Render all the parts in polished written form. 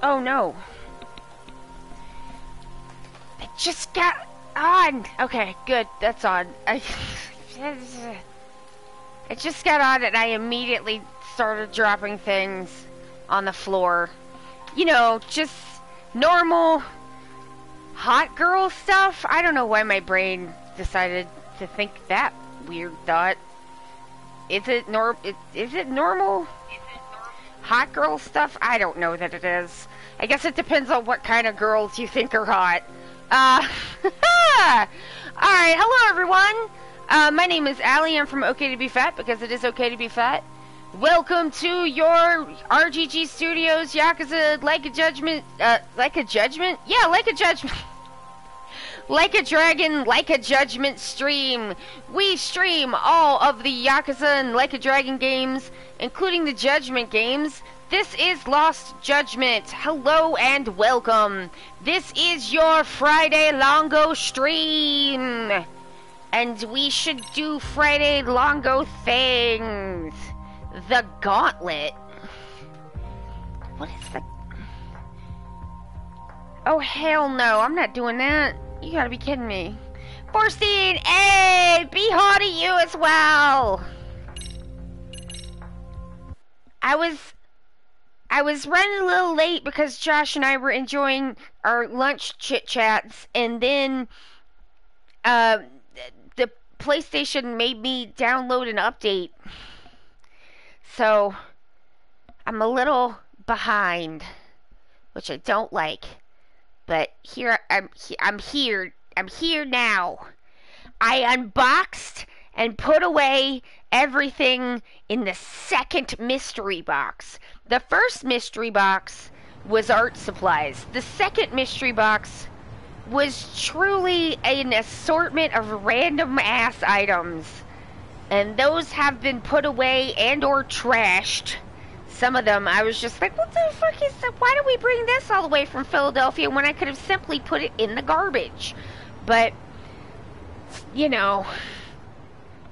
Oh no. It just got on. Okay, good. That's on. It just got on and I immediately started dropping things on the floor. You know, just normal hot girl stuff. I don't know why my brain decided to think that weird thought. Is it normal? Hot girl stuff? I don't know that it is. I guess it depends on what kind of girls you think are hot. Alright, hello everyone! My name is Allie, I'm from Ok2BeFat, because it is okay to be fat. Welcome to your RGG Studios Yakuza Like a Judgment, Like a Judgment? Yeah, Like a Judgment. Like a Dragon, Like a Judgment stream. We stream all of the Yakuza and Like a Dragon games, including the Judgment games. This is Lost Judgment. Hello and welcome. This is your Friday Longo stream. And we should do Friday Longo things. The Gauntlet. What is the... Oh, hell no. I'm not doing that. You gotta be kidding me. Borstein, hey! Be hot to you as well! I was running a little late because Josh and I were enjoying our lunch chit-chats, and then the PlayStation made me download an update. So I'm a little behind, which I don't like. But here I'm here now. I unboxed and put away everything in the second mystery box. The first mystery box was art supplies. The second mystery box was truly an assortment of random ass items. And those have been put away and or trashed. Some of them, I was just like, what the fuck is that? Why did we bring this all the way from Philadelphia when I could have simply put it in the garbage? But, you know,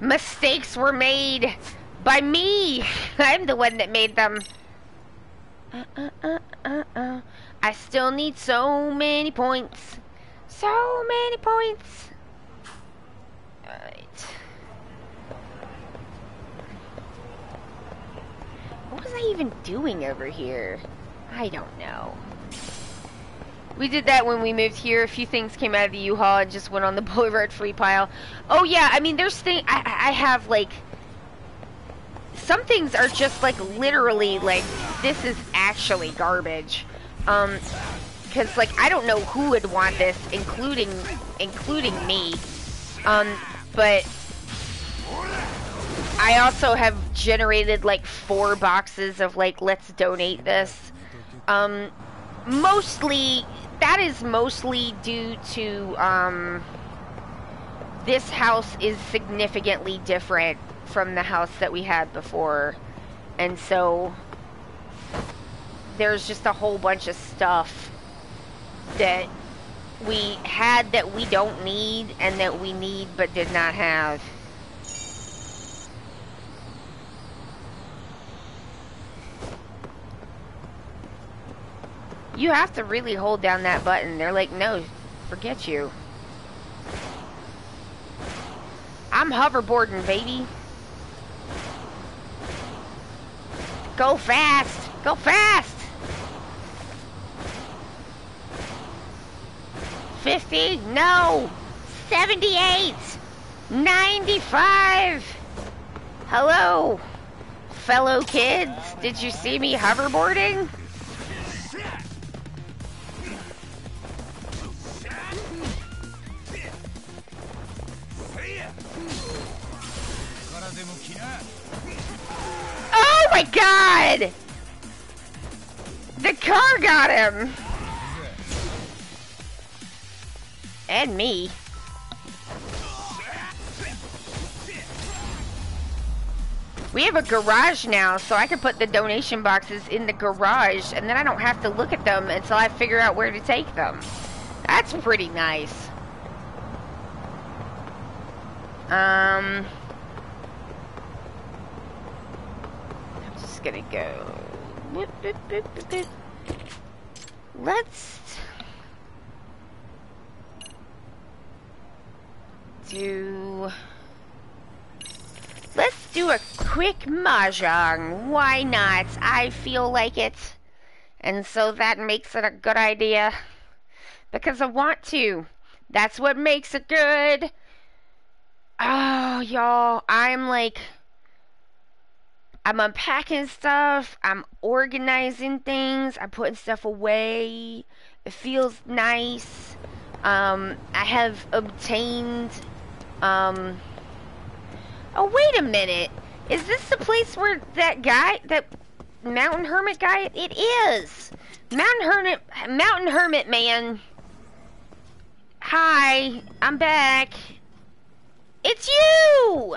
mistakes were made by me. I'm the one that made them. I still need so many points. So many points. Alright. What was I even doing over here? I don't know. We did that when we moved here. A few things came out of the U-Haul and just went on the Boulevard free pile. Oh yeah, I mean, there's things... I have, like... Some things are just, like, literally, like, this is actually garbage. Because, like, I don't know who would want this, including me. But... I also have generated like 4 boxes of like, let's donate this. Mostly, that is mostly due to, this house is significantly different from the house that we had before. And so, there's just a whole bunch of stuff that we had that we don't need and that we need but did not have. You have to really hold down that button. They're like, no, forget you. I'm hoverboarding, baby. Go fast. Go fast. 50? No. 78. 95. Hello, fellow kids. Did you see me hoverboarding? Oh my god! The car got him! And me. We have a garage now, so I can put the donation boxes in the garage, and then I don't have to look at them until I figure out where to take them. That's pretty nice. I'm just gonna go. Whoop, whoop, whoop, whoop, whoop. let's do a quick mahjong. Why not? I feel like it. And so that makes it a good idea. Because I want to. That's what makes it good. Oh, y'all. I'm unpacking stuff. I'm organizing things. I'm putting stuff away. It feels nice. I have obtained, oh, wait a minute. Is this the place where that Mountain Hermit guy? It is. Mountain Hermit man. Hi, I'm back. It's you!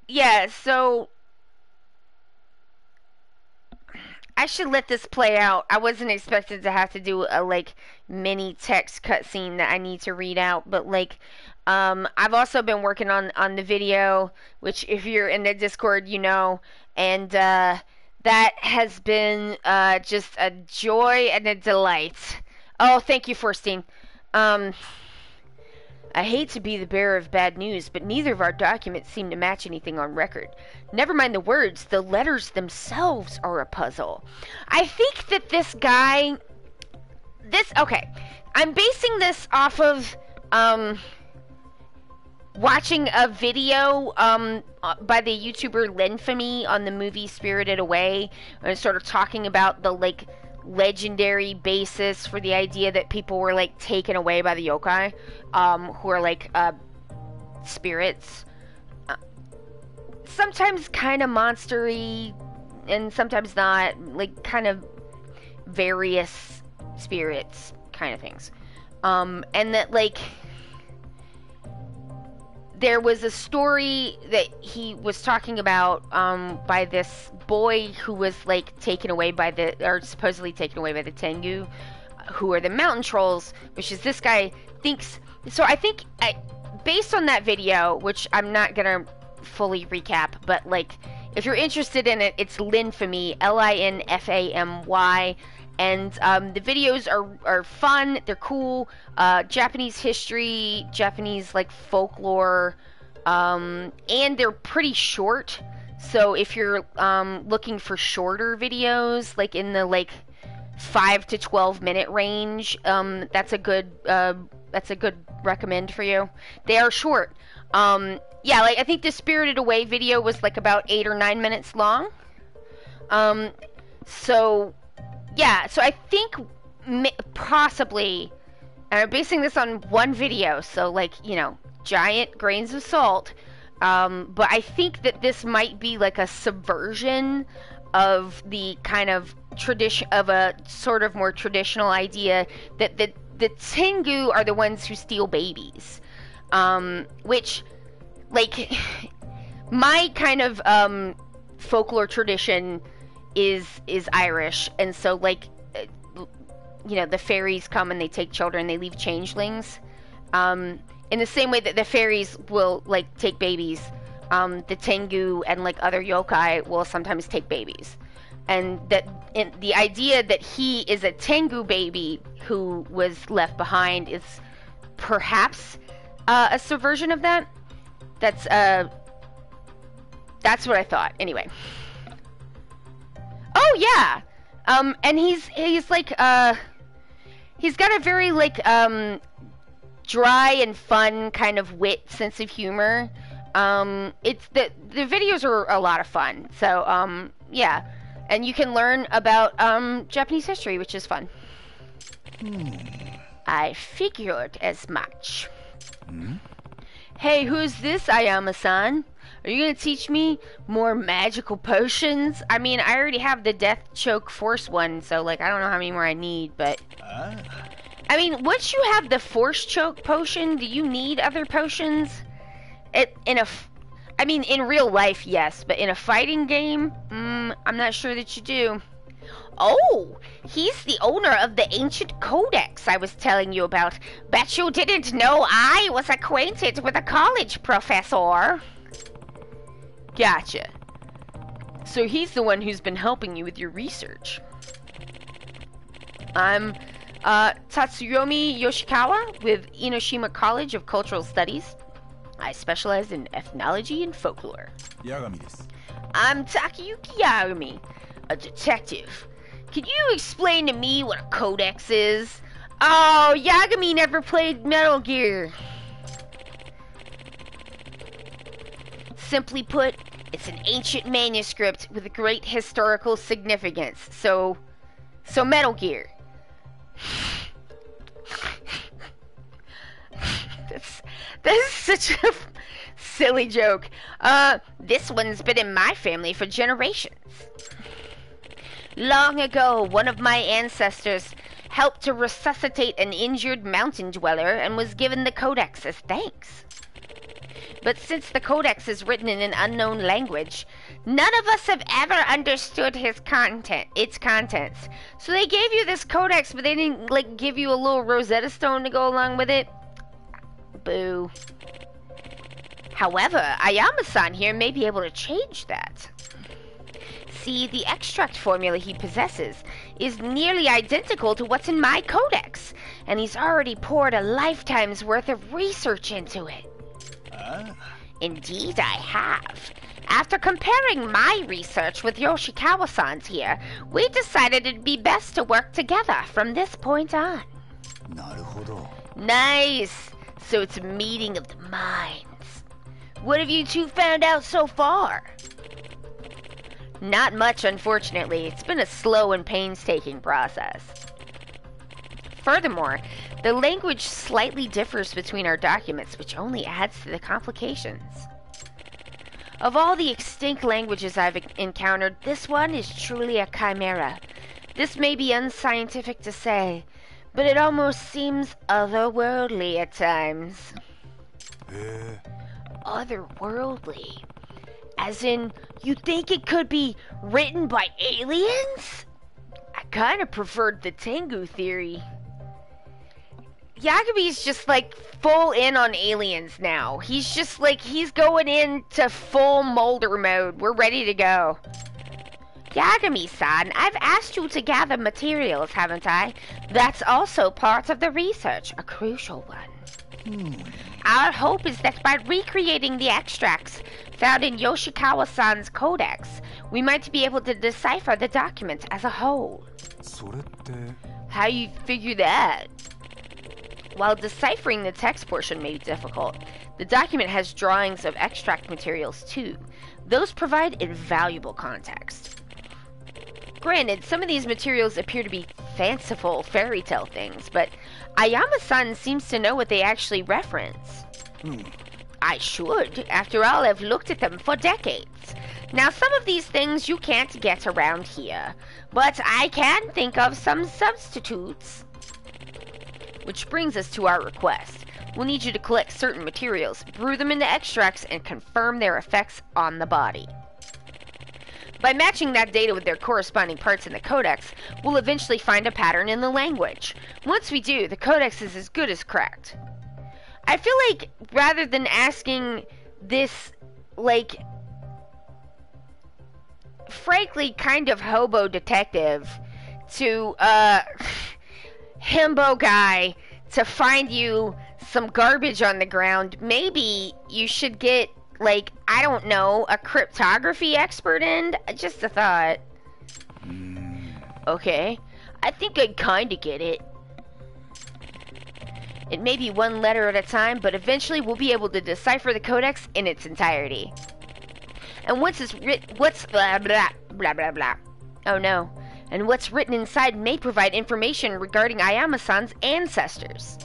Yeah, so I should let this play out. I wasn't expected to have to do a mini text cutscene that I need to read out, but I've also been working on the video, which if you're in the Discord, you know, and that has been just a joy and a delight. Oh, thank you, Forstein. I hate to be the bearer of bad news, but neither of our documents seem to match anything on record. Never mind the words, the letters themselves are a puzzle. I think that this guy... Okay, I'm basing this off of, watching a video, by the YouTuber Lenfamy on the movie Spirited Away, and sort of talking about the, legendary basis for the idea that people were taken away by the yokai, who are spirits, sometimes kind of monstery and sometimes not, kind of various spirits kind of things, and that there was a story that he was talking about, by this boy who was taken away by supposedly taken away by the Tengu, who are the mountain trolls, which is this guy thinks. So I think, based on that video, which I'm not gonna fully recap, but if you're interested in it, it's Linfamy, Linfamy, and the videos are fun, they're cool, Japanese history, Japanese folklore, and they're pretty short. So if you're looking for shorter videos, in the 5 to 12 minute range, that's a good recommend for you. They are short. Yeah, I think the Spirited Away video was about 8 or 9 minutes long. So yeah, so I think possibly, and I'm basing this on one video, so giant grains of salt, but I think that this might be a subversion of the kind of tradition of a sort of more traditional idea that the Tengu are the ones who steal babies, which my kind of folklore tradition is Irish, and so the fairies come and they take children, they leave changelings, in the same way that the fairies will take babies, the Tengu and other yokai will sometimes take babies, and that the idea that he is a Tengu baby who was left behind is perhaps a subversion of that. That's what I thought anyway. Oh yeah, and he's got a very dry and fun kind of wit sense of humor. It's the videos are a lot of fun. So yeah, and you can learn about Japanese history, which is fun. I figured as much. Hey, who's this, Ayama-san? Are you gonna teach me more magical potions? I mean, I already have the Death Choke Force one, so I don't know how many more I need, but... I mean, once you have the Force Choke potion, do you need other potions? I mean, in real life, yes, but in a fighting game, I'm not sure that you do. Oh, he's the owner of the ancient codex I was telling you about. Bet you didn't know I was acquainted with a college professor. Gotcha. So he's the one who's been helping you with your research. I'm Tatsuyomi Yoshikawa with Enoshima College of Cultural Studies. I specialize in ethnology and folklore. Yagami desu. I'm Takayuki Yagami, a detective. Can you explain to me what a codex is? Oh, Yagami never played Metal Gear. Simply put, it's an ancient manuscript with great historical significance. So Metal Gear. That's such a silly joke. This one's been in my family for generations. Long ago, one of my ancestors helped to resuscitate an injured mountain dweller and was given the codex as thanks. But since the codex is written in an unknown language, none of us have ever understood its contents. So they gave you this codex, but they didn't give you a little Rosetta Stone to go along with it. Boo. However, Ayama-san here may be able to change that. See, the extract formula he possesses is nearly identical to what's in my codex, and he's already poured a lifetime's worth of research into it. Indeed, I have. After comparing my research with Yoshikawa-san's here, we decided it'd be best to work together from this point on. Naruhodo. Nice! So it's a meeting of the minds. What have you two found out so far? Not much, unfortunately. It's been a slow and painstaking process. Furthermore, the language slightly differs between our documents, which only adds to the complications. Of all the extinct languages I've encountered, this one is truly a chimera. This may be unscientific to say, but it almost seems otherworldly at times. Otherworldly? As in, you think it could be written by aliens? I kind of preferred the Tengu theory. Yagami's just full in on aliens now. He's just he's going into full Mulder mode. We're ready to go. Yagami-san, I've asked you to gather materials, haven't I? That's also part of the research, a crucial one. Our hope is that by recreating the extracts found in Yoshikawa-san's codex, we might be able to decipher the document as a whole. How you figure that? While deciphering the text portion may be difficult, the document has drawings of extract materials too. Those provide invaluable context. Granted, some of these materials appear to be fanciful fairy tale things, but Ayama-san seems to know what they actually reference. I should. After all, I've looked at them for decades. Now, some of these things you can't get around here, but I can think of some substitutes. Which brings us to our request. We'll need you to collect certain materials, brew them into extracts, and confirm their effects on the body. By matching that data with their corresponding parts in the codex, we'll eventually find a pattern in the language. Once we do, the codex is as good as cracked. I feel like rather than asking this, frankly kind of hobo detective to, himbo guy to find you some garbage on the ground, maybe you should get, I don't know, a cryptography expert in? Just a thought. Okay, I think I kinda get it. It may be one letter at a time, but eventually we'll be able to decipher the codex in its entirety. And once it's what's blah blah blah blah blah. Oh no. And what's written inside may provide information regarding Ayama-san's ancestors.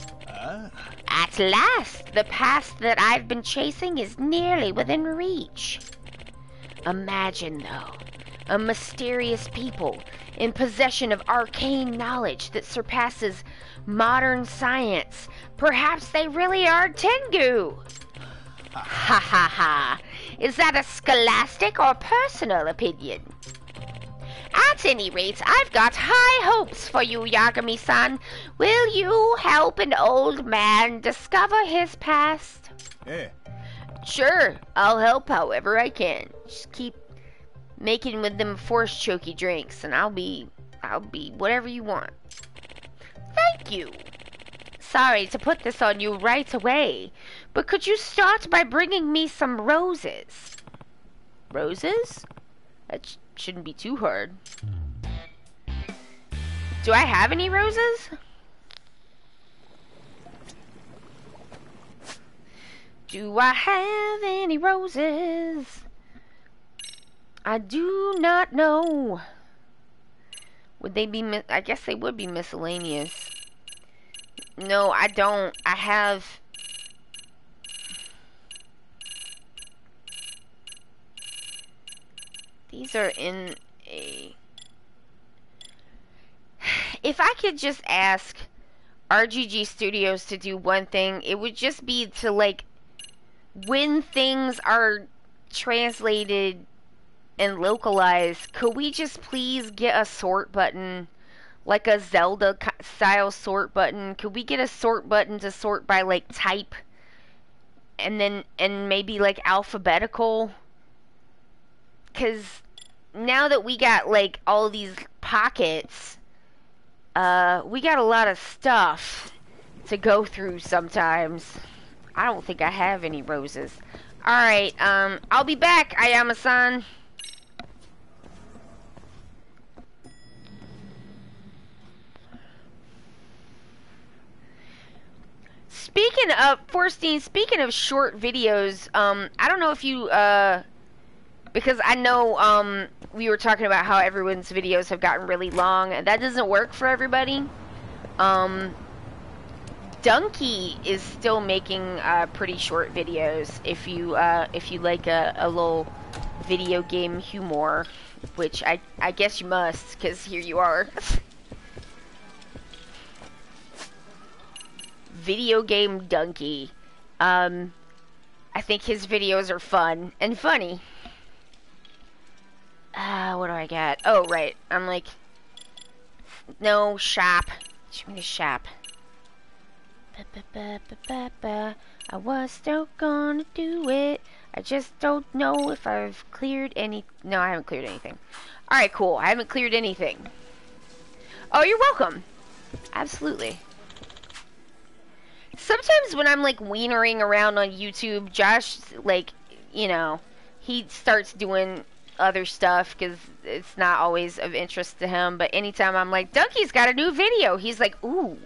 At last, the past that I've been chasing is nearly within reach. Imagine, though, a mysterious people in possession of arcane knowledge that surpasses modern science. Perhaps they really are Tengu. Ha ha ha. Is that a scholastic or personal opinion? At any rate, I've got high hopes for you, Yagami-san. Will you help an old man discover his past? Eh. Sure, I'll help however I can. Just keep making with them force choky drinks, and I'll be whatever you want. Thank you. Sorry to put this on you right away, but could you start by bringing me some roses? Roses? That shouldn't be too hard. Do I have any roses? Do I have any roses? I do not know. Would they be, I guess they would be miscellaneous. No, I don't. I have... These are in a... If I could just ask RGG Studios to do one thing, it would just be to, like, when things are translated and localized, could we just please get a sort button, like a Zelda style sort button? Could we get a sort button to sort by, like, type, and maybe, like, alphabetical? Because now that we got, like, all these pockets, we got a lot of stuff to go through sometimes. I don't think I have any roses. Alright, I'll be back, Ayama-san. Speaking of, Forstein, speaking of short videos, I don't know if you, because I know, we were talking about how everyone's videos have gotten really long, and that doesn't work for everybody. Donkey is still making, pretty short videos, if you like a little video game humor, which I guess you must, because here you are. Video game Donkey. I think his videos are fun and funny. What do I got? Oh, right. I'm like... No, shop. Show me the shop. I was still gonna do it. I just don't know if I've cleared any... No, I haven't cleared anything. Alright, cool. I haven't cleared anything. Oh, you're welcome. Absolutely. Sometimes when I'm, like, wienering around on YouTube, Josh, like, you know, he starts doing other stuff because it's not always of interest to him. But anytime I'm like, Donkey's got a new video, he's like, ooh.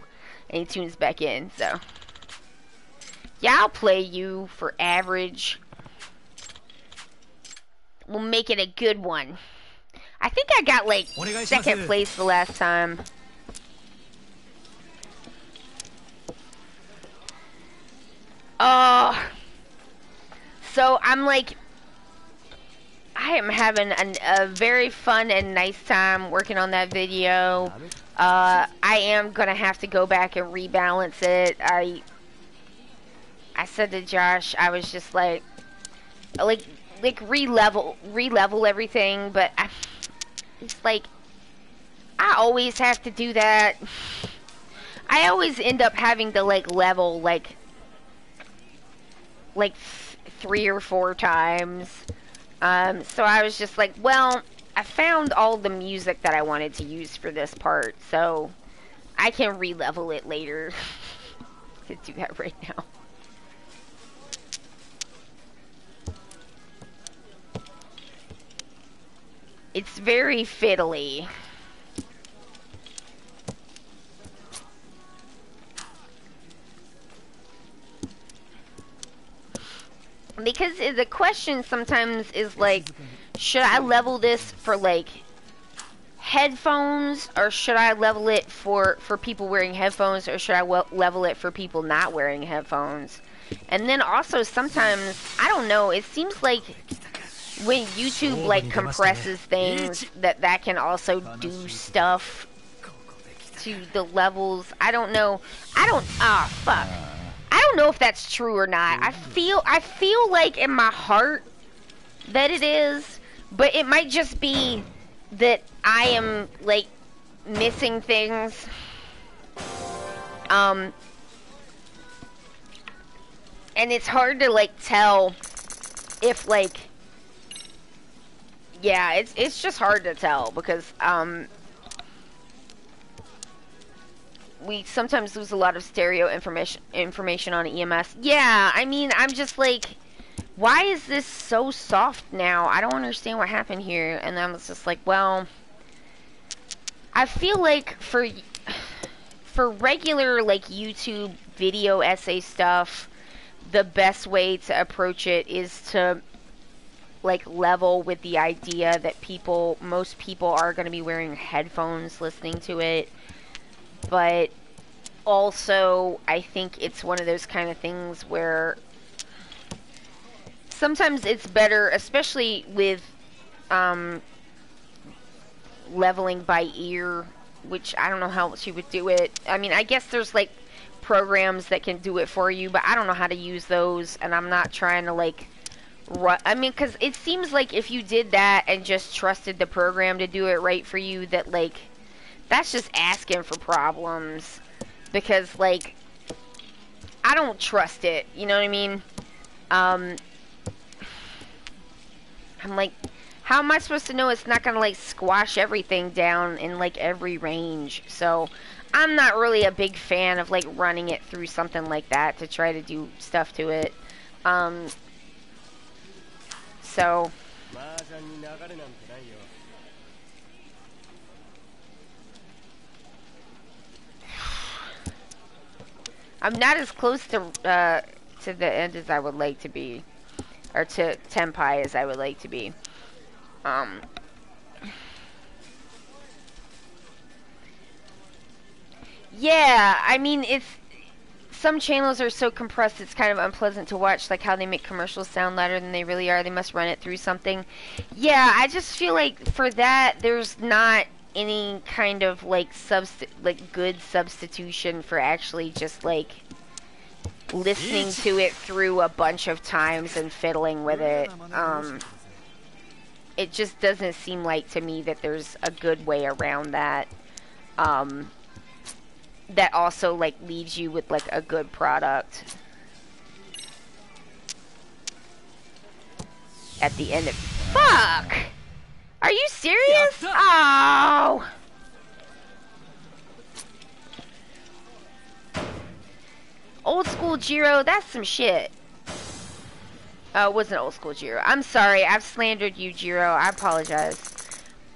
And he tunes back in, so. Yeah, I'll play you for average. We'll make it a good one. I think I got, like, second place the last time. So I'm like, I am having a very fun and nice time working on that video. I am gonna have to go back and rebalance it. I said to Josh, I was just like re-level everything, but it's like, I always have to do that. I always end up having to, like, level, like 3 or 4 times. So I was just like, well, I found all the music that I wanted to use for this part, so I can re-level it later. To do that right now. It's very fiddly. Because the question sometimes is like, should I level this for, like, headphones, or should I level it for people wearing headphones, or should I level it for people not wearing headphones? And then also sometimes, I don't know, it seems like when YouTube, like, compresses things, that can also do stuff to the levels. I don't know. Fuck. I don't know if that's true or not. I feel like in my heart that it is, but it might just be that I am, like, missing things. And it's hard to, like, tell if, like, yeah, it's just hard to tell because, we sometimes lose a lot of stereo information on EMS. Yeah, I mean, I'm just like, why is this so soft now? I don't understand what happened here. And I was just like, well, I feel like for regular, like, YouTube video essay stuff, the best way to approach it is to, like, level with the idea that most people are going to be wearing headphones listening to it. But also, I think it's one of those kind of things where sometimes it's better, especially with leveling by ear, which I don't know how else you would do it. I mean, I guess there's, like, programs that can do it for you, but I don't know how to use those, and I'm not trying to, like, I mean, because it seems like if you did that and just trusted the program to do it right for you, that, like, that's just asking for problems. Because, like, I don't trust it, you know what I mean? I'm like, how am I supposed to know it's not gonna, like, squash everything down in, like, every range? So, I'm not really a big fan of, like, running it through something like that to try to do stuff to it. So... I'm not as close to the end as I would like to be. Or to Tenpai as I would like to be. Yeah, I mean, some channels are so compressed it's kind of unpleasant to watch, like how they make commercials sound louder than they really are. They must run it through something. Yeah, I just feel like for that, there's not any kind of, like, good substitution for actually just, like, listening to it through a bunch of times and fiddling with it. It just doesn't seem like to me that there's a good way around that. That also, like, leaves you with, like, a good product at the end of... Fuck! Are you serious? Oh! Old school Jiro, that's some shit. Oh, it wasn't old school Jiro. I'm sorry, I've slandered you, Jiro. I apologize.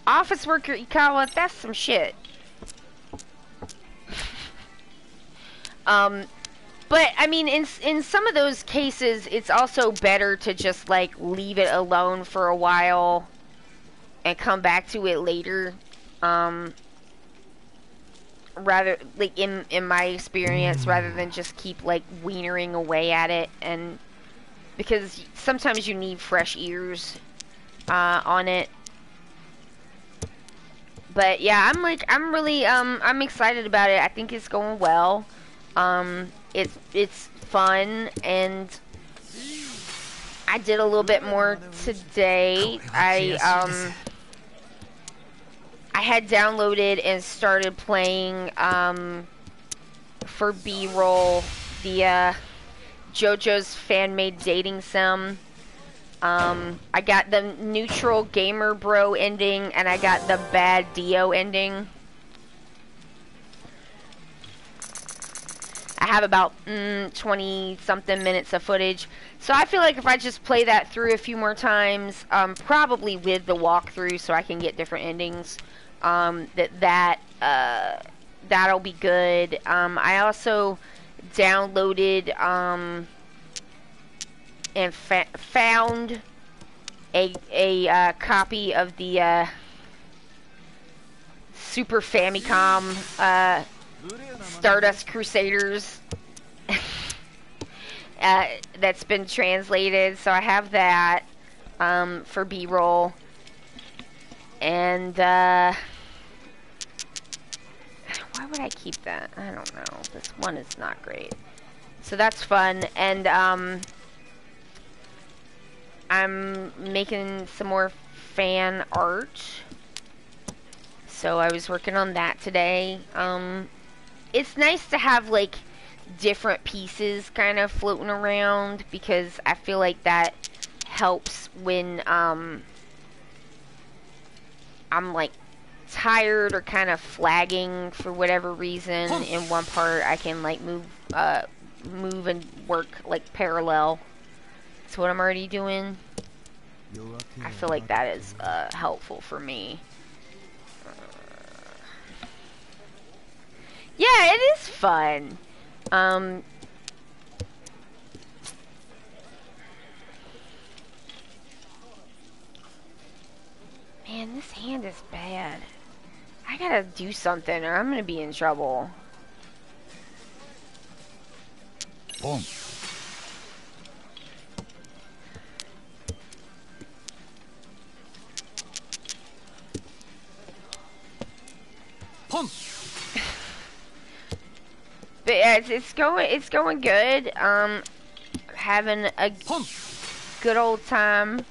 Office worker Ikawa, that's some shit. But, I mean, in some of those cases, it's also better to just, like, leave it alone for a while and come back to it later. Rather, like, in my experience, rather than just keep, like, wienering away at it. And because sometimes you need fresh ears on it. But yeah, I'm really I'm excited about it. I think it's going well. It's fun, and I did a little bit more today. I had downloaded and started playing for B-roll the JoJo's fan-made dating sim. I got the neutral gamer bro ending, and I got the bad Dio ending. I have about 20-something minutes of footage. So I feel like if I just play that through a few more times, probably with the walkthrough so I can get different endings, that'll be good. I also downloaded and found a copy of the Super Famicom Stardust Crusaders that's been translated, so I have that for B-roll. And why would I keep that? I don't know. This one is not great. So that's fun. And I'm making some more fan art. So I was working on that today. It's nice to have like different pieces kind of floating around, because I feel like that helps when I'm like tired or kind of flagging for whatever reason in one part. I can like move and work like parallel to what I'm already doing. I feel like that is helpful for me. Yeah, it is fun. Man, this hand is bad. I gotta do something or I'm gonna be in trouble. Boom. Pump. But yeah, it's going good. Having a good old time.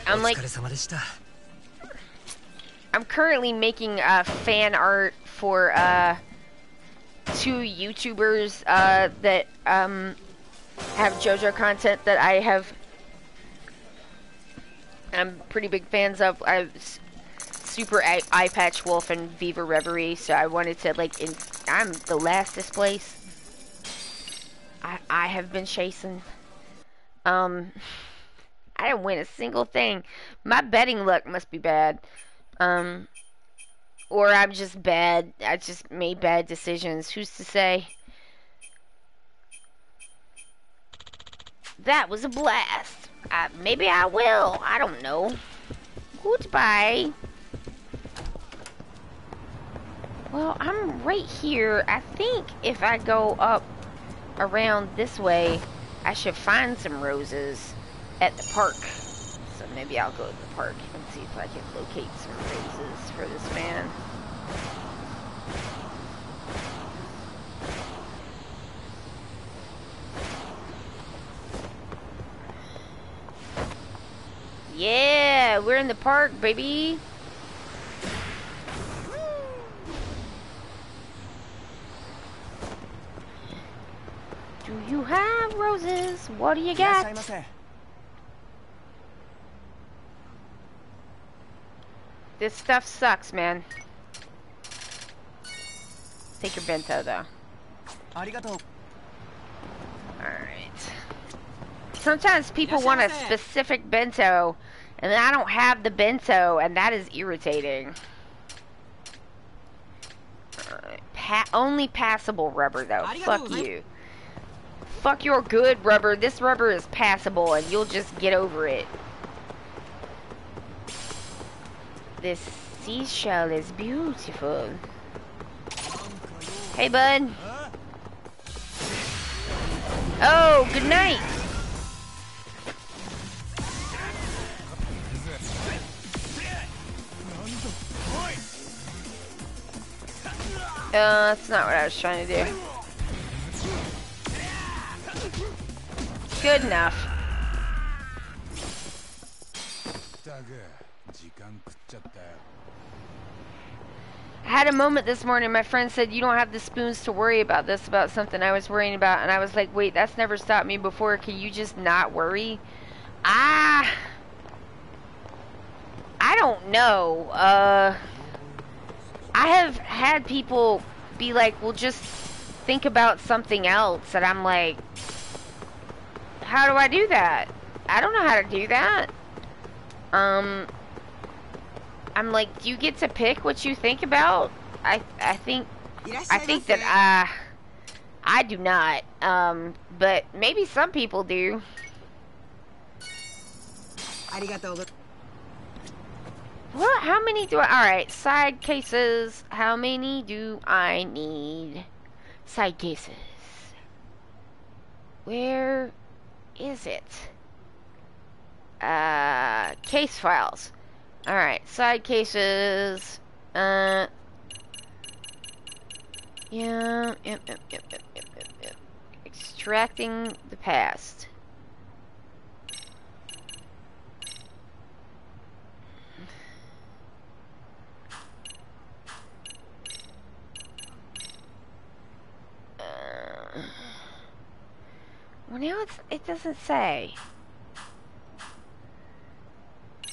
I'm currently making fan art for 2 YouTubers that have JoJo content that I'm pretty big fans of. Super Eye Patch Wolf and Viva Reverie, so I wanted to like I'm the lastest place. I have been chasing. I didn't win a single thing. My betting luck must be bad. Or I'm just bad. I just made bad decisions. Who's to say? That was a blast. Maybe I will. I don't know. Goodbye. Well, I'm right here. I think if I go up around this way, I should find some roses at the park. So maybe I'll go to the park and see if I can locate some roses for this man. Yeah, we're in the park, baby. Do you have roses? What do you got? This stuff sucks, man. Take your bento, though. Alright. Sometimes people want a specific bento, and I don't have the bento, and that is irritating. Only passable rubber, though. Fuck you. Fuck your good rubber. This rubber is passable, and you'll just get over it. This seashell is beautiful. Hey, bud. Oh, good night. That's not what I was trying to do. Good enough. I had a moment this morning. My friend said, you don't have the spoons to worry about this, about something I was worrying about. And I was like, wait, that's never stopped me before. Can you just not worry? I don't know. I have had people be like, well, just think about something else. And I'm like, how do I do that? I don't know how to do that. I'm like, do you get to pick what you think about? I think that I do not. But maybe some people do. What? How many do I? Alright, side cases. How many do I need? Side cases. Where is it? Case files. Alright, side cases. Yeah. Yep. Extracting the past. Well, now it doesn't say.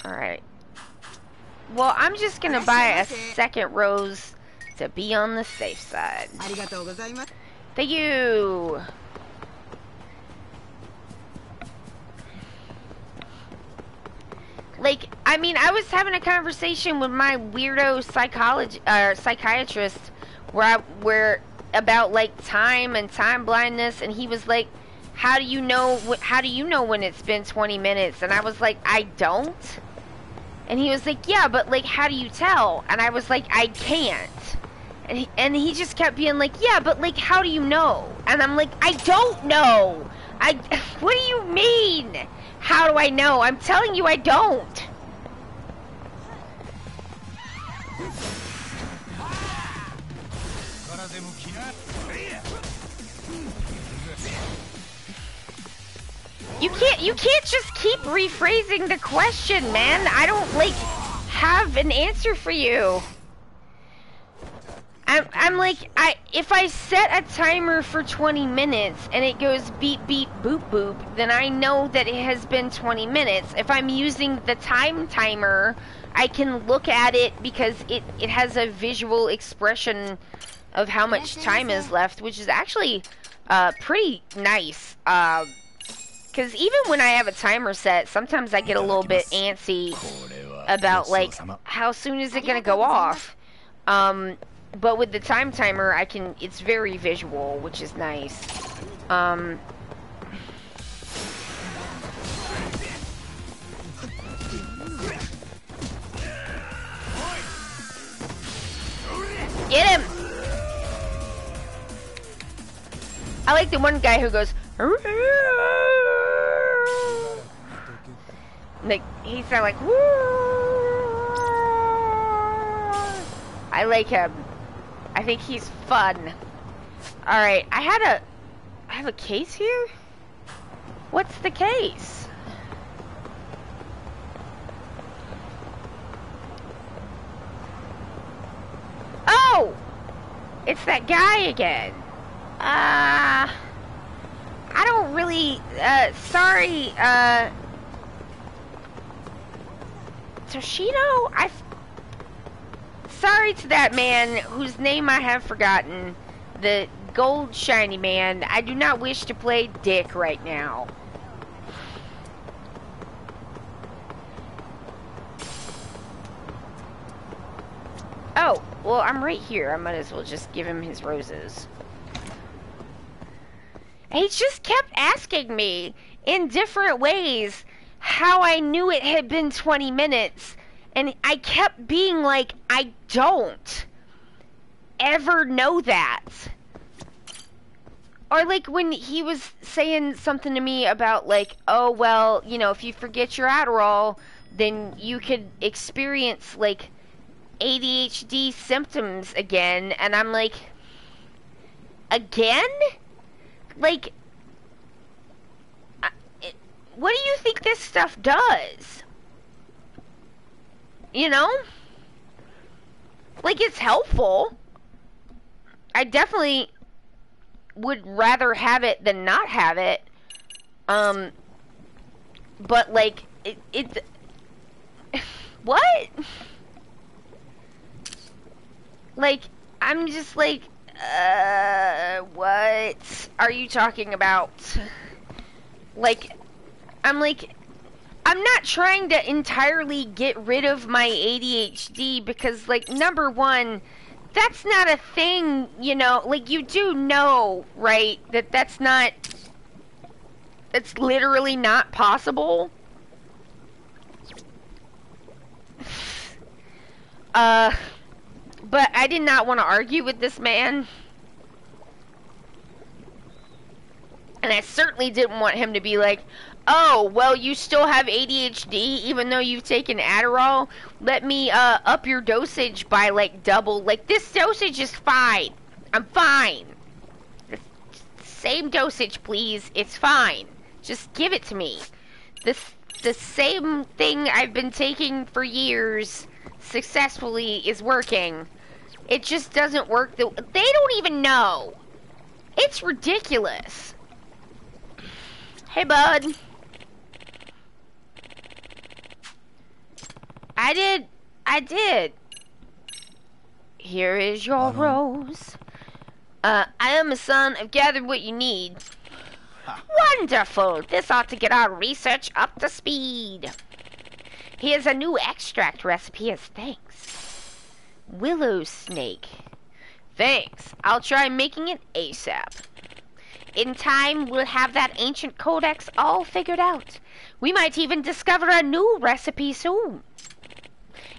Alright. Well, I'm just gonna buy a second rose to be on the safe side. Thank you! Like, I mean, I was having a conversation with my weirdo psychiatrist where about like time and time blindness, and he was like, how do you know when it's been 20 minutes? And I was like, I don't. And he was like, yeah, but like, how do you tell? And I was like, I can't. And he just kept being like, yeah, but like, how do you know? And I'm like, I don't know. What do you mean? How do I know? I'm telling you I don't. You can't just keep rephrasing the question, man. I don't like have an answer for you. I'm like, if I set a timer for 20 minutes and it goes beep beep boop boop, then I know that it has been 20 minutes. If I'm using the time timer, I can look at it because it has a visual expression of how much time is left, which is actually pretty nice. Because even when I have a timer set, sometimes I get a little bit antsy about like how soon is it gonna go off. But with the time timer, it's very visual, which is nice. Get him! I like the one guy who goes, like, he sounds like, I like him. I think he's fun. Alright, I have a case here? What's the case? Oh! It's that guy again. I don't really, sorry, Toshido? Sorry to that man whose name I have forgotten. The gold shiny man. I do not wish to play dick right now. Oh, well, I'm right here. I might as well just give him his roses. He just kept asking me in different ways how I knew it had been 20 minutes. And I kept being like, I don't ever know that. Or like when he was saying something to me about like, oh, well, you know, if you forget your Adderall, then you could experience like ADHD symptoms again. And I'm like, again? Like, what do you think this stuff does? You know? Like, it's helpful. I definitely would rather have it than not have it. But, like, it what? Like, I'm just like, what are you talking about? Like, I'm like, I'm not trying to entirely get rid of my ADHD because, like, number one, that's not a thing, you know, like, you do know, right, that's literally not possible. But I did not want to argue with this man. And I certainly didn't want him to be like, oh, well, you still have ADHD even though you've taken Adderall? Let me up your dosage by, like, double. Like, this dosage is fine. I'm fine. Same dosage, please. It's fine. Just give it to me. The same thing I've been taking for years successfully is working. It just doesn't work. They don't even know. It's ridiculous. Hey, bud. I did. Here is your rose. I am a son. I've gathered what you need. Ha. Wonderful. This ought to get our research up to speed. Here's a new extract recipe as thanks. Willow snake. Thanks. I'll try making it ASAP. In time, we'll have that ancient codex all figured out. We might even discover a new recipe soon.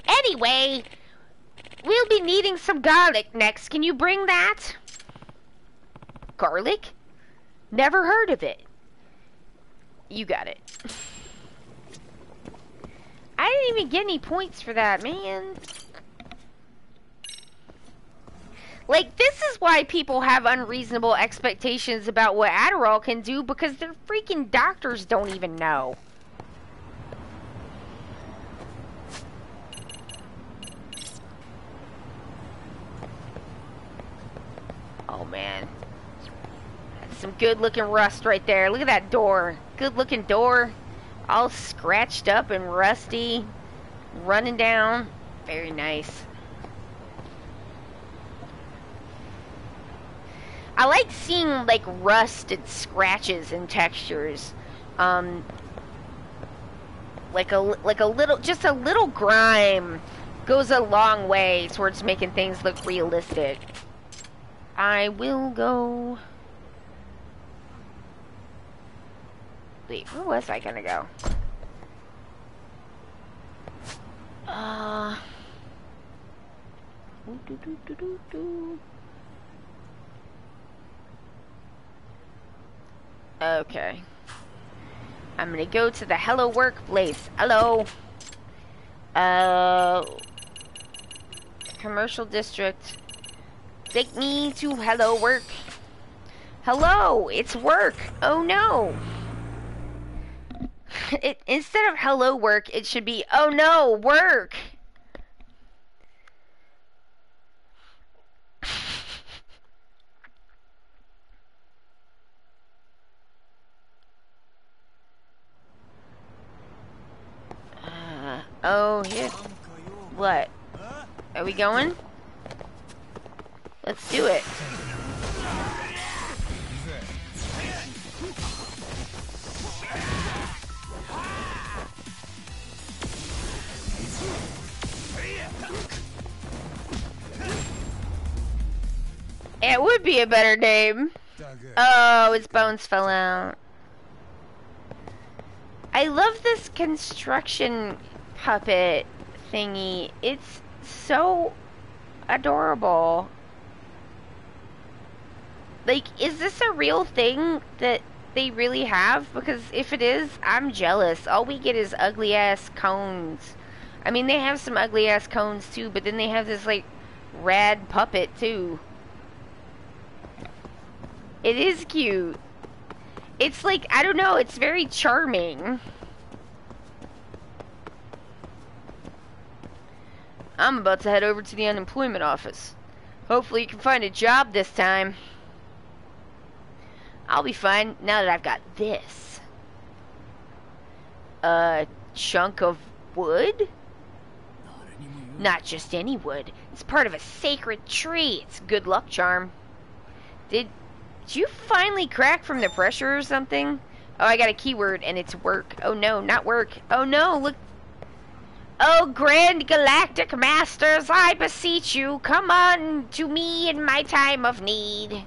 Anyway, we'll be needing some garlic next. Can you bring that? Garlic? Never heard of it. You got it. I didn't even get any points for that, man. Like, this is why people have unreasonable expectations about what Adderall can do, because their freaking doctors don't even know. Oh, man. That's some good-looking rust right there. Look at that door. Good-looking door. All scratched up and rusty. Running down. Very nice. I like seeing, like, rust and scratches and textures. Like a little, just a little grime goes a long way towards making things look realistic. I will go... Wait, where was I gonna go? Okay. I'm gonna go to the Hello Workplace. Hello. Commercial district. Take me to Hello Work. Hello, it's work. Oh no. Instead of hello work, it should be, oh no, work. Oh, here. What? Are we going? Let's do it. It would be a better name. Oh, his bones fell out. I love this construction puppet thingy. It's so adorable. Like, is this a real thing that they really have? Because if it is, I'm jealous. All we get is ugly ass cones. I mean, they have some ugly ass cones too, but then they have this, like, rad puppet too. It is cute. It's like, I don't know, it's very charming. I'm about to head over to the unemployment office. Hopefully you can find a job this time. I'll be fine now that I've got this. A chunk of wood? Not just any wood. It's part of a sacred tree. It's a good luck charm. Did you finally crack from the pressure or something? Oh, I got a keyword and it's work. Oh no, not work. Oh no, look. Oh, grand galactic masters, I beseech you, come on to me in my time of need.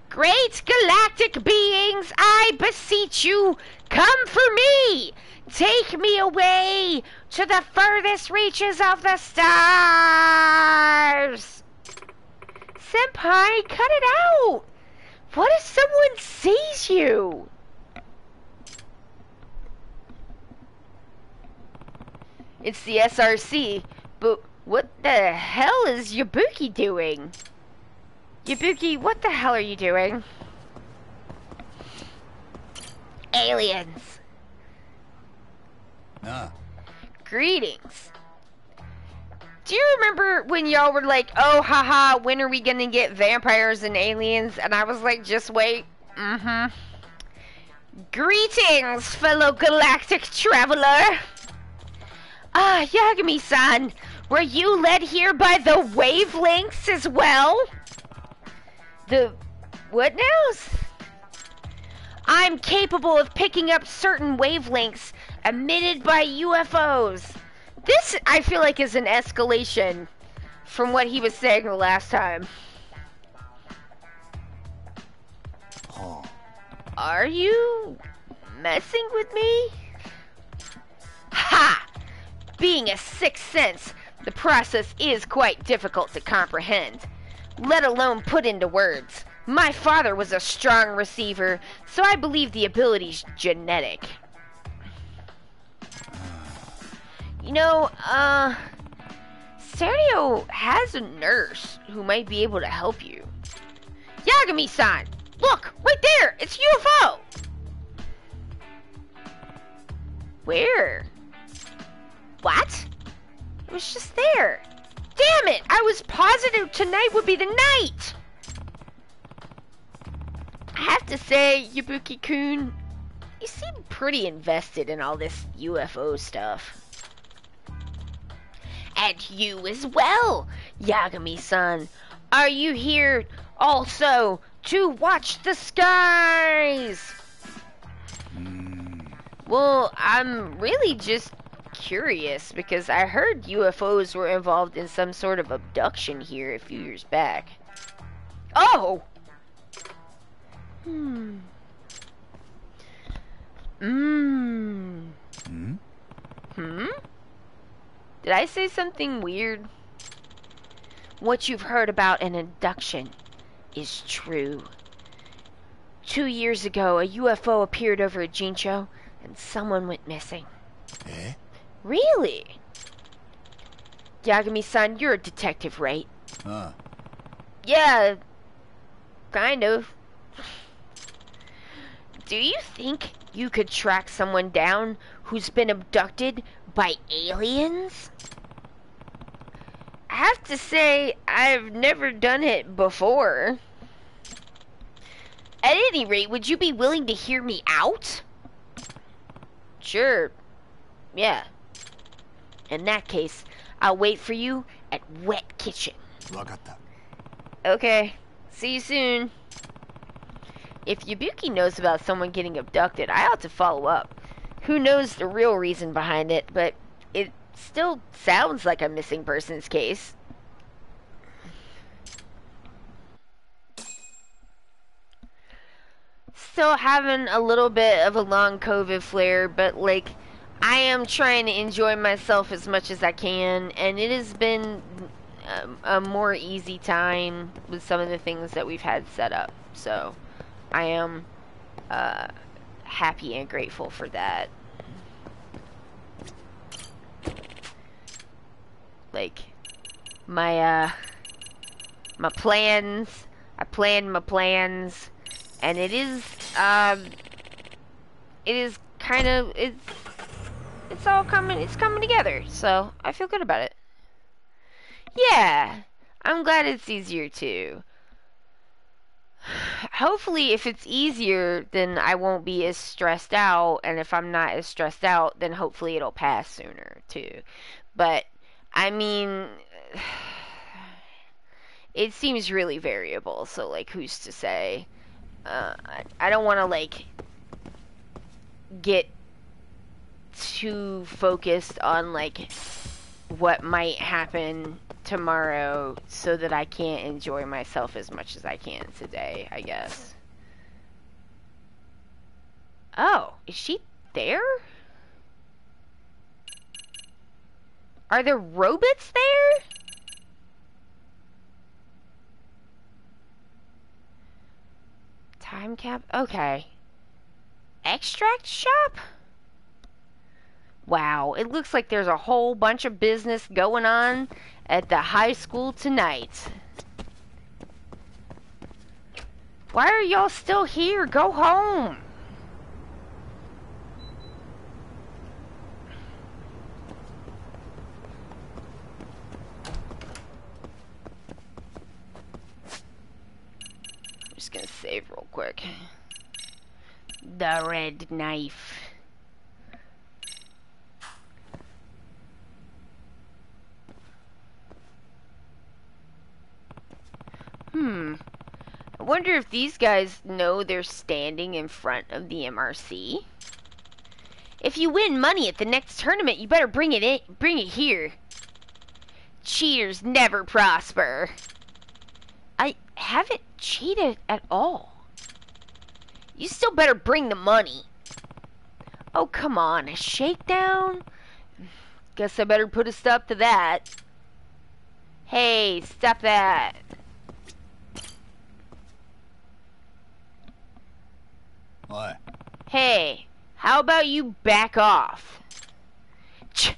Great galactic beings, I beseech you, come for me. Take me away to the furthest reaches of the stars. Senpai, cut it out. What if someone sees you? It's the SRC, but what the hell is Yabuki doing? Yabuki, what the hell are you doing? Aliens. Nah. Greetings. Do you remember when y'all were like, oh, haha, when are we gonna get vampires and aliens? And I was like, just wait. Mm-hmm. Greetings, fellow galactic traveler. Ah, Yagami-san, were you led here by the wavelengths as well? The... what now? I'm capable of picking up certain wavelengths emitted by UFOs. This, I feel like, is an escalation from what he was saying the last time. Huh. Are you messing with me? Ha! Being a sixth sense, the process is quite difficult to comprehend, let alone put into words. My father was a strong receiver, so I believe the ability's genetic. You know, Sergio has a nurse who might be able to help you. Yagami-san! Look! Right there! It's UFO! Where? What? It was just there. Damn it! I was positive tonight would be the night! I have to say, Yabuki-kun, you seem pretty invested in all this UFO stuff. And you as well, Yagami-san. Are you here also to watch the skies? Well, I'm really just curious because I heard UFOs were involved in some sort of abduction here a few years back. Oh! Hmm. Did I say something weird? What you've heard about an abduction is true. 2 years ago, a UFO appeared over at Jincho, and someone went missing. Eh? Really? Yagami-san, you're a detective, right? Yeah, kind of. Do you think you could track someone down who's been abducted by aliens? I have to say, I've never done it before. At any rate, would you be willing to hear me out? Sure. Yeah. In that case, I'll wait for you at Wet Kitchen. わかった。 Okay. See you soon. If Yabuki knows about someone getting abducted, I ought to follow up. Who knows the real reason behind it, but it still sounds like a missing persons case. Still having a little bit of a long COVID flare, but like, I am trying to enjoy myself as much as I can, and it has been a more easy time with some of the things that we've had set up. So, I am happy and grateful for that. Like, my plans, I planned my plans, and it is kind of, it's all coming, it's coming together, so I feel good about it. Yeah, I'm glad it's easier too. Hopefully, if it's easier, then I won't be as stressed out, and if I'm not as stressed out, then hopefully it'll pass sooner too. But, I mean, it seems really variable, so like, who's to say? I don't want to like get too focused on like what might happen tomorrow so that I can't enjoy myself as much as I can today, I guess. Oh, is she there? Are there robots there? Time cap? Okay. Extract shop? Wow, it looks like there's a whole bunch of business going on at the high school tonight. Why are y'all still here? Go home. save real quick. The red knife. I wonder if these guys know they're standing in front of the MRC. If you win money at the next tournament, you better bring it here. Cheaters never prosper. I haven't cheated at all. You still better bring the money. Oh, come on, a shakedown? Guess I better put a stop to that. Hey, stop that. Oi. Hey, how about you back off? Ch.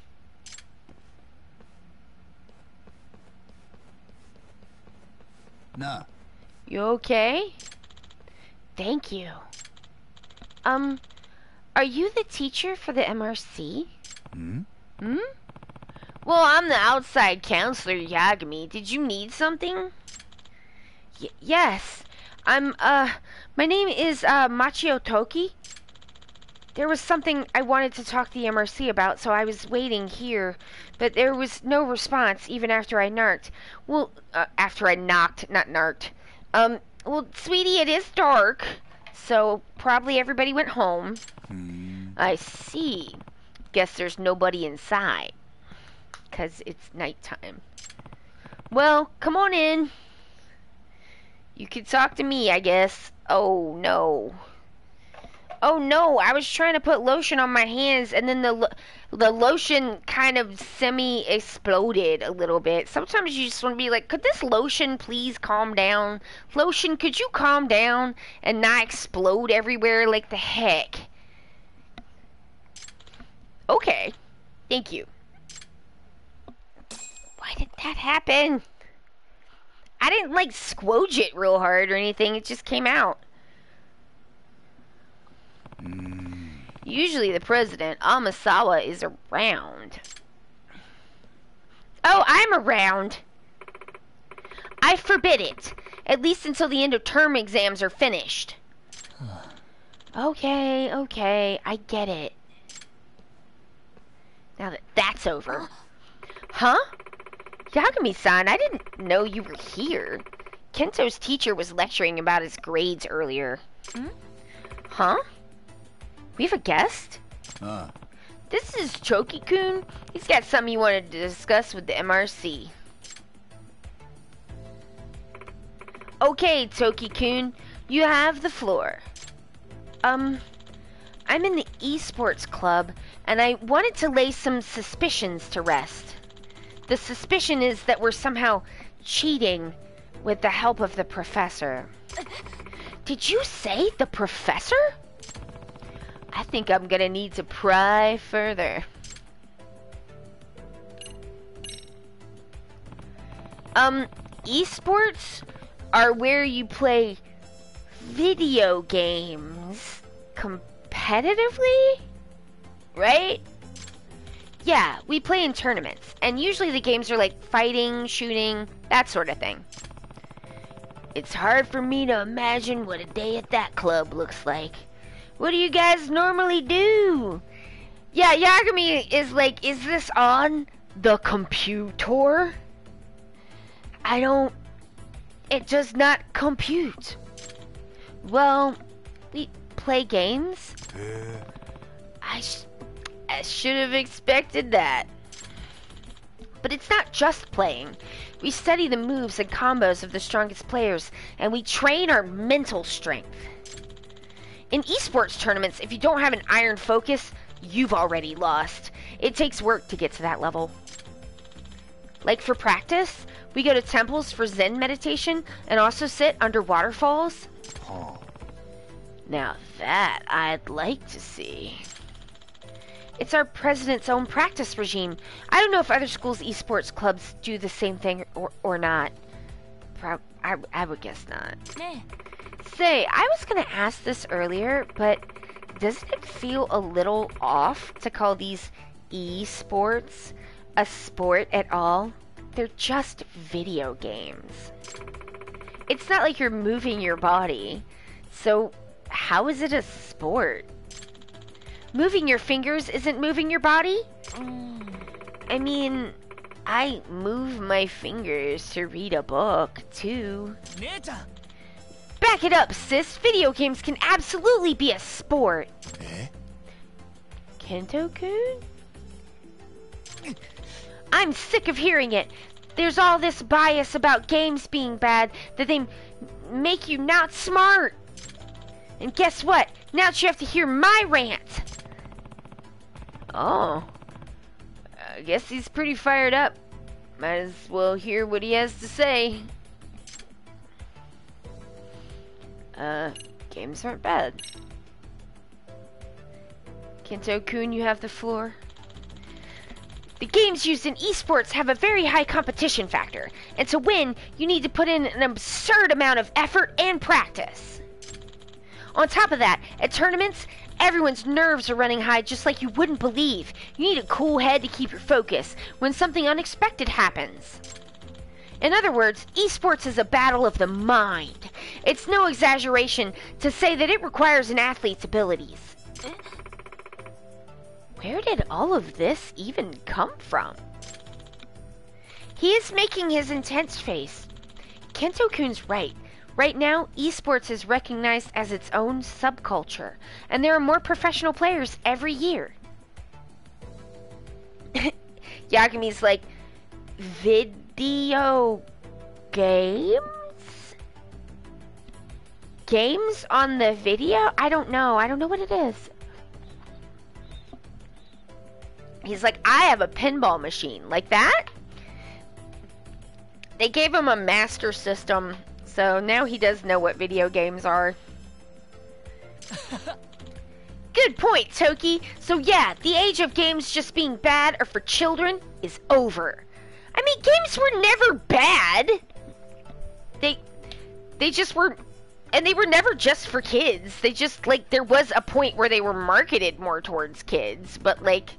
Na. You okay? Thank you. Are you the teacher for the MRC? Hmm? Well, I'm the outside counselor, Yagami. Did you need something? Yes. My name is, Machio Toki. There was something I wanted to talk to the MRC about, so I was waiting here. But there was no response, even after I narked. Well, after I knocked, not narked. Well, sweetie, it is dark. So, probably everybody went home. I see. Guess there's nobody inside. 'Cause it's nighttime. Well, come on in. You can talk to me, I guess. Oh, no. Oh, no, I was trying to put lotion on my hands, and then the lotion kind of semi-exploded a little bit. Sometimes you just want to be like, could this lotion please calm down? Lotion, could you calm down and not explode everywhere like the heck? Okay, thank you. Why did that happen? I didn't, like, squoge it real hard or anything. It just came out. Usually the president, Amasawa, is around. Oh, I'm around. I forbid it. At least until the end of term exams are finished. Okay, I get it. Now that that's over. Huh? Yagami-san, I didn't know you were here. Kento's teacher was lecturing about his grades earlier. Huh? We have a guest? This is Choki-kun. He's got something he wanted to discuss with the MRC. Okay, Toki-kun, you have the floor. I'm in the esports club, and I wanted to lay some suspicions to rest. The suspicion is that we're somehow cheating with the help of the professor. Did you say the professor? I think I'm gonna need to pry further. Esports are where you play video games competitively, right? Yeah, we play in tournaments, and usually the games are like fighting, shooting, that sort of thing. It's hard for me to imagine what a day at that club looks like. What do you guys normally do? Yeah, Yagami is like, is this on the computer? It does not compute. Well, we play games. I should have expected that. But it's not just playing. We study the moves and combos of the strongest players, and we train our mental strength. In esports tournaments, if you don't have an iron focus, you've already lost. It takes work to get to that level. Like for practice, we go to temples for Zen meditation and also sit under waterfalls. Now that I'd like to see. It's our president's own practice regime. I don't know if other schools' esports clubs do the same thing or not. I would guess not. Say, I was going to ask this earlier, but doesn't it feel a little off to call these esports a sport at all? They're just video games. It's not like you're moving your body. So, how is it a sport? Moving your fingers isn't moving your body? I mean, I move my fingers to read a book, too. Back it up, sis. Video games can absolutely be a sport. Eh? Kento-kun? I'm sick of hearing it. There's all this bias about games being bad that they make you not smart. And guess what? Now you have to hear my rant. Oh. I guess he's pretty fired up. Might as well hear what he has to say. Games aren't bad. Kento-kun, you have the floor. The games used in esports have a very high competition factor, and to win, you need to put in an absurd amount of effort and practice. On top of that, at tournaments, everyone's nerves are running high just like you wouldn't believe. You need a cool head to keep your focus when something unexpected happens. In other words, esports is a battle of the mind. It's no exaggeration to say that it requires an athlete's abilities. Where did all of this even come from? He is making his intense face. Kento-kun's right. Right now, esports is recognized as its own subculture, and there are more professional players every year. Yagumi's like, video games? Games on the video? I don't know what it is. He's like, I have a pinball machine. Like that? They gave him a master system, so now he does know what video games are. Good point, Toki. So yeah, the age of games just being bad or for children is over. I mean, games were never bad. They just were, and they were never just for kids. They just, like, there was a point where they were marketed more towards kids, but, like,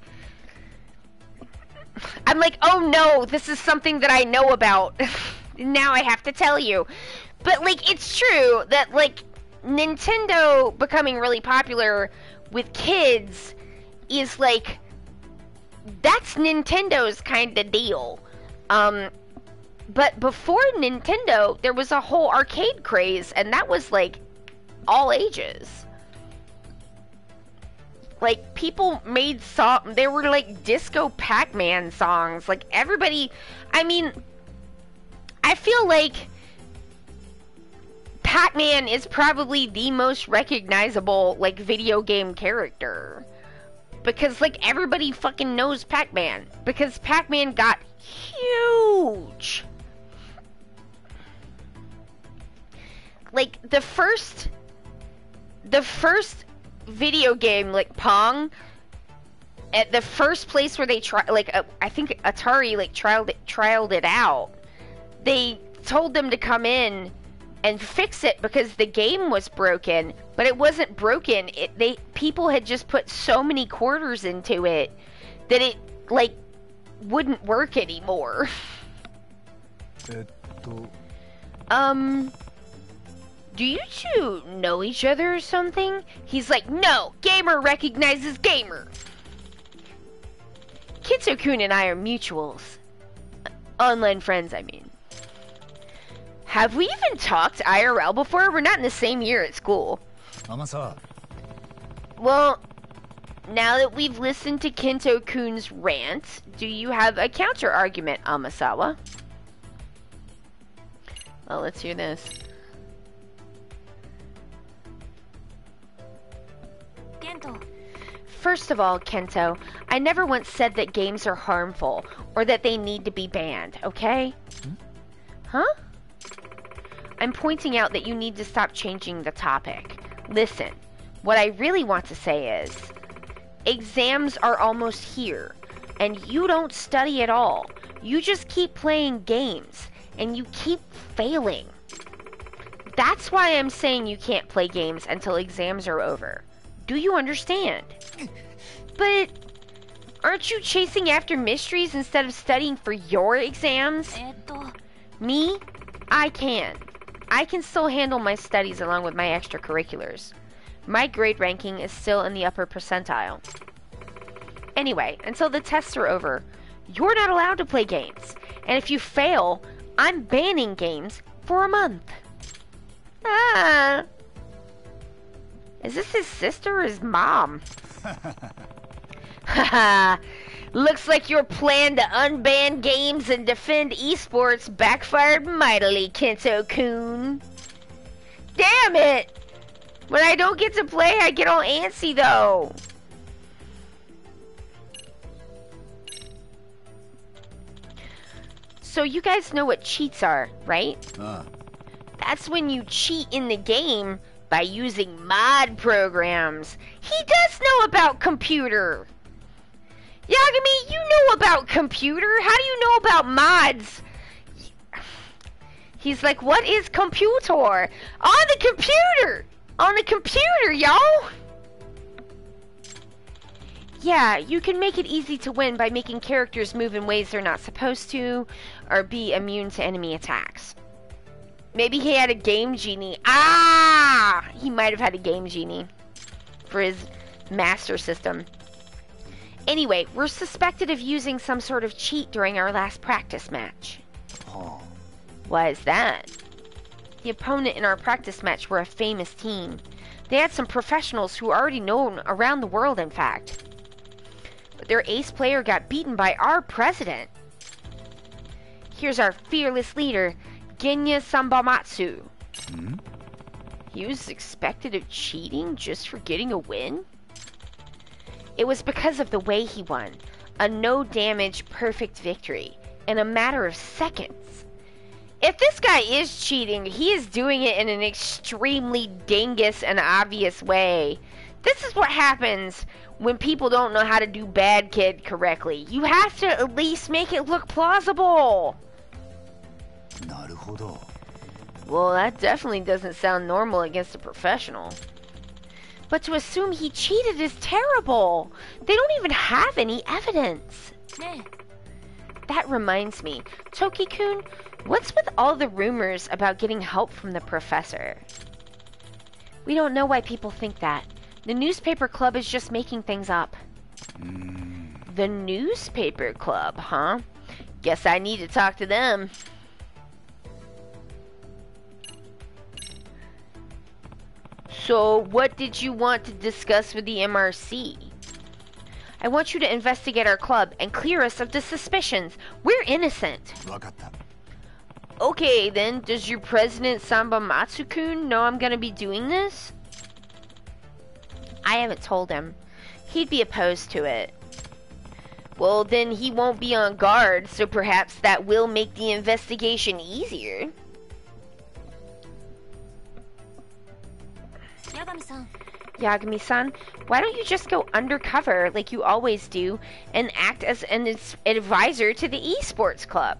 I'm like, oh no, this is something that I know about. Now I have to tell you. But, like, it's true that, like, Nintendo becoming really popular with kids is, like, that's Nintendo's kind of deal. But before Nintendo, there was a whole arcade craze, and that was, like, all ages. Like, people made they were, like, Disco Pac-Man songs. Like, everybody, I mean, I feel like Pac-Man is probably the most recognizable, like, video game character. Because, like, everybody fucking knows Pac-Man. Because Pac-Man got huge. Like, the first video game, like Pong, at the first place where they I think Atari, like, trialed it out, they told them to come in and fix it because the game was broken, but it wasn't broken. People had just put so many quarters into it that it, like, wouldn't work anymore. Do you two know each other or something? He's like, no, gamer recognizes gamer. Kitsukun and I are mutuals. Online friends, I mean. Have we even talked IRL before? We're not in the same year at school. Well, now that we've listened to Kento-kun's rant, do you have a counter argument, Amasawa? Well, let's hear this. First of all, Kento, I never once said that games are harmful or that they need to be banned, okay? Huh? I'm pointing out that you need to stop changing the topic. Listen, what I really want to say is, exams are almost here, and you don't study at all. You just keep playing games, and you keep failing. That's why I'm saying you can't play games until exams are over. Do you understand? But aren't you chasing after mysteries instead of studying for your exams? Me? I can. I can still handle my studies along with my extracurriculars. My grade ranking is still in the upper percentile. Anyway, until the tests are over, you're not allowed to play games. And if you fail, I'm banning games for a month. Ah. Is this his sister or his mom? Haha. Looks like your plan to unban games and defend esports backfired mightily, Kento-kun. Damn it! When I don't get to play, I get all antsy, though. So you guys know what cheats are, right? That's when you cheat in the game by using mod programs. He does know about computer. Yagami, you know about computer. How do you know about mods? He's like, what is computer? On the computer! On the computer, y'all! Yeah, you can make it easy to win by making characters move in ways they're not supposed to, or be immune to enemy attacks. Maybe he had a game genie. Ah! He might have had a game genie for his master system. Anyway, we're suspected of using some sort of cheat during our last practice match. Oh. Why is that? The opponent in our practice match were a famous team. They had some professionals who are already known around the world, in fact. But their ace player got beaten by our president. Here's our fearless leader, Genya Sambamatsu. He was suspected of cheating just for getting a win? It was because of the way he won. A no-damage, perfect victory. In a matter of seconds. If this guy is cheating, he is doing it in an extremely dingus and obvious way. This is what happens when people don't know how to do Bad Kid correctly. You have to at least make it look plausible. なるほど. Well, that definitely doesn't sound normal against a professional. But to assume he cheated is terrible. They don't even have any evidence. That reminds me, Toki-kun, what's with all the rumors about getting help from the professor? We don't know why people think that. The newspaper club is just making things up. The newspaper club, huh? Guess I need to talk to them. So, what did you want to discuss with the MRC? I want you to investigate our club and clear us of the suspicions. We're innocent. わかった. Okay, then. Does your president, Samba Matsukun, know I'm gonna be doing this? I haven't told him. He'd be opposed to it. Well, then he won't be on guard, so perhaps that will make the investigation easier. Yagami-san, why don't you just go undercover like you always do and act as an advisor to the esports club?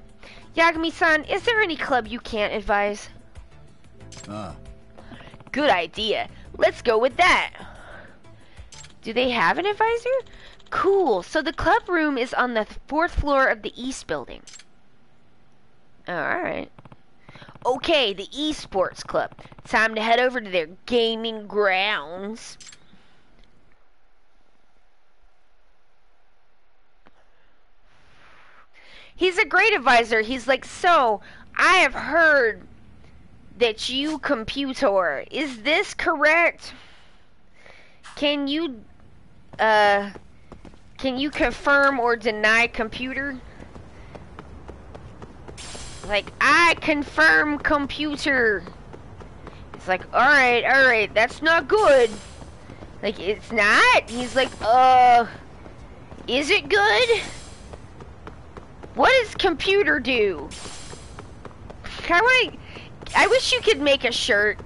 Yagami-san, is there any club you can't advise? Good idea. Let's go with that. Do they have an advisor? Cool. So the club room is on the 4th floor of the East building. Alright. Okay, the esports club. Time to head over to their gaming grounds. He's a great advisor. He's like, so, I have heard that you computer. Is this correct? Can you confirm or deny computer? Like, I confirm computer. It's like, alright, that's not good. Like, it's not? He's like, is it good? What does computer do? I wish you could make a shirt,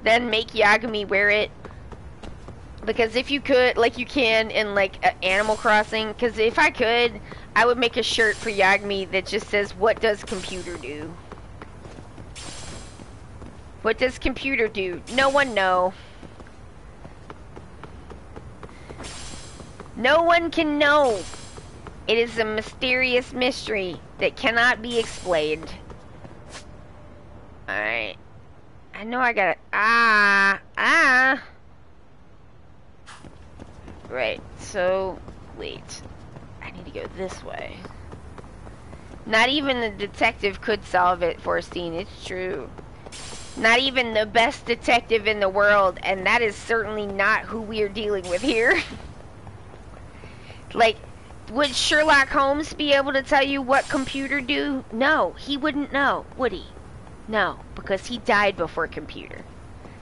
then make Yagami wear it. Because if you could, like you can in, like, Animal Crossing, because if I could, I would make a shirt for Yagami that just says, what does computer do? What does computer do? No one know. No one can know. It is a mysterious mystery that cannot be explained. Alright. I know I gotta... Right, so... Wait. I need to go this way. Not even the detective could solve it, Forstine. It's true. Not even the best detective in the world, and that is certainly not who we are dealing with here. Like, would Sherlock Holmes be able to tell you what computer do? No, he wouldn't know, would he? No, because he died before computer.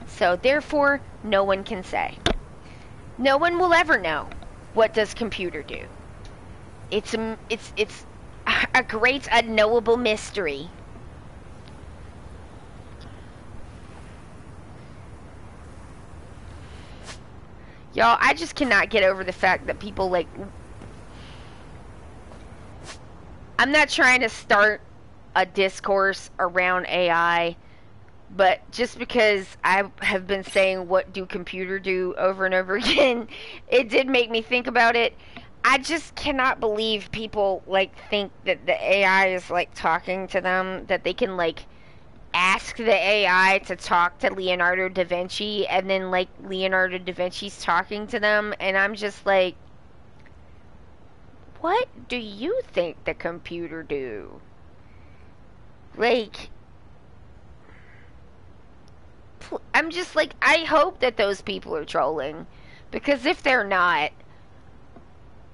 So therefore, no one can say. No one will ever know what does computer do. It's a great unknowable mystery. Y'all, I just cannot get over the fact that people, like... I'm not trying to start a discourse around AI, but just because I have been saying what do computer do over and over again, it did make me think about it. I just cannot believe people, like, think that the AI is, like, talking to them, that they can, like, ask the AI to talk to Leonardo da Vinci, and then, like, Leonardo da Vinci's talking to them, and I'm just like, what do you think the computer do? Like, I'm just like, I hope that those people are trolling, because if they're not,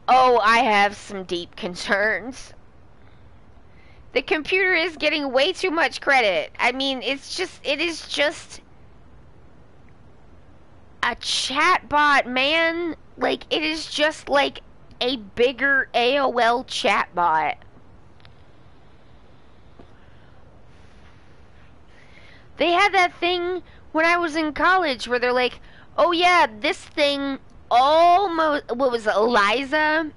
oh, I have some deep concerns. The computer is getting way too much credit. I mean, it is just a chatbot, man. Like, it is just like a bigger AOL chatbot. They had that thing when I was in college where they're like, oh yeah, this thing almost, what was it, Eliza?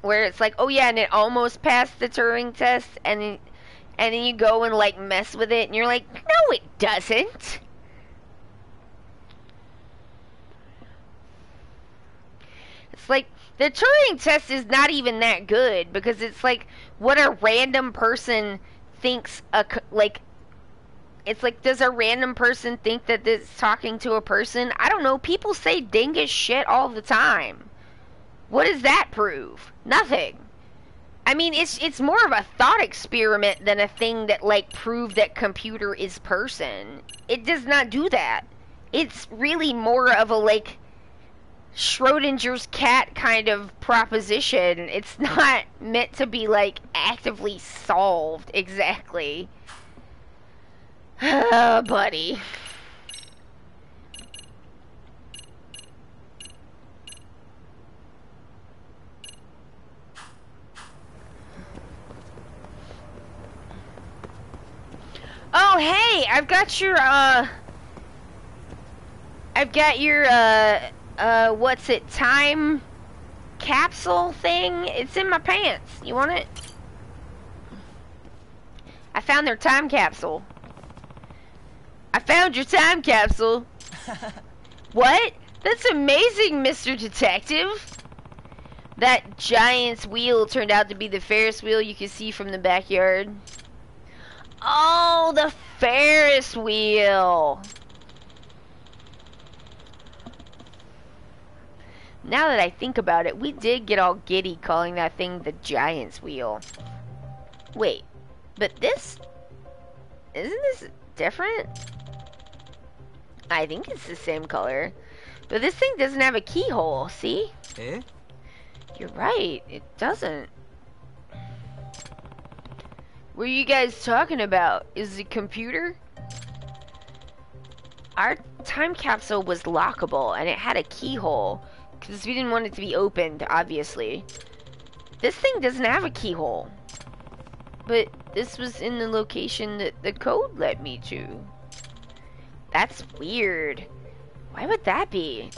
Where it's like, oh yeah, and it almost passed the Turing test, and then you go and, like, mess with it, and you're like, no, it doesn't. It's like, the Turing test is not even that good, because it's like, what a random person thinks, like, it's like, does a random person think that it's talking to a person? I don't know, people say dingus shit all the time. What does that prove? Nothing. I mean, it's more of a thought experiment than a thing that, like, proved that computer is person. It does not do that. It's really more of a, like, Schrodinger's cat kind of proposition. It's not meant to be, like, actively solved exactly. Buddy. Oh, hey, I've got your, what's it, time capsule thing? It's in my pants. You want it? I found their time capsule. I found your time capsule. What? That's amazing, Mr. Detective. That giant's wheel turned out to be the Ferris wheel you can see from the backyard. Oh, the Ferris wheel. Now that I think about it, we did get all giddy calling that thing the giant's wheel. Wait, but isn't this different? I think it's the same color. But this thing doesn't have a keyhole, see? Eh? You're right, it doesn't. What are you guys talking about? Is it computer? Our time capsule was lockable and it had a keyhole because we didn't want it to be opened, obviously. This thing doesn't have a keyhole. But this was in the location that the code led me to. That's weird. Why would that be?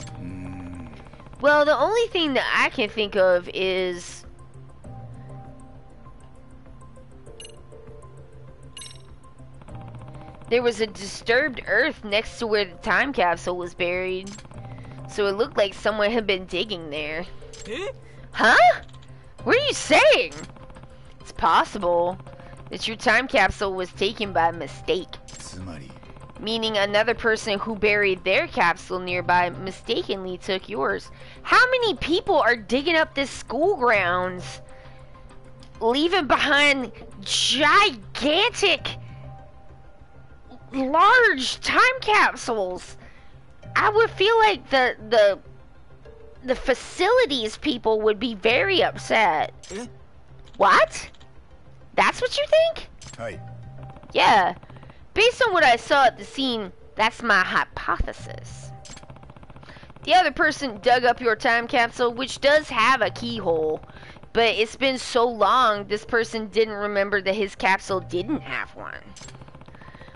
Well, the only thing that I can think of is... there was a disturbed earth next to where the time capsule was buried. So it looked like someone had been digging there. Huh? What are you saying? It's possible that your time capsule was taken by mistake. meaning another person who buried their capsule nearby mistakenly took yours. How many people are digging up this school grounds, leaving behind gigantic, large time capsules? I would feel like the facilities people would be very upset. Eh? What? That's what you think? Hey. Yeah. Based on what I saw at the scene, that's my hypothesis. The other person dug up your time capsule, which does have a keyhole, but it's been so long this person didn't remember that his capsule didn't have one.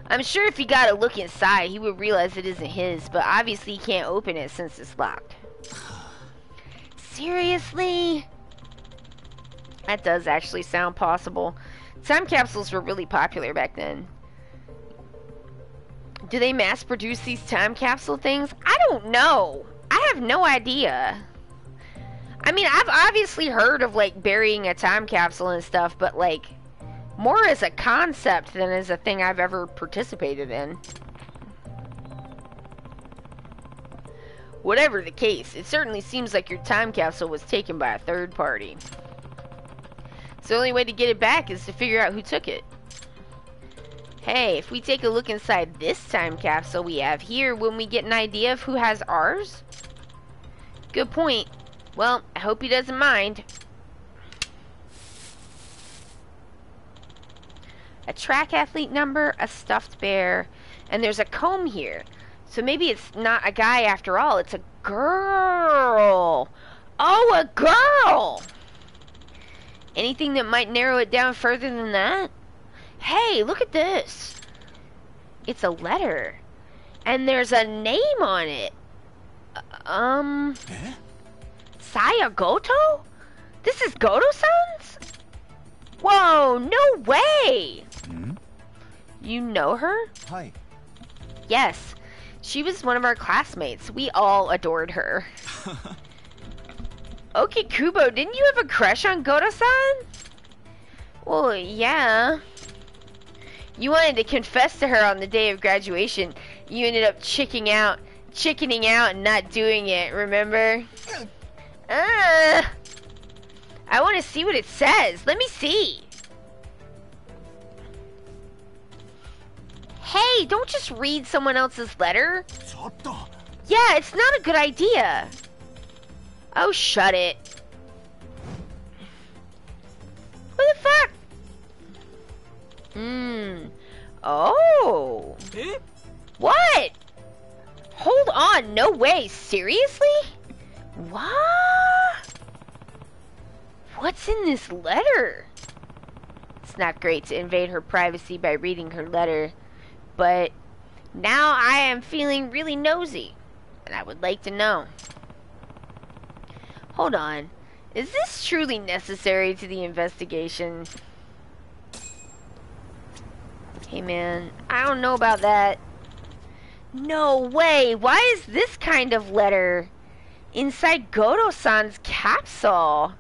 I'm sure if he got a look inside, he would realize it isn't his, but obviously he can't open it since it's locked. Seriously? That does actually sound possible. Time capsules were really popular back then. Do they mass produce these time capsule things? I don't know. I have no idea. I mean, I've obviously heard of like burying a time capsule and stuff, but like more as a concept than as a thing I've ever participated in. Whatever the case, it certainly seems like your time capsule was taken by a third party. So the only way to get it back is to figure out who took it. Hey, if we take a look inside this time capsule we have here, wouldn't we get an idea of who has ours? Good point. Well, I hope he doesn't mind. A track athlete number, a stuffed bear, and there's a comb here. So maybe it's not a guy after all, it's a girl. Oh, a girl! Anything that might narrow it down further than that? Hey, look at this. It's a letter. And there's a name on it. Eh? Saya Goto? This is Goto-san's? Whoa, no way! Hmm? You know her? Hi. Yes. She was one of our classmates. We all adored her. Ok2Be, didn't you have a crush on Goto-san? Well, yeah. You wanted to confess to her on the day of graduation. You ended up chickening out and not doing it, remember? I want to see what it says. Let me see. Hey, don't just read someone else's letter. Yeah, it's not a good idea. Oh, shut it. What the fuck? Oh. What? Hold on, no way. Seriously? What? What's in this letter? It's not great to invade her privacy by reading her letter, but now I am feeling really nosy, and I would like to know. Hold on. Is this truly necessary to the investigation? Hey man, I don't know about that. No way! Why is this kind of letter inside Goto-san's capsule?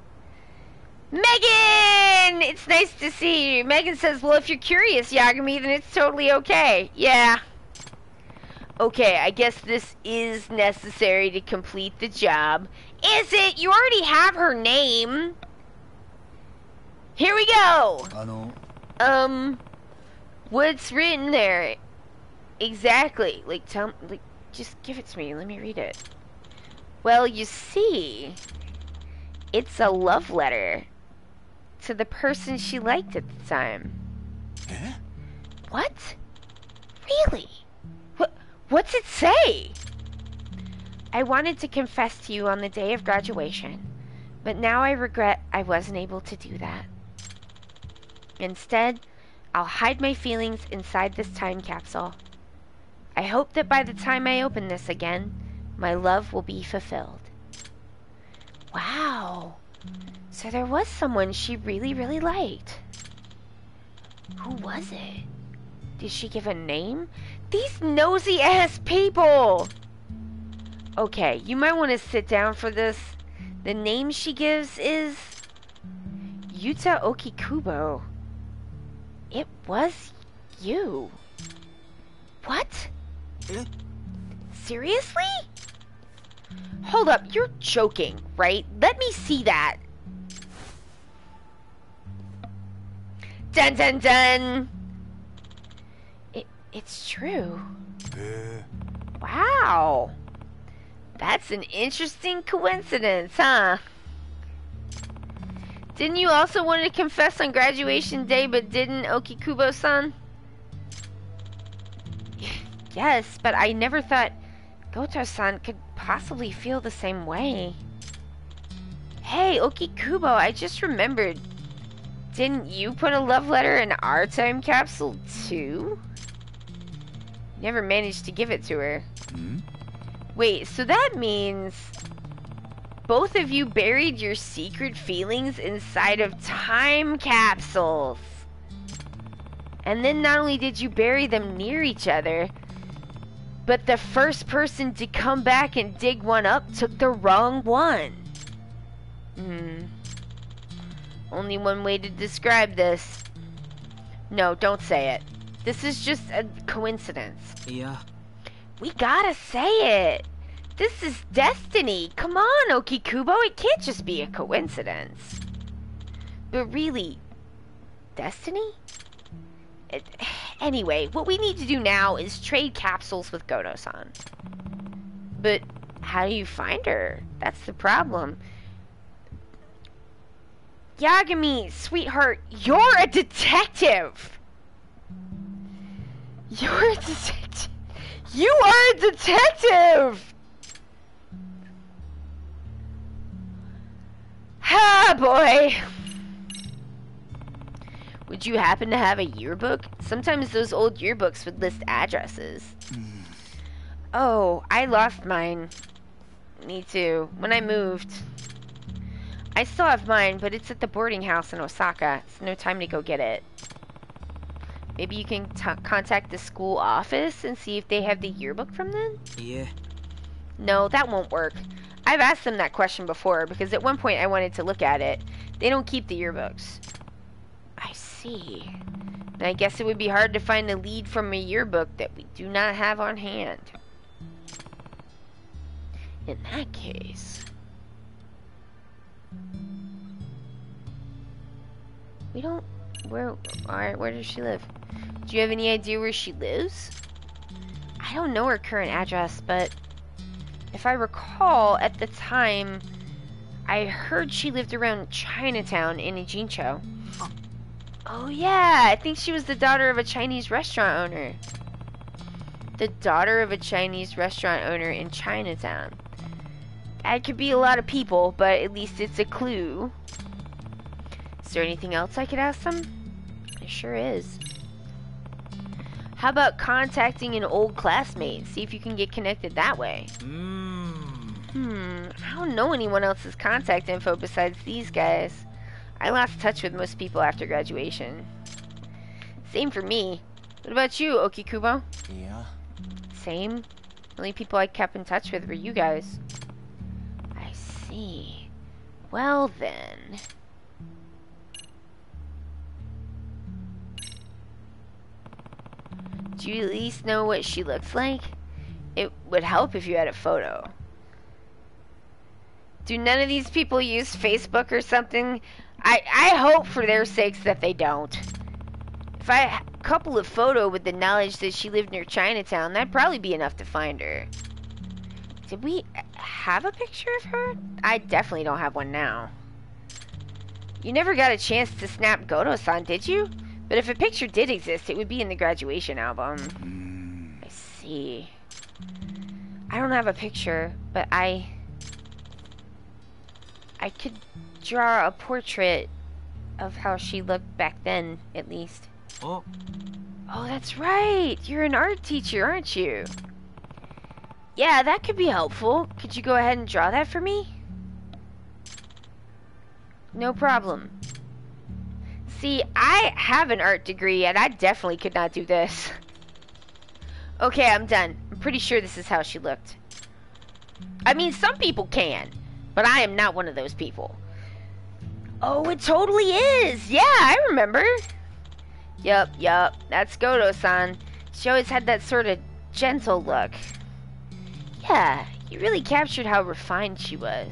Megan! It's nice to see you. Megan says, well, if you're curious, Yagami, then it's totally okay. Yeah. Okay, I guess this is necessary to complete the job. Is it? You already have her name. Here we go. What's written there? Exactly. Like, just give it to me. Let me read it. Well, you see, it's a love letter to the person she liked at the time. Eh? What? Really? What's it say? I wanted to confess to you on the day of graduation, but now I regret I wasn't able to do that. Instead, I'll hide my feelings inside this time capsule. I hope that by the time I open this again, my love will be fulfilled. Wow. So there was someone she really, really liked. Who was it? Did she give a name? These nosy ass people! Okay, you might want to sit down for this. The name she gives is Yuta Ok2Be. It was you. What? え Seriously? Hold up, you're joking, right? Let me see that. Dun dun dun! It's true. へ Wow. That's an interesting coincidence, huh? Didn't you also want to confess on graduation day but didn't, Okikubo-san? Yes, but I never thought Goto-san could possibly feel the same way. Hey, Okikubo, I just remembered. Didn't you put a love letter in our time capsule, too? Never managed to give it to her. ん Wait, so that means both of you buried your secret feelings inside of time capsules. And then not only did you bury them near each other, but the first person to come back and dig one up took the wrong one. Only one way to describe this. No, don't say it. This is just a coincidence. いや We gotta say it. This is destiny. Come on, Okikubo. It can't just be a coincidence. But really, destiny? Anyway, what we need to do now is trade capsules with Goto-san. But how do you find her? That's the problem. Yagami, sweetheart, you're a detective! You're a detective! You are a detective! Ah, boy! Would you happen to have a yearbook? Sometimes those old yearbooks would list addresses. Oh, I lost mine. Me too. When I moved. I still have mine, but it's at the boarding house in Osaka. It's no time to go get it. Maybe you can contact the school office and see if they have the yearbook from then? いえ No, that won't work. I've asked them that question before because at one point I wanted to look at it. They don't keep the yearbooks. I see. And I guess it would be hard to find a lead from a yearbook that we do not have on hand. In that case... We don't... Alright, where does she live? Do you have any idea where she lives? I don't know her current address, but... If I recall, at the time... I heard she lived around Chinatown in Ijincho. Oh yeah, I think she was the daughter of a Chinese restaurant owner. The daughter of a Chinese restaurant owner in Chinatown. That could be a lot of people, but at least it's a clue. Is there anything else I could ask them? There sure is. How about contacting an old classmate? See if you can get connected that way. I don't know anyone else's contact info besides these guys. I lost touch with most people after graduation. Same for me. What about you, Okikubo? いや Same. Only people I kept in touch with were you guys. I see. Well then. Do you at least know what she looks like? It would help if you had a photo. Do none of these people use Facebook or something? I hope for their sakes that they don't. If I couple a photo with the knowledge that she lived near Chinatown, that'd probably be enough to find her. Did we have a picture of her? I definitely don't have one now. You never got a chance to snap Goto-san, did you? But if a picture did exist, it would be in the graduation album. I see. I don't have a picture, but I could draw a portrait of how she looked back then, at least. お Oh, that's right! You're an art teacher, aren't you? Yeah, that could be helpful. Could you go ahead and draw that for me? No problem. See, I have an art degree, and I definitely could not do this. Okay, I'm done. I'm pretty sure this is how she looked. I mean, some people can, but I am not one of those people. Oh, it totally is! Yeah, I remember. Yup, that's Goto-san. She always had that sort of gentle look. Yeah, you really captured how refined she was.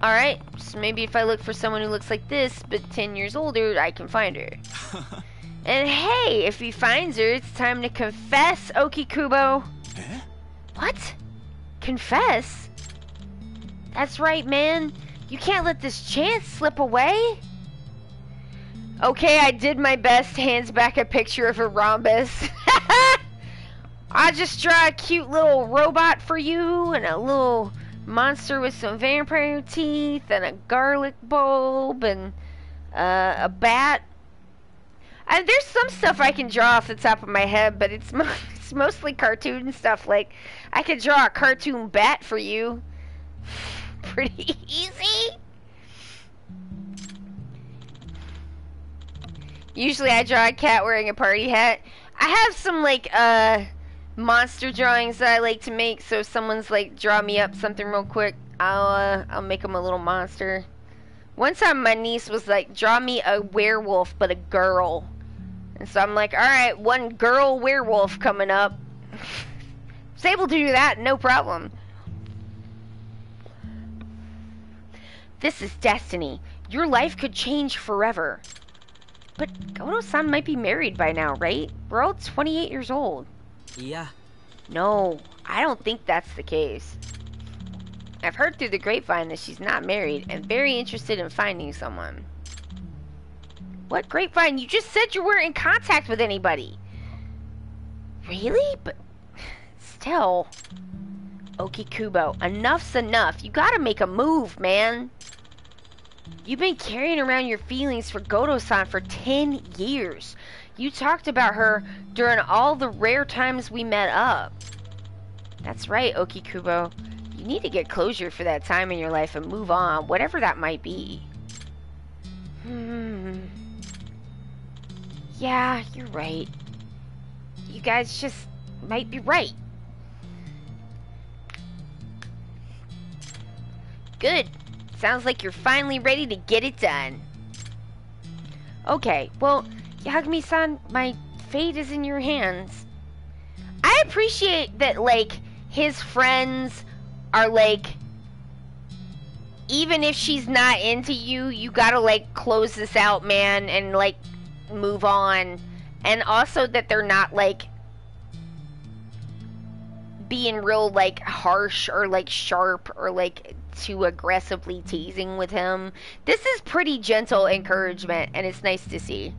Alright, so maybe if I look for someone who looks like this, but 10 years older, I can find her. And hey, if he finds her, it's time to confess, Ok2Be. Eh? What? Confess? That's right, man. You can't let this chance slip away. Okay, I did my best. Hands back a picture of a rhombus. I'll just draw a cute little robot for you, and a little monster with some vampire teeth, and a garlic bulb, and a bat. There's some stuff I can draw off the top of my head, but it's mostly cartoon stuff. Like, I could draw a cartoon bat for you. Pretty easy. Usually I draw a cat wearing a party hat. I have some, like, monster drawings that I like to make, so if someone's like, draw me up something real quick, I'll make them a little monster. One time my niece was like, draw me a werewolf, but a girl. And so I'm like, alright, one girl werewolf coming up. Was able to do that, no problem. This is destiny. Your life could change forever. But Goto-san might be married by now, right? We're all 28 years old. Yeah. No, I don't think that's the case. I've heard through the grapevine that she's not married and very interested in finding someone. What grapevine? You just said you weren't in contact with anybody. Really? But still. Ok2Be, enough's enough. You gotta make a move, man. You've been carrying around your feelings for Goto-san for 10 years. You talked about her during all the rare times we met up. That's right, Ok2Be. You need to get closure for that time in your life and move on, whatever that might be. Yeah, you're right. You guys just might be right. Good. Sounds like you're finally ready to get it done. Okay, well, Yagami-san, my fate is in your hands. I appreciate that, like, his friends are like, even if she's not into you, you gotta, like, close this out, man, and, like, move on. And also that they're not, like, being real, like, harsh or, like, sharp or, like, too aggressively teasing with him. This is pretty gentle encouragement, and it's nice to see.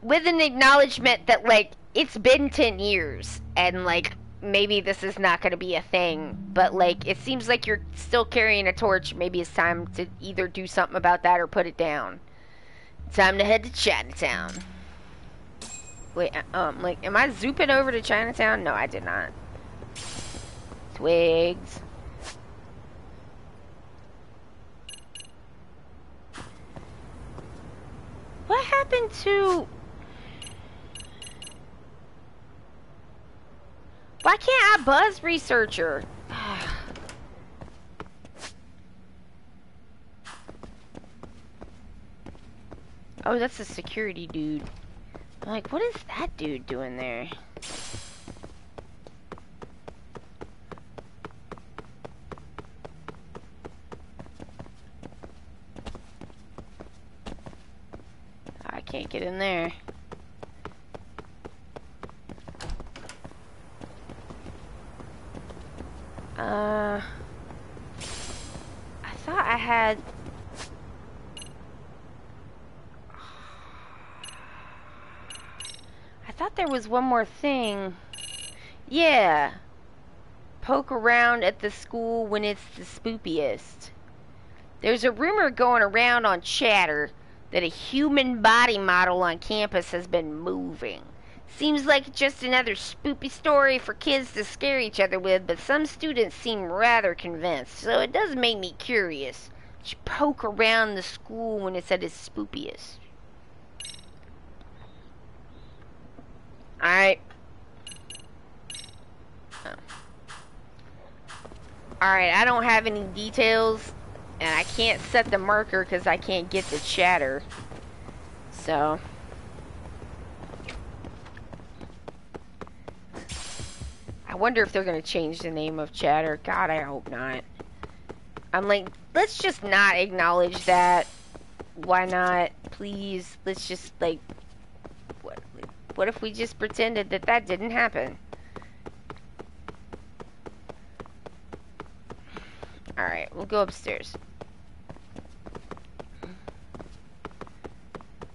With an acknowledgement that, like, it's been 10 years, and, like, maybe this is not going to be a thing, but, like, it seems like you're still carrying a torch. Maybe it's time to either do something about that or put it down. Time to head to Chinatown. Wait, like, am I zooping over to Chinatown? No, I did not. Twigs. What happened to... Why can't I buzz researcher? Oh, that's a security dude. I'm like, what is that dude doing there? I can't get in there. I thought I had... I thought there was one more thing. Yeah. Poke around at the school when it's the spoopiest. There's a rumor going around on Chatter that a human body model on campus has been moving. Seems like just another spoopy story for kids to scare each other with, but some students seem rather convinced, so it does make me curious. Just poke around the school when it's at its spoopiest. Alright. Alright, I don't have any details, and I can't set the marker because I can't get the chatter. So, I wonder if they're gonna change the name of Chatter. God, I hope not. I'm like, let's just not acknowledge that. Why not? Please, let's just, like, what if we just pretended that that didn't happen? Alright, we'll go upstairs.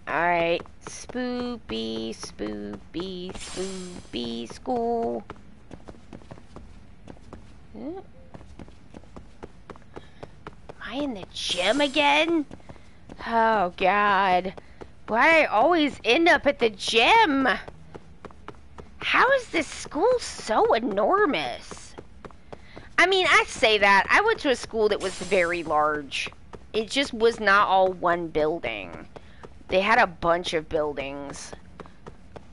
Alright, spoopy, spoopy, spoopy school. Am I in the gym again? Oh, God. Why do I always end up at the gym? How is this school so enormous? I mean, I say that. I went to a school that was very large. It just was not all one building. They had a bunch of buildings.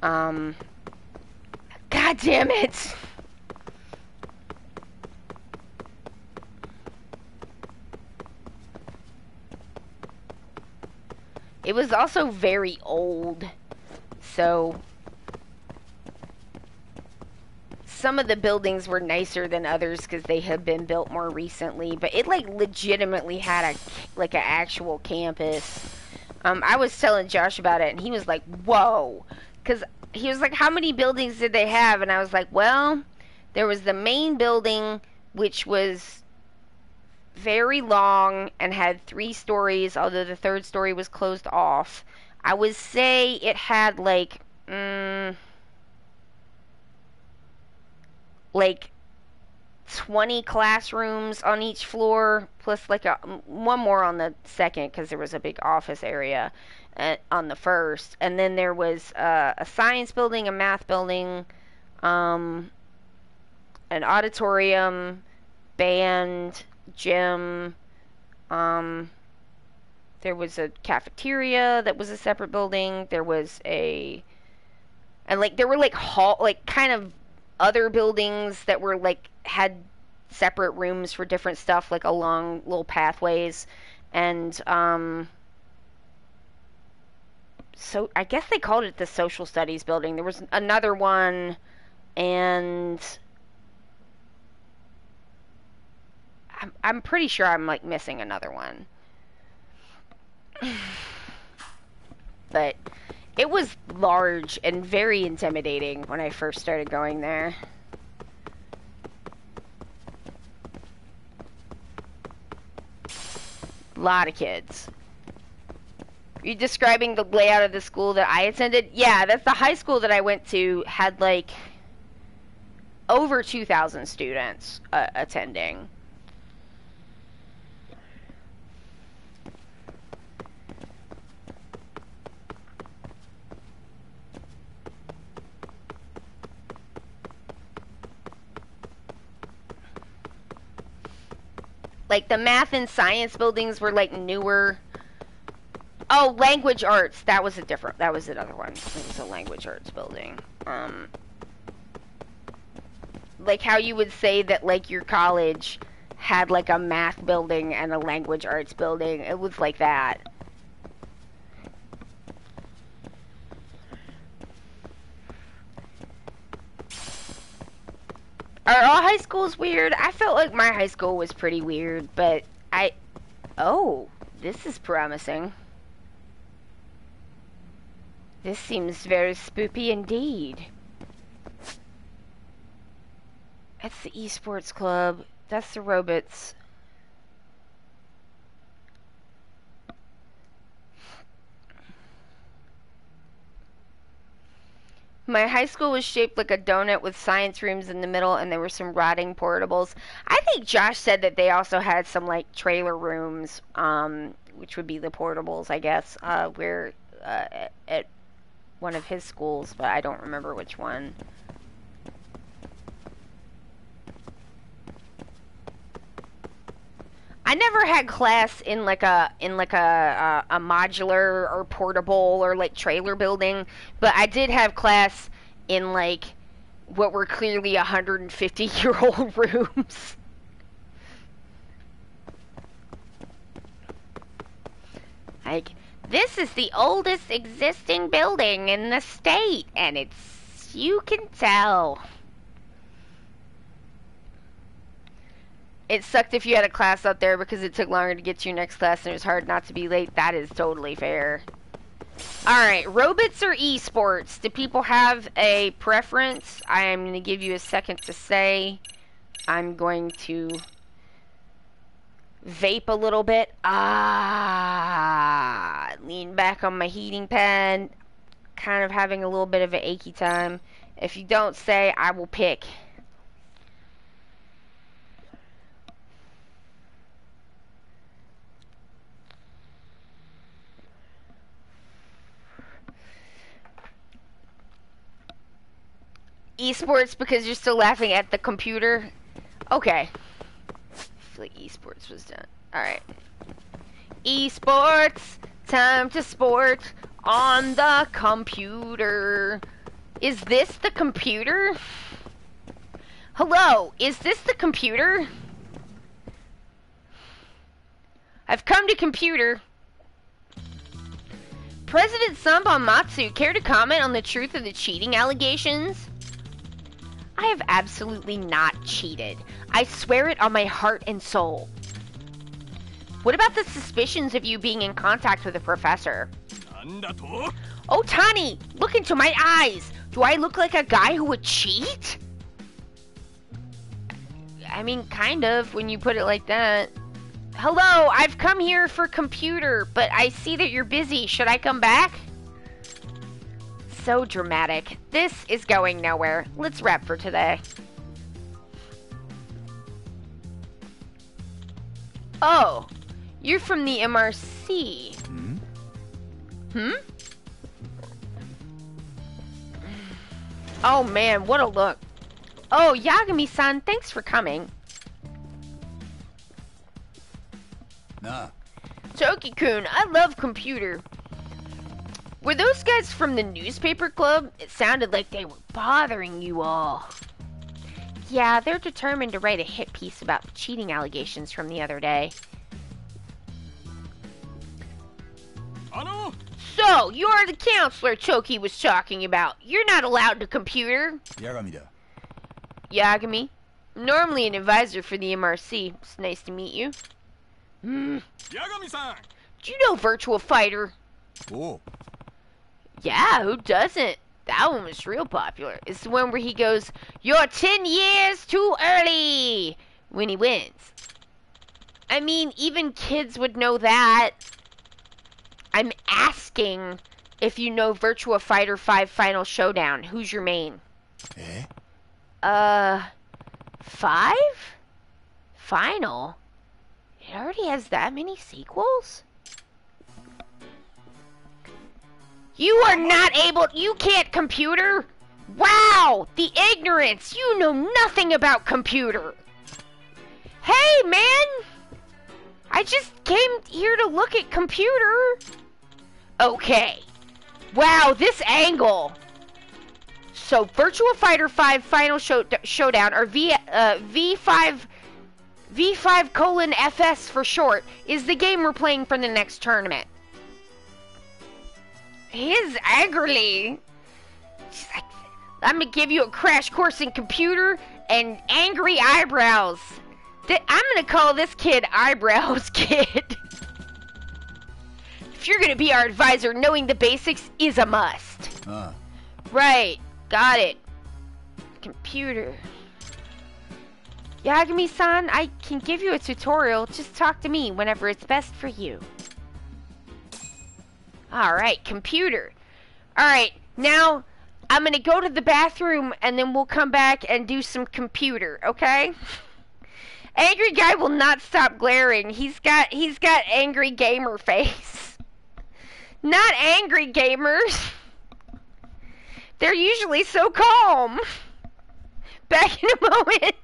God damn it! It was also very old, so some of the buildings were nicer than others because they had been built more recently, but it like legitimately had an actual campus. I was telling Josh about it, and he was like, whoa, because he was like, how many buildings did they have? And I was like, well, there was the main building, which was very long and had 3 stories, although the 3rd story was closed off. I would say it had like 20 classrooms on each floor, plus like one more on the 2nd because there was a big office area on the 1st. And then there was a science building, a math building, an auditorium, band, gym. There was a cafeteria that was a separate building. There was there were like kind of other buildings that were like had separate rooms for different stuff, like along little pathways. And so I guess they called it the social studies building. There was another one, and I'm pretty sure I'm like missing another one. But it was large and very intimidating when I first started going there. A lot of kids. Are you describing the layout of the school that I attended? Yeah, that's the high school that I went to had like over 2,000 students attending. Like, the math and science buildings were, like, newer. Oh, language arts. That was another one. It was a language arts building. Like, how you would say that, like, your college had, like, a math building and a language arts building. It was like that. Are all high schools weird? I felt like my high school was pretty weird, but oh, this is promising. This seems very spoopy indeed. That's the esports club. That's the robots. My high school was shaped like a donut with science rooms in the middle, and there were some rotting portables. I think Josh said that they also had some, like, trailer rooms, which would be the portables, I guess, where, at one of his schools, but I don't remember which one. I never had class in like a modular or portable or like trailer building, but I did have class in like what were clearly 150-year-old rooms. Like, this is the oldest existing building in the state, and you can tell. It sucked if you had a class out there because it took longer to get to your next class and it was hard not to be late. That is totally fair. Alright, robots or esports? Do people have a preference? I am going to give you a second to say. I'm going to vape a little bit. Lean back on my heating pad. Kind of having a little bit of an achy time. If you don't say, I will pick. Esports because you're still laughing at the computer? Okay. I feel like esports was done. Alright. Esports! Time to sport on the computer. Is this the computer? Hello, is this the computer? I've come to computer. President Sambamatsu, care to comment on the truth of the cheating allegations? I have absolutely not cheated. I swear it on my heart and soul. What about the suspicions of you being in contact with a professor? Oh, Tani, look into my eyes. Do I look like a guy who would cheat? I mean, kind of, when you put it like that. Hello, I've come here for computer, but I see that you're busy. Should I come back? So dramatic. This is going nowhere. Let's wrap for today. Oh, you're from the MRC. Hmm? Oh man, what a look. Oh, Yagami-san, thanks for coming. Nah. Toki-kun, I love computer. Were those guys from the newspaper club? It sounded like they were bothering you all. Yeah, they're determined to write a hit piece about the cheating allegations from the other day. So, you're the counselor Toki was talking about. You're not allowed to computer. Yagami-da. Yagami. Normally an advisor for the MRC. It's nice to meet you. Yagami-san! Do you know Virtual Fighter? Oh. Yeah, who doesn't? That one was real popular. It's the one where he goes, "You're 10 years too early!" when he wins. I mean, even kids would know that. I'm asking if you know Virtua Fighter 5 Final Showdown. Who's your main? Eh? 5? Final? It already has that many sequels? You are not able... You can't computer? Wow! The ignorance! You know nothing about computer! Hey, man! I just came here to look at computer. Okay. Wow, this angle. So, Virtua Fighter 5 Final Showdown, or V5 colon FS for short, is the game we're playing for the next tournament. He is angrily. She's like, I'm gonna give you a crash course in computer and angry eyebrows. I'm gonna call this kid Eyebrows Kid. If you're gonna be our advisor, knowing the basics is a must. Right, got it. Computer. Yagami-san, I can give you a tutorial. Just talk to me whenever it's best for you. Alright, computer. Alright, now I'm gonna go to the bathroom and then we'll come back and do some computer, okay? Angry guy will not stop glaring. He's got angry gamer face. Not angry gamers. They're usually so calm. Back in a moment.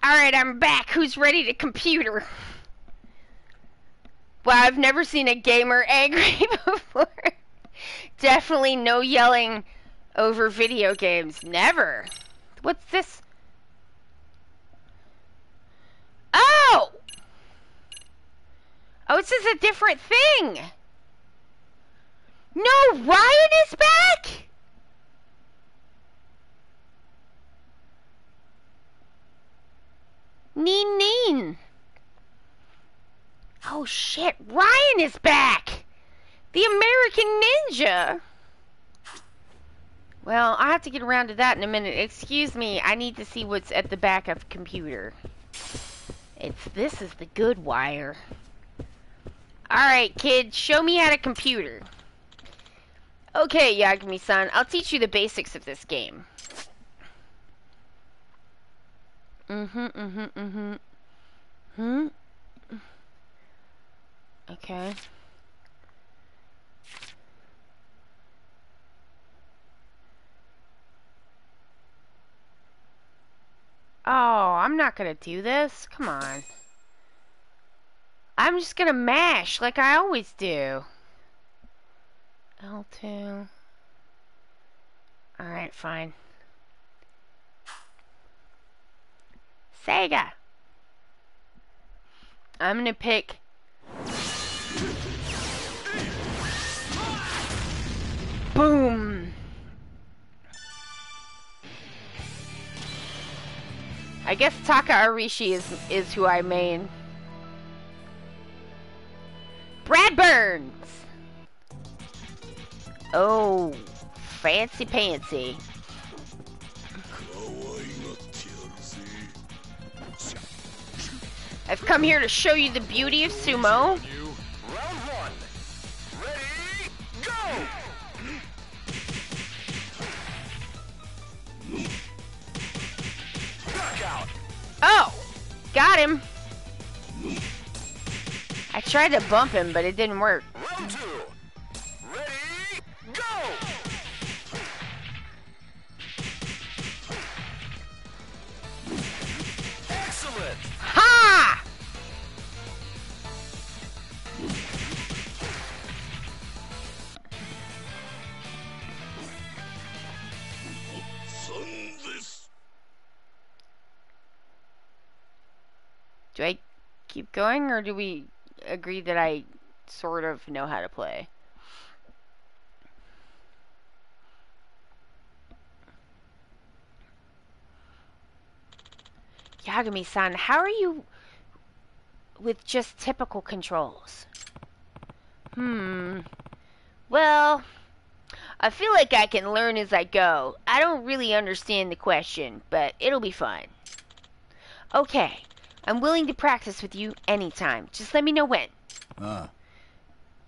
Alright, I'm back. Who's ready to computer? Well, I've never seen a gamer angry before. Definitely no yelling over video games. Never. What's this? Oh! Oh, it's just a different thing. No, Ryan is back? Neen neen. Oh shit, Ryan is back! The American Ninja! Well, I'll have to get around to that in a minute. Excuse me, I need to see what's at the back of the computer. This is the good wire. Alright, kid, show me how to computer. Okay, Yagami-san, I'll teach you the basics of this game. Okay. Oh, I'm not gonna do this. Come on. I'm just gonna mash like I always do. L2. Alright, fine. Sega. I'm gonna pick... Boom! I guess Taka Arishi is who I main. Brad Burns! Oh, fancy pantsy. I've come here to show you the beauty of sumo. Round one. Ready, go! Knockout. Oh! Got him! I tried to bump him, but it didn't work. Round two. Ready, go! Excellent! Ha! Do I keep going, or do we agree that I sort of know how to play? Yagami-san, how are you with just typical controls? Well, I feel like I can learn as I go. I don't really understand the question, but it'll be fun. Okay, I'm willing to practice with you anytime. Just let me know when.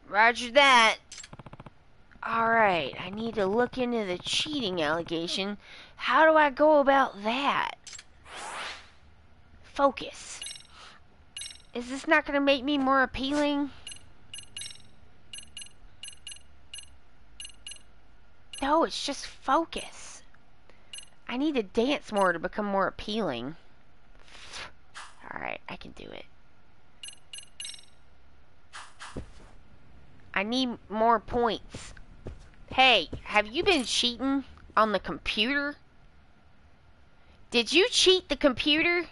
Roger that. Alright, I need to look into the cheating allegation. How do I go about that? Focus. Is this not going to make me more appealing? No, it's just focus. I need to dance more to become more appealing. Alright, I can do it. I need more points. Hey, have you been cheating on the computer? Did you cheat the computer?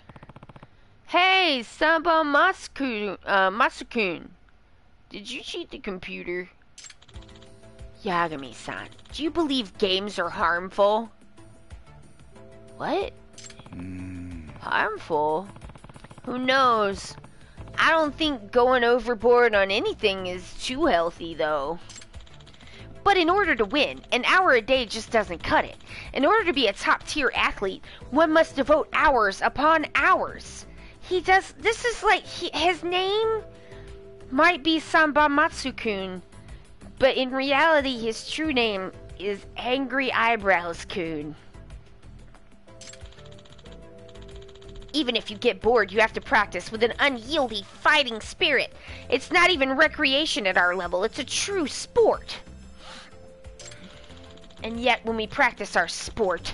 Hey, Samba Masakun. Did you cheat the computer? Yagami-san, do you believe games are harmful? What? Harmful? Who knows? I don't think going overboard on anything is too healthy, though. But in order to win, an hour a day just doesn't cut it. In order to be a top-tier athlete, one must devote hours upon hours. This is like, his name might be Samba Matsukun, but in reality, his true name is Angry Eyebrows-kun. Even if you get bored, you have to practice with an unyieldy fighting spirit. It's not even recreation at our level, it's a true sport. And yet, when we practice our sport,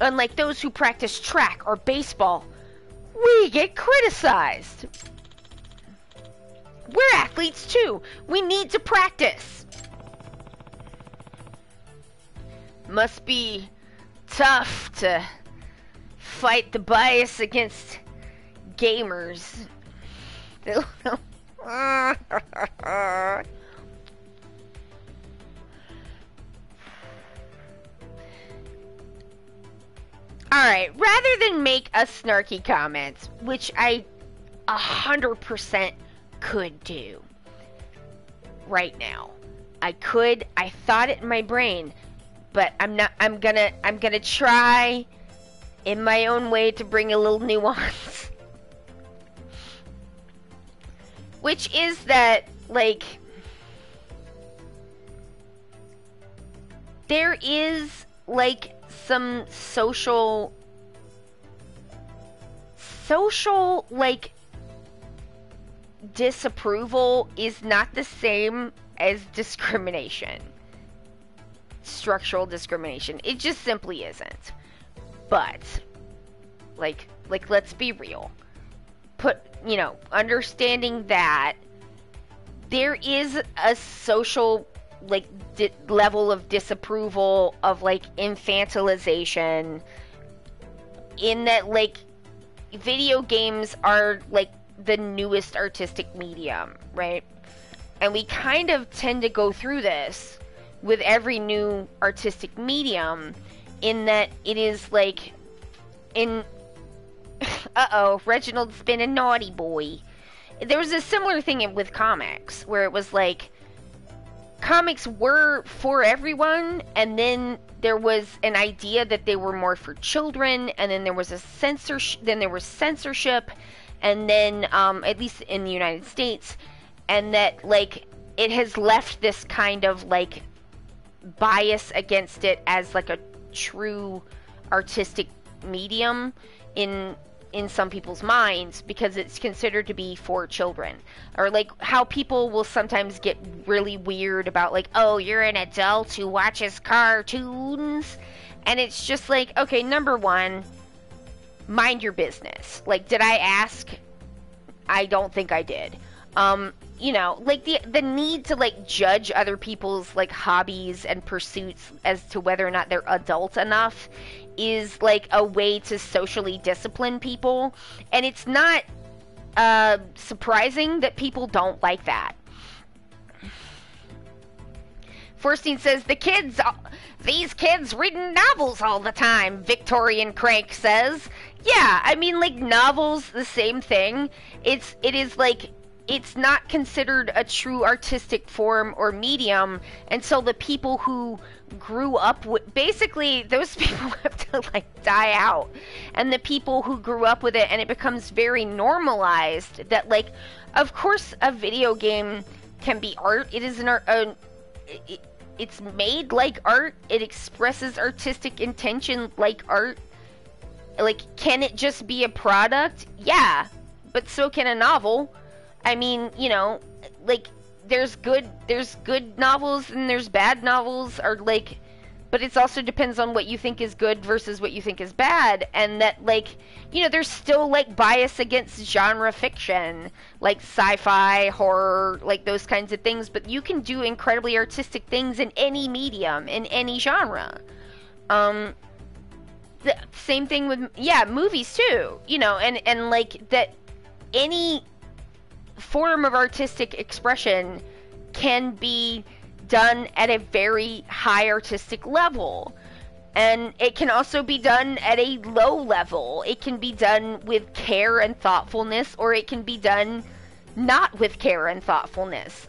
unlike those who practice track or baseball, we get criticized. We're athletes too. We need to practice. Must be tough to fight the bias against gamers. Alright, rather than make a snarky comment, which I 100% could do right now. I thought it in my brain, but I'm gonna try in my own way to bring a little nuance. Which is that, like, there is, like, some social, like, disapproval is not the same as discrimination. Structural discrimination. It just simply isn't. But, like, let's be real. Understanding that there is a social, like, level of disapproval of, like, infantilization in that, like, video games are, like, the newest artistic medium, right? And we kind of tend to go through this with every new artistic medium in that it is, like, Reginald's been a naughty boy. There was a similar thing with comics, where it was like, comics were for everyone, and then there was an idea that they were more for children, and then there was censorship, and then, at least in the United States, and that, like, it has left this kind of, like, bias against it as, like, a true artistic medium in some people's minds, because it's considered to be for children. Or, like, how people will sometimes get really weird about, like, oh, you're an adult who watches cartoons, and it's just like, okay, number one, mind your business. Like, did I ask? I don't think I did. Like, the need to, like, judge other people's, like, hobbies and pursuits as to whether or not they're adult enough is, like, a way to socially discipline people. And it's not surprising that people don't like that. Forstein says, these kids reading novels all the time, Victorian Crank says. Yeah, I mean, like, novels, the same thing. It is, like, it's not considered a true artistic form or medium until the people who grew up with, basically, those people have to, like, die out. And the people who grew up with it, and it becomes very normalized that, like, of course a video game can be art. It is it's made like art. It expresses artistic intention like art. Like, can it just be a product? Yeah, but so can a novel. I mean, like, there's good novels and there's bad novels, or, like, but it also depends on what you think is good versus what you think is bad, and that, like, there's still, like, bias against genre fiction, like sci-fi, horror, like, those kinds of things, but you can do incredibly artistic things in any medium, in any genre. The same thing with, movies too, and like, that any form of artistic expression can be done at a very high artistic level, and it can also be done at a low level. It can be done with care and thoughtfulness, or it can be done not with care and thoughtfulness.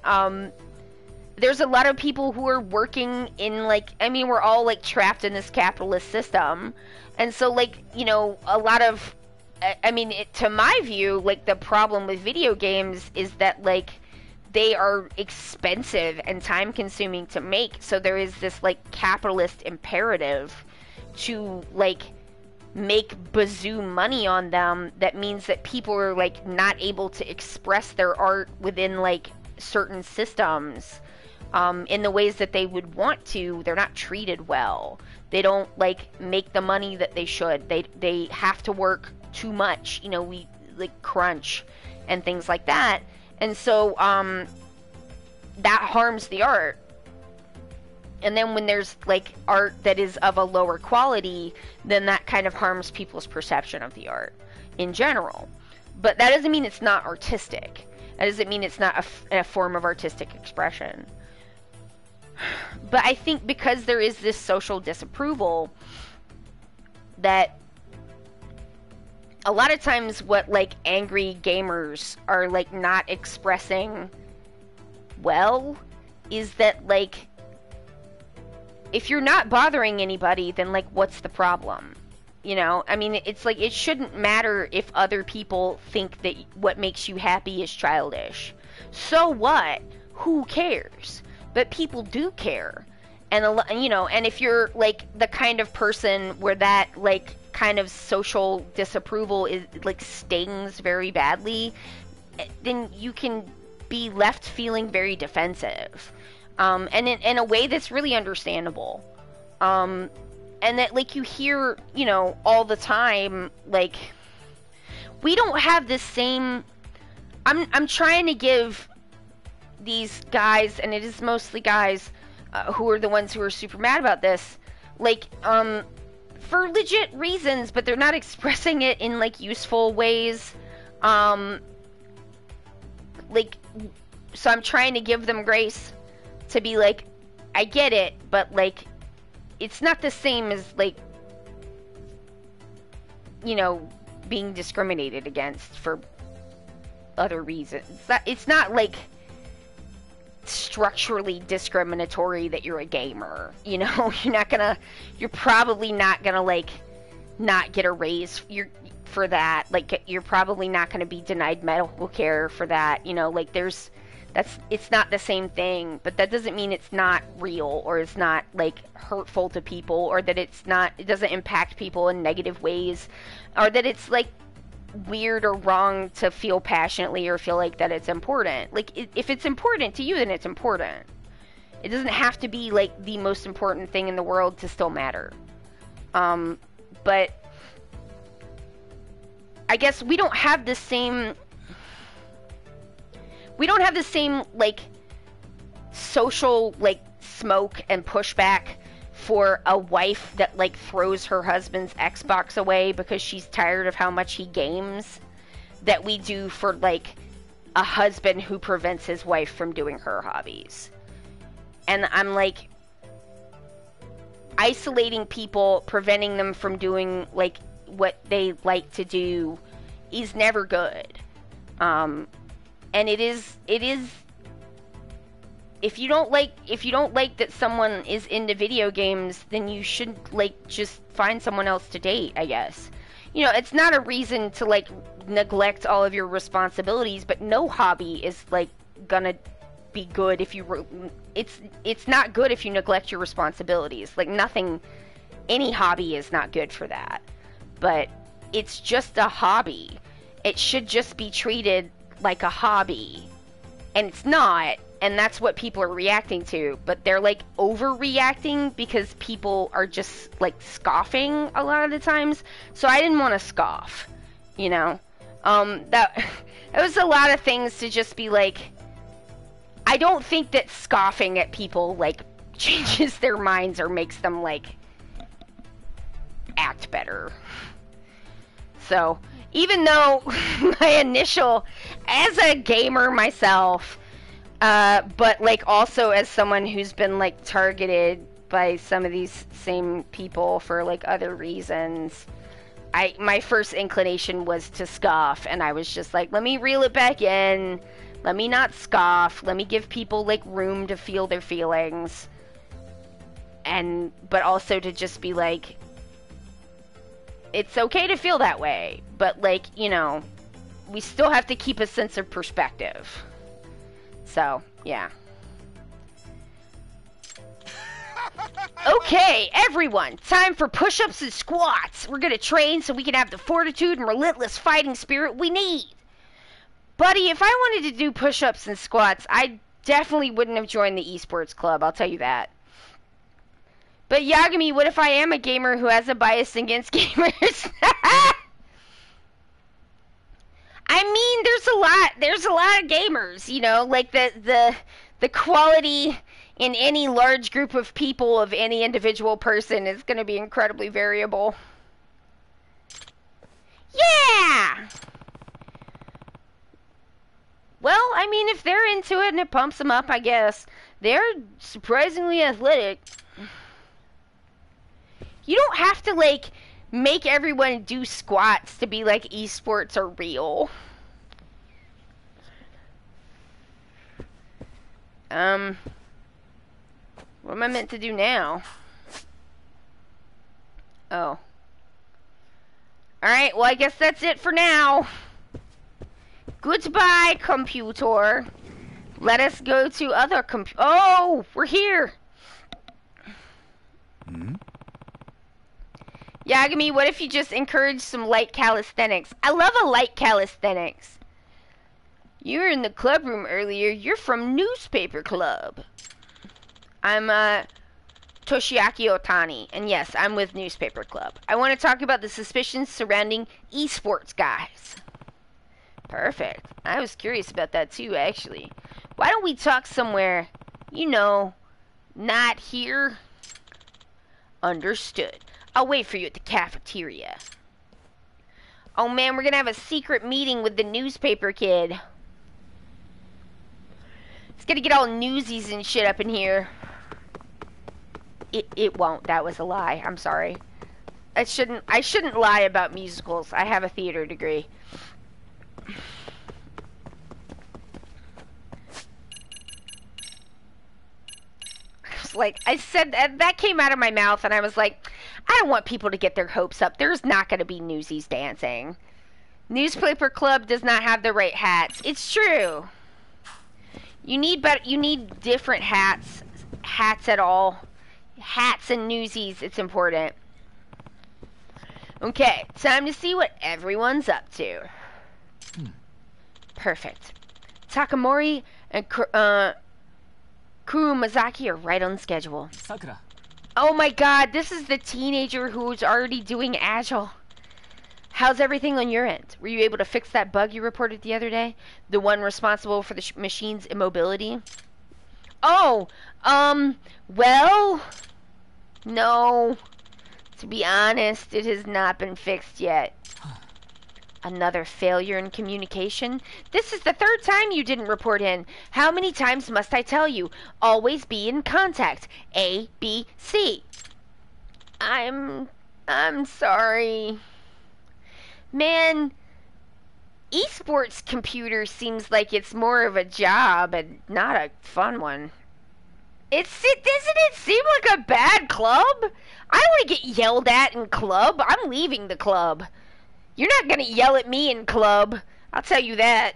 There's a lot of people who are working in, like, I mean, we're all, like, trapped in this capitalist system, and so, like, a lot of, I mean, to my view, like, the problem with video games is that, like, they are expensive and time-consuming to make, so there is this, like, capitalist imperative to, like, make bazoo money on them. That means that people are, like, not able to express their art within, like, certain systems in the ways that they would want to. They're not treated well. They don't, like, make the money that they should. They have to work too much. You know, we like crunch and things like that. And so that harms the art. And then when there's like art that is of a lower quality, then that kind of harms people's perception of the art in general. But that doesn't mean it's not artistic. That doesn't mean it's not a form of artistic expression. But I think because there is this social disapproval, that a lot of times what like angry gamers are like not expressing well is that like, if you're not bothering anybody, then like what's the problem? You know, I mean, it's like it shouldn't matter if other people think that what makes you happy is childish. So what? Who cares? But people do care. And you know, and if you're like the kind of person where that like kind of social disapproval is like stings very badly, then you can be left feeling very defensive. And in a way that's really understandable. And that like you hear, you know, all the time, like, we don't have this same, I'm trying to give these guys, and it is mostly guys who are the ones who are super mad about this, like, for legit reasons, but they're not expressing it in like useful ways. Like, so I'm trying to give them grace to be like, I get it, but like, it's not the same as like, you know, being discriminated against for other reasons. It's not like structurally discriminatory that you're a gamer, you know. You're probably not gonna like not get a raise for that. Like, you're probably not gonna be denied medical care for that, you know. Like, it's not the same thing, but that doesn't mean it's not real, or it's not like hurtful to people, or that it doesn't impact people in negative ways, or that it's like weird or wrong to feel passionately or feel like that it's important. Like, if it's important to you, then it's important. It doesn't have to be like the most important thing in the world to still matter. But I guess we don't have the same like social like smoke and pushback for a wife that like throws her husband's Xbox away because she's tired of how much he games, that we do for like a husband who prevents his wife from doing her hobbies. And I'm like, isolating people, preventing them from doing like what they like to do is never good. And it is if you don't like that someone is into video games, then you should like just find someone else to date, I guess. You know, it's not a reason to like neglect all of your responsibilities, but no hobby is like gonna be good if you it's not good if you neglect your responsibilities. Like, nothing, any hobby is not good for that. But it's just a hobby. It should just be treated like a hobby, and it's not, and that's what people are reacting to. But they're like overreacting because people are just like scoffing a lot of the times. So I didn't want to scoff, you know. That it was a lot of things to just be like, I don't think that scoffing at people like changes their minds or makes them like act better. So even though my initial, as a gamer myself, but like also as someone who's been like targeted by some of these same people for like other reasons, my first inclination was to scoff, and I was just like, let me reel it back in, let me not scoff, let me give people like room to feel their feelings, but also to just be like, it's okay to feel that way, but like, you know, we still have to keep a sense of perspective. So, yeah. Okay, everyone, time for push-ups and squats. We're gonna train so we can have the fortitude and relentless fighting spirit we need. Buddy, if I wanted to do push-ups and squats, I definitely wouldn't have joined the esports club, I'll tell you that. But Yagami, what if I am a gamer who has a bias against gamers? there's a lot of gamers, you know, like the quality in any large group of people of any individual person is going to be incredibly variable. Yeah! Well, I mean, if they're into it and it pumps them up, I guess. They're surprisingly athletic. You don't have to, like, make everyone do squats to be like esports are real. What am I meant to do now? Oh. Alright, well, I guess that's it for now. Goodbye, computer. Let us go to other Oh, we're here. Yagami, what if you just encourage some light calisthenics? I love a light calisthenics. You were in the club room earlier. You're from Newspaper Club. I'm, Toshiaki Otani. And yes, I'm with Newspaper Club. I want to talk about the suspicions surrounding esports guys. Perfect. I was curious about that too, actually. Why don't we talk somewhere, you know, not here? Understood. I'll wait for you at the cafeteria. Oh man, we're gonna have a secret meeting with the newspaper kid. It's gonna get all newsies and shit up in here. It won't. That was a lie. I'm sorry. I shouldn't lie about musicals. I have a theater degree. Like, I said, that came out of my mouth, and I was like, I don't want people to get their hopes up. There's not going to be newsies dancing. Newspaper Club does not have the right hats. It's true. You need different hats. Hats at all. Hats and newsies, it's important. Okay, time to see what everyone's up to. Perfect. Takamori and Kurumazaki are right on schedule. Sakura. Oh my god, this is the teenager who's already doing Agile. How's everything on your end? Were you able to fix that bug you reported the other day? The one responsible for the machine's immobility? Oh, well, no. To be honest, it has not been fixed yet. Another failure in communication? This is the third time you didn't report in. How many times must I tell you? Always be in contact. A, B, C. I'm sorry. Man, esports computer seems like it's more of a job and not a fun one. Doesn't it seem like a bad club? I don't want to get yelled at in club. I'm leaving the club. You're not gonna yell at me in club. I'll tell you that.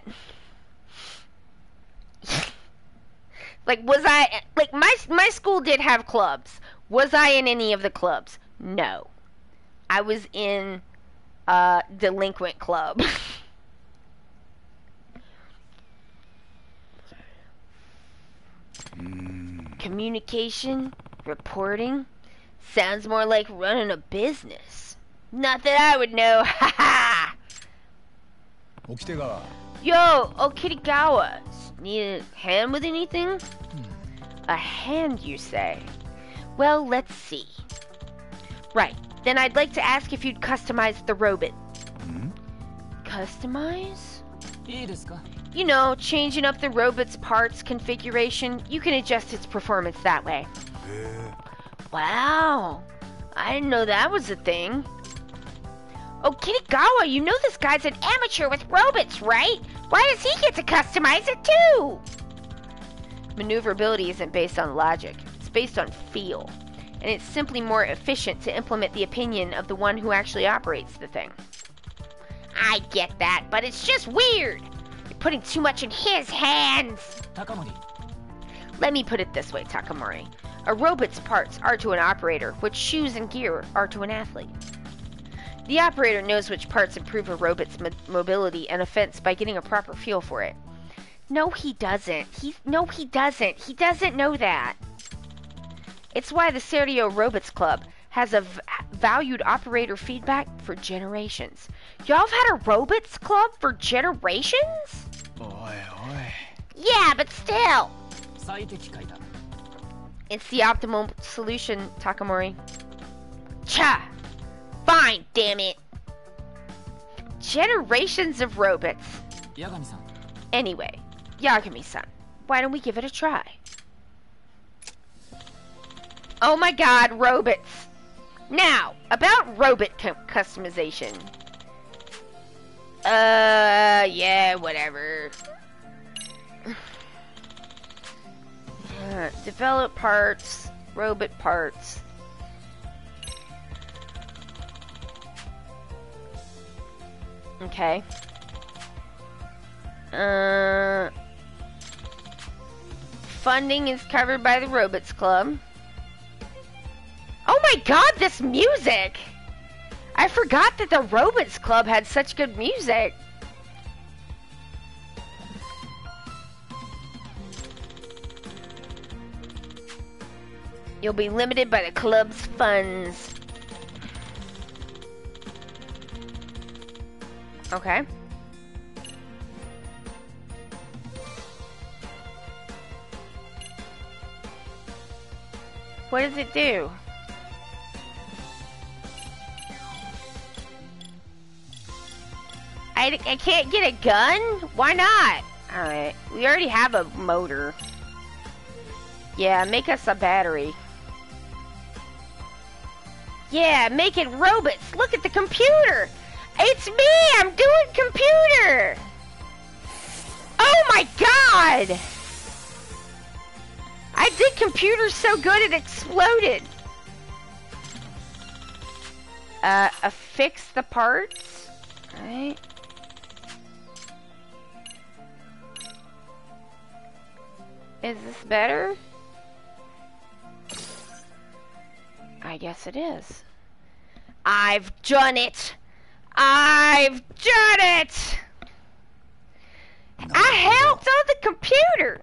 Like, my school did have clubs. Was I in any of the clubs? No. I was in, delinquent club. Communication, reporting, sounds more like running a business. Not that I would know. Ha ha! Ok2BeFat. Yo, Okitawa. Need a hand with anything? A hand, you say? Well, let's see. Right. Then I'd like to ask if you'd customize the robot. Customize? いいですか? You know, changing up the robot's parts configuration. You can adjust its performance that way. Wow. I didn't know that was a thing. Oh, Kitagawa, you know this guy's an amateur with robots, right? Why does he get to customize it too? Maneuverability isn't based on logic. It's based on feel. And it's simply more efficient to implement the opinion of the one who actually operates the thing. I get that, but it's just weird. You're putting too much in his hands. Takamori. Let me put it this way, Takamori. A robot's parts are to an operator, what shoes and gear are to an athlete. The operator knows which parts improve a robot's mobility and offense by getting a proper feel for it. No, he doesn't. No, he doesn't. He doesn't know that. It's why the Serio Robots Club has a valued operator feedback for generations. Y'all have had a robots club for generations? Yeah, but still. 最適解だ。 It's the optimal solution, Takamori. Cha! Fine, damn it. Generations of robots. 八神さん、 Anyway, Yagami-san, why don't we give it a try? Oh my god, robots. Now, about robot customization. Yeah, whatever. Develop parts, robot parts. Okay. Funding is covered by the Robots Club. Oh my god, this music! I forgot that the Robots Club had such good music. You'll be limited by the club's funds. Okay. What does it do? I can't get a gun? Why not? Alright, we already have a motor. Yeah, make us a battery. Yeah, make it robots. Look at the computer. It's me. I'm doing computer. Oh my god. I did computer so good it exploded. Affix the parts. Alright. Is this better? I guess it is. I've done it! I've done it! I helped on the computer!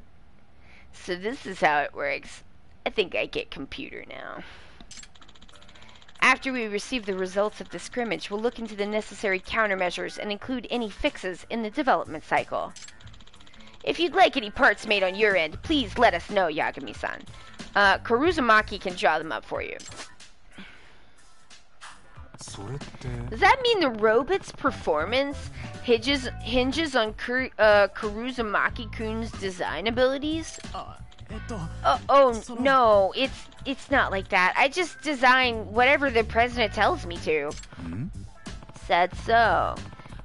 So this is how it works. I think I get computer now. After we receive the results of the scrimmage, we'll look into the necessary countermeasures and include any fixes in the development cycle. If you'd like any parts made on your end, please let us know, Yagami-san. Karuzumaki can draw them up for you. それって Does that mean the robot's performance hinges on Karuzumaki-kun's design abilities? Oh no, it's not like that. I just design whatever the president tells me to. Said so.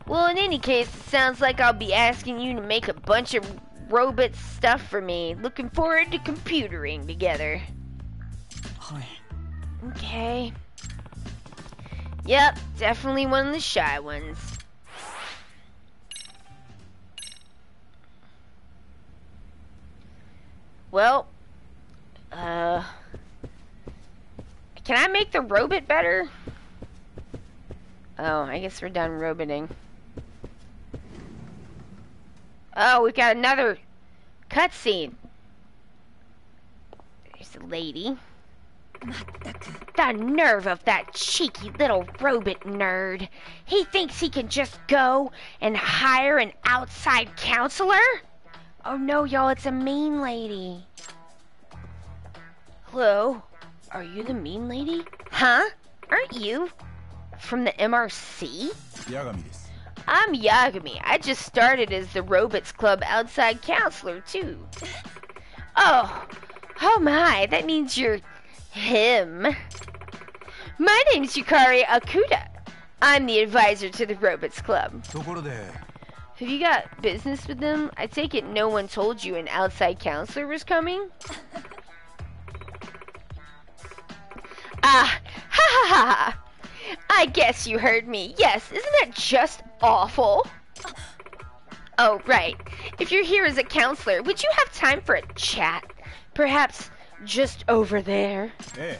Well, in any case, it sounds like I'll be asking you to make a bunch of robot stuff for me. Looking forward to computering together. はい。 Okay. Yep, definitely one of the shy ones. Well, can I make the robot better? Oh, I guess we're done roboting. Oh, we got another cutscene. There's a lady. The nerve of that cheeky little robot nerd. He thinks he can just go and hire an outside counselor? Oh no, y'all, it's a mean lady. Hello? Are you the mean lady? Huh? Aren't you from the MRC? 八神です I'm Yagami. I just started as the Robots Club outside counselor, too. Oh my, that means you're him. My name's Yukari Akuda. I'm the advisor to the Robots Club. ところで Have you got business with them? I take it no one told you an outside counselor was coming? Ha ha ha! I guess you heard me. Yes, isn't that just awful? Oh, right. If you're here as a counselor, would you have time for a chat? Perhaps just over there? え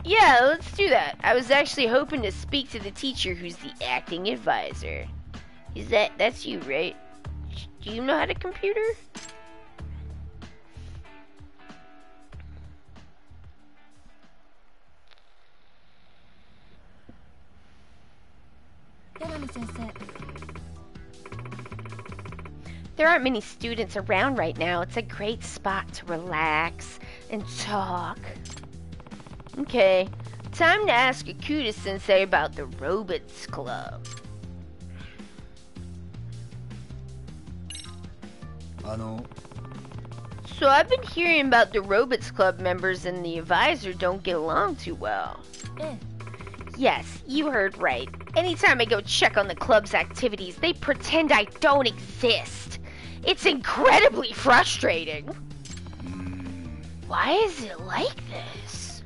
Yeah, let's do that. I was actually hoping to speak to the teacher who's the acting advisor. That's you, right? Do you know how to computer? There aren't many students around right now. It's a great spot to relax and talk. Okay, time to ask Akuta-sensei about the Robots Club. あの So I've been hearing about the Robots Club members and the advisor don't get along too well. Yes, you heard right. Anytime I go check on the club's activities, they pretend I don't exist. It's incredibly frustrating. Why is it like this?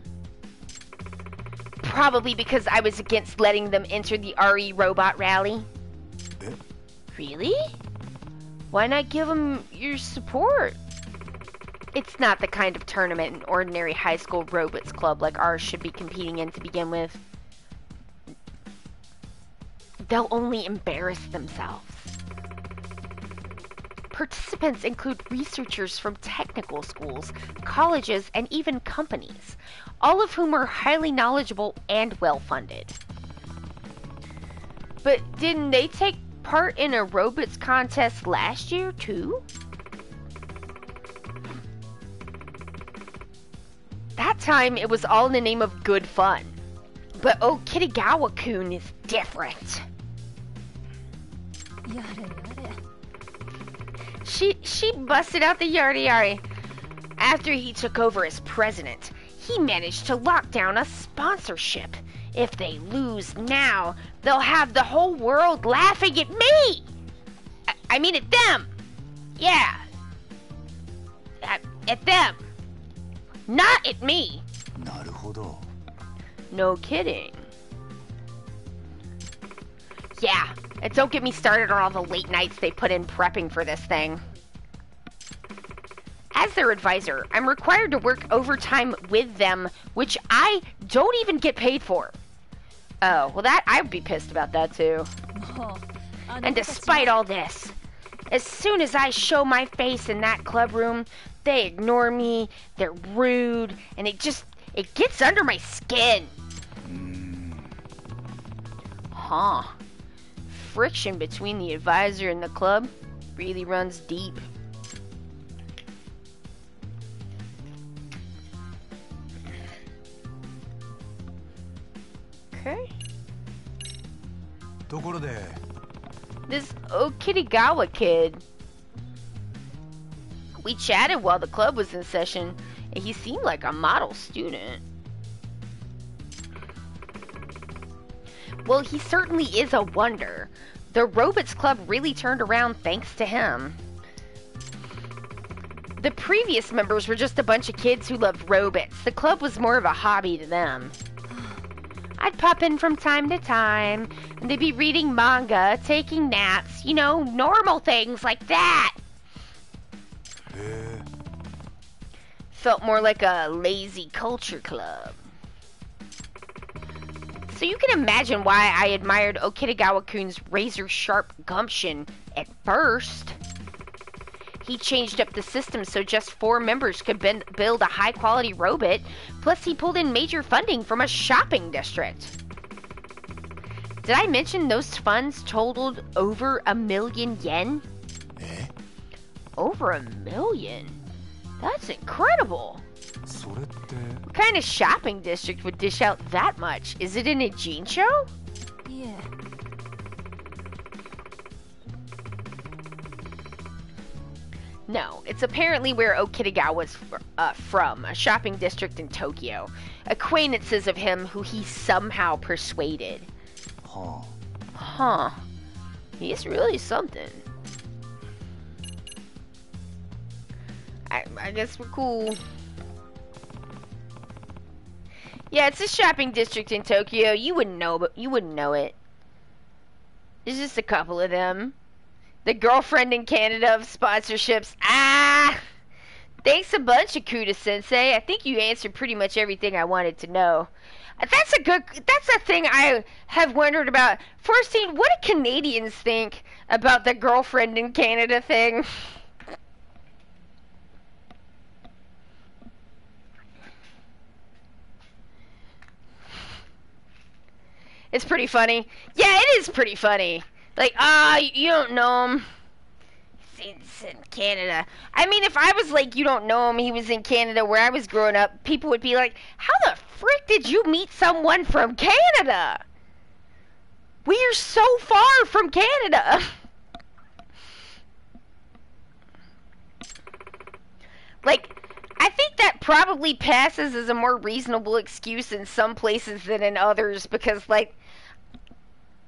Probably because I was against letting them enter the RE Robot Rally. Really? Why not give them your support? It's not the kind of tournament an ordinary high school robots club like ours should be competing in to begin with. They'll only embarrass themselves. Participants include researchers from technical schools, colleges, and even companies, all of whom are highly knowledgeable and well-funded. But didn't they take part in a robots contest last year, too? That time, it was all in the name of good fun. But Okitagawa-kun is different. She busted out the yari. After he took over as president, he managed to lock down a sponsorship. If they lose now, they'll have the whole world laughing at me! I mean at them! Yeah. At them. Not at me. なるほど No kidding. Yeah, and don't get me started on all the late nights they put in prepping for this thing. As their advisor, I'm required to work overtime with them, which I don't even get paid for. Oh, well I'd be pissed about that too. And despite all this, as soon as I show my face in that club room, they ignore me, they're rude, and it gets under my skin. Huh. Friction between the advisor and the club really runs deep. Okay. ところで This Okitagawa kid. We chatted while the club was in session, and he seemed like a model student. Well, he certainly is a wonder. The Robots Club really turned around thanks to him. The previous members were just a bunch of kids who loved robots. The club was more of a hobby to them. I'd pop in from time to time, and they'd be reading manga, taking naps, normal things like that. Felt more like a lazy culture club. So you can imagine why I admired Okitagawa-kun's razor-sharp gumption at first. He changed up the system so just 4 members could build a high-quality robot, plus he pulled in major funding from a shopping district. Did I mention those funds totaled over 1 million yen? Over 1 million? That's incredible. それって What kind of shopping district would dish out that much? Is it in a Jinsho? Yeah. No, it's apparently where Okitagawa's from, a shopping district in Tokyo. Acquaintances of him who he somehow persuaded. は Huh. He's really something. I guess we're cool. Yeah, it's a shopping district in Tokyo. You wouldn't know it. There's just a couple of them. The girlfriend in Canada of sponsorships. Thanks a bunch, Akuta-sensei. I think you answered pretty much everything I wanted to know. That's a thing I have wondered about. Firstine, what do Canadians think about the girlfriend in Canada thing? It's pretty funny. Yeah, it is pretty funny. Like, you don't know him. He's in Canada. I mean, if I was like, you don't know him, he was in Canada where I was growing up, people would be like, how the frick did you meet someone from Canada? We are so far from Canada. Like, I think that probably passes as a more reasonable excuse in some places than in others because, like,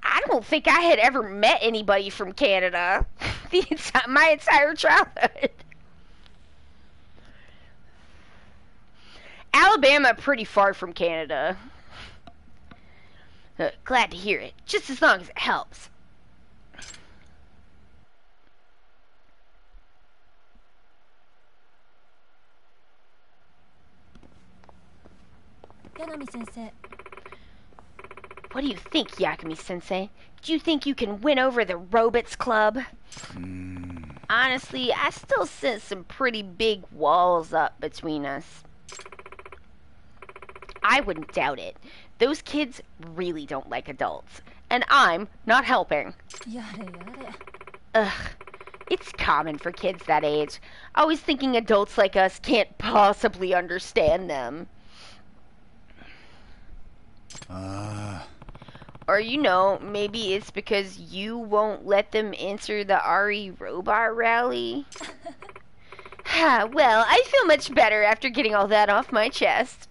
I don't think I had ever met anybody from Canada my entire childhood. Alabama, pretty far from Canada. Glad to hear it, just as long as it helps. Yagami-sensei. What do you think, Yakami-sensei? Do you think you can win over the Robots Club? Honestly, I still sense some pretty big walls up between us. I wouldn't doubt it. Those kids really don't like adults. And I'm not helping. Yare. Ugh. It's common for kids that age. Always thinking adults like us can't possibly understand them. Or, you know, maybe it's because you won't let them enter the RE Robot Rally. Well, I feel much better after getting all that off my chest.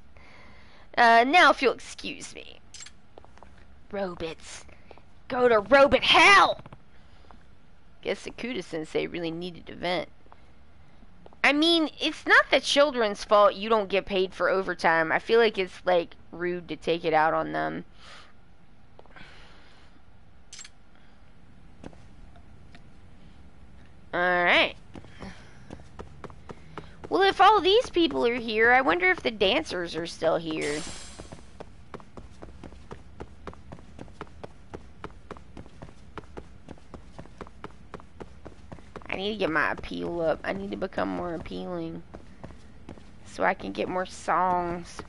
Now if you'll excuse me. Robots. Go to Robot Hell! Guess Sakuda-sensei really needed to vent. I mean, it's not the children's fault you don't get paid for overtime. I feel like it's, like, rude to take it out on them. Alright. Well, if all these people are here, I wonder if the dancers are still here. I need to get my appeal up. I need to become more appealing. So I can get more songs.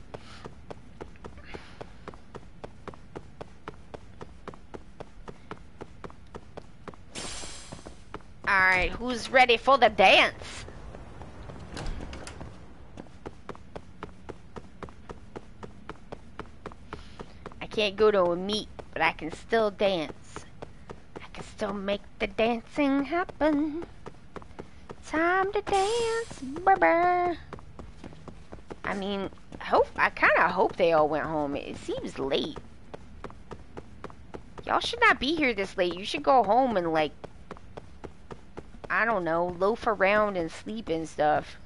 Alright, who's ready for the dance? I can't go to a meet, but I can still dance. I can still make the dancing happen. Time to dance, baby. I mean, I kind of hope they all went home. It seems late. Y'all should not be here this late. You should go home and, like, I don't know, loaf around and sleep and stuff.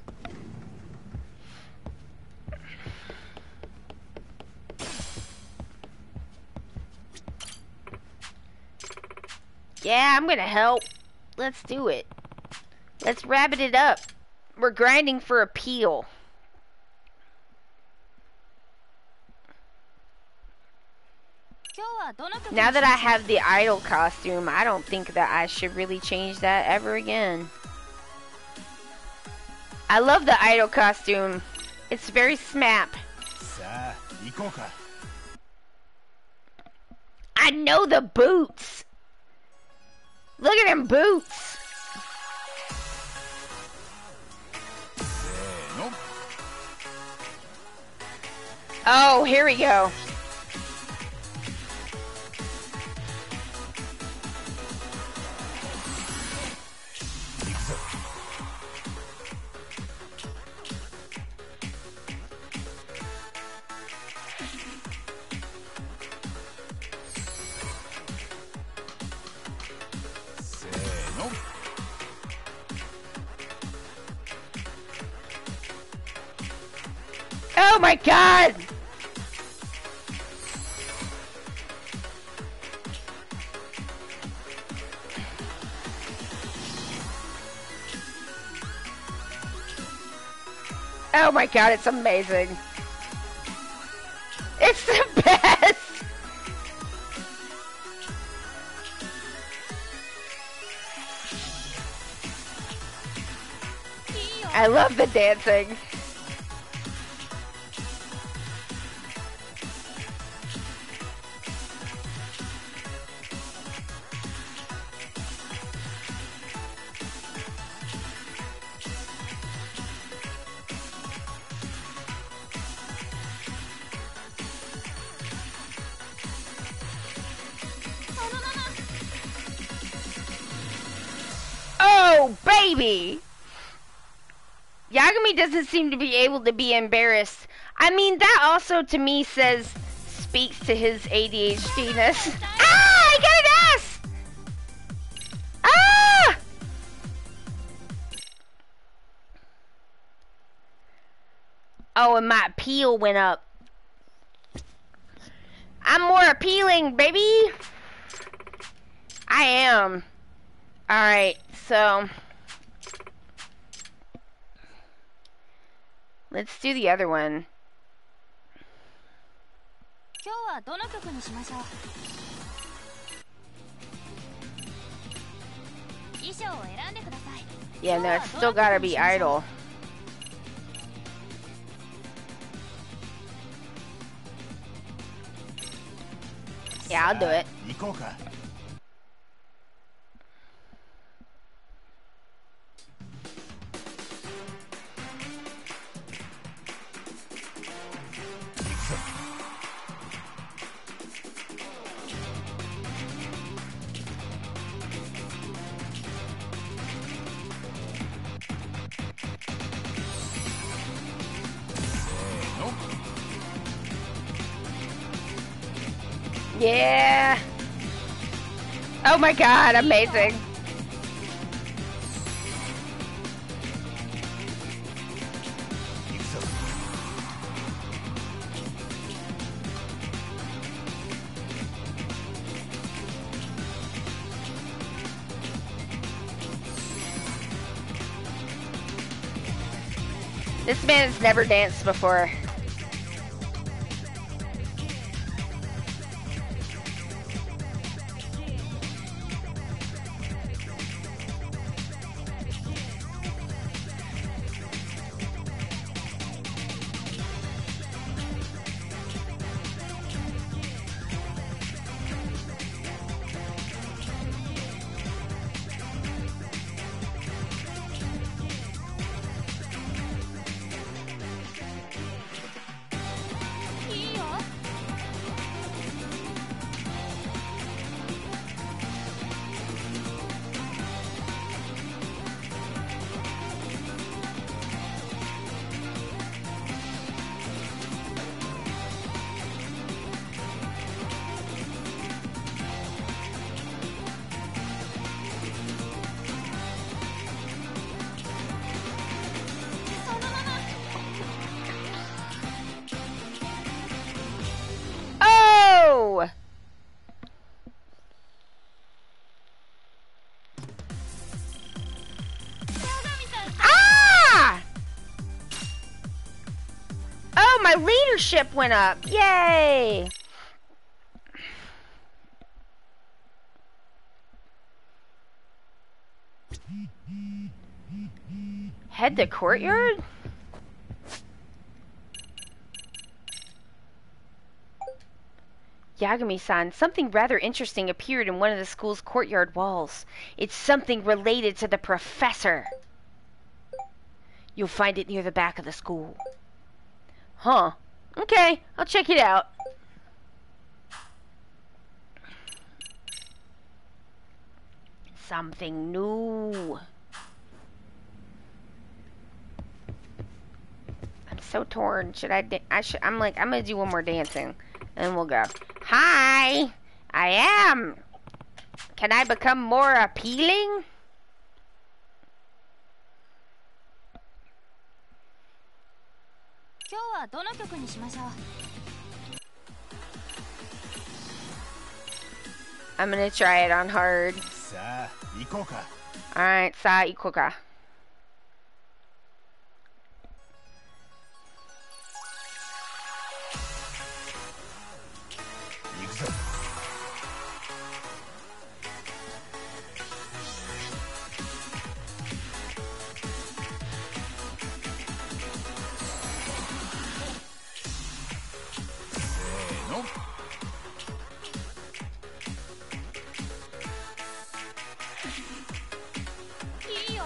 Yeah, I'm gonna help. Let's do it. Let's rabbit it up. We're grinding for appeal. Now that I have the idol costume, I don't think that I should really change that ever again. I love the idol costume. It's very smap. I know the boots. Look at them boots. Oh, here we go. Oh my god! Oh my god, it's amazing. It's the best! I love the dancing. baby. Yagami doesn't seem to be able to be embarrassed. I mean, that also to me speaks to his ADHD-ness. Ah! I got an S! Ah! Oh, and my appeal went up. I'm more appealing, baby. I am. Alright, so let's do the other one. 今日はどの曲にしましょう。衣装を選んでください。 Yeah, no, it's still gotta be idle. Yeah, I'll do it. 行こうか。Yeah. Oh my god, amazing. This man has never danced before. Oh! Ah! Oh, my leadership went up. Yay! Head the courtyard? Yagami-san, something rather interesting appeared in one of the school's courtyard walls. It's something related to the professor. You'll find it near the back of the school. Huh. Okay, I'll check it out. Something new. I'm so torn. Should I I'm gonna do one more dancing. And we'll go. Hi! I am! Can I become more appealing? I'm gonna try it on hard. さあ、行こうか。Alright, さあ行こうか。行くぞ。せーの。いいよ。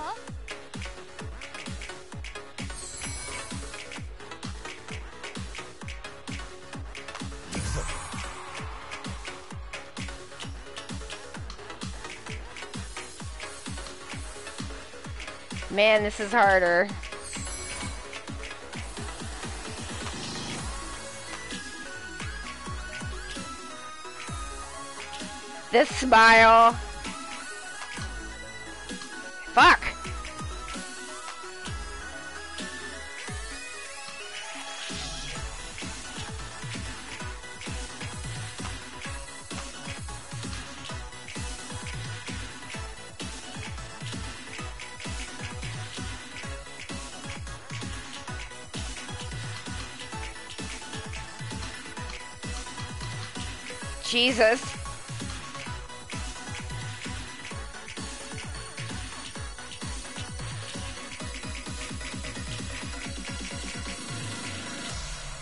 Man, this is harder. This smile. Fuck. Jesus.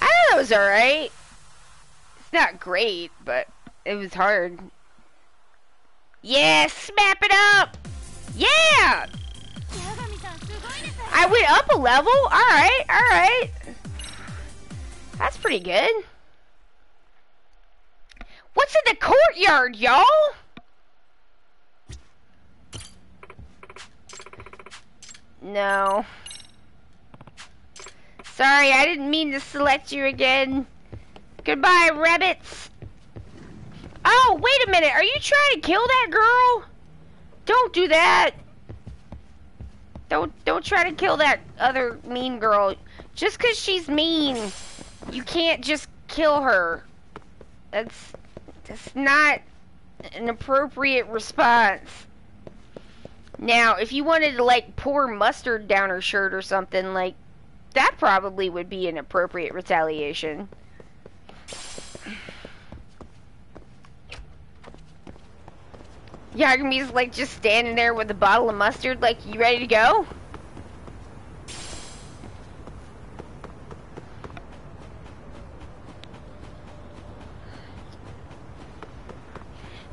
I thought it was alright. It's not great, but it was hard. Yeah, snap it up! Yeah! 八神さんすごいです。 I went up a level? Alright, alright. That's pretty good. What's in the courtyard, y'all? No. Sorry, I didn't mean to select you again. Goodbye, rabbits. Oh, wait a minute. Are you trying to kill that girl? Don't do that. Don't try to kill that other mean girl. Just 'cause she's mean, you can't just kill her. That's not an appropriate response. Now, if you wanted to, like, pour mustard down her shirt or something, like, that probably would be an appropriate retaliation. Yagami's, like, just standing there with a bottle of mustard, like, you ready to go?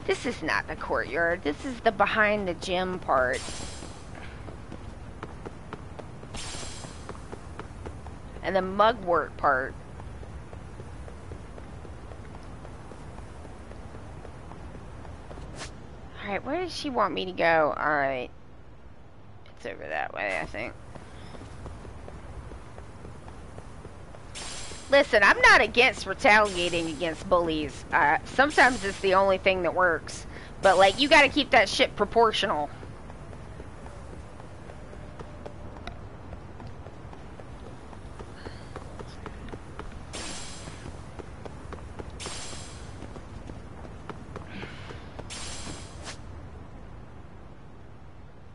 This is not the courtyard. This is the behind the gym part. And the mugwort part. Alright, where does she want me to go? Alright. It's over that way, I think. Listen, I'm not against retaliating against bullies. Sometimes it's the only thing that works. But, like, you gotta keep that shit proportional.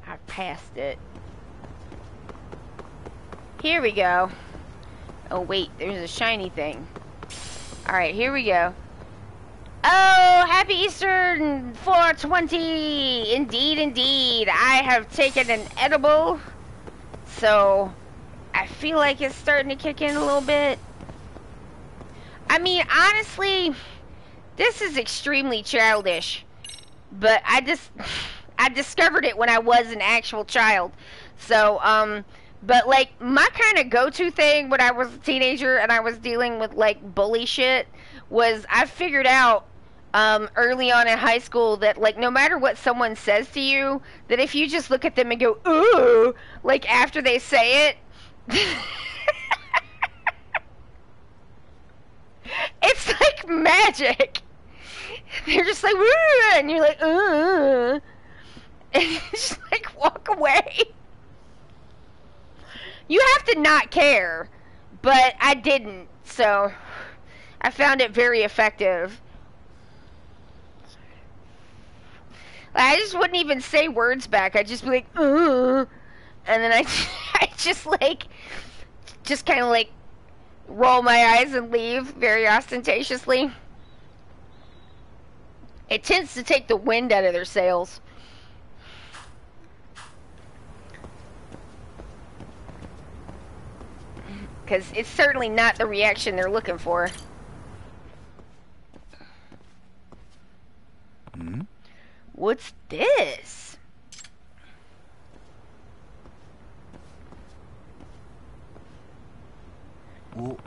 I passed it. Here we go. Oh, wait, there's a shiny thing. Alright, here we go. Oh, happy Easter 420! Indeed, indeed. I have taken an edible, so I feel like it's starting to kick in a little bit. I mean, honestly, this is extremely childish, but I discovered it when I was an actual child. So, but, like, my kind of go-to thing when I was a teenager and I was dealing with, like, bully shit was I figured out early on in high school that, like, no matter what someone says to you, that if you just look at them and go, ooh, like, after they say it, it's like magic. They're just like, ooh, and you're like, ooh, and you just, like, walk away. You have to not care, but I didn't, so I found it very effective. I just wouldn't even say words back. I'd just be like, and then I just, like, just kind of, like, roll my eyes and leave very ostentatiously. It tends to take the wind out of their sails. Because it's certainly not the reaction they're looking for. Hmm? What's this? Oh,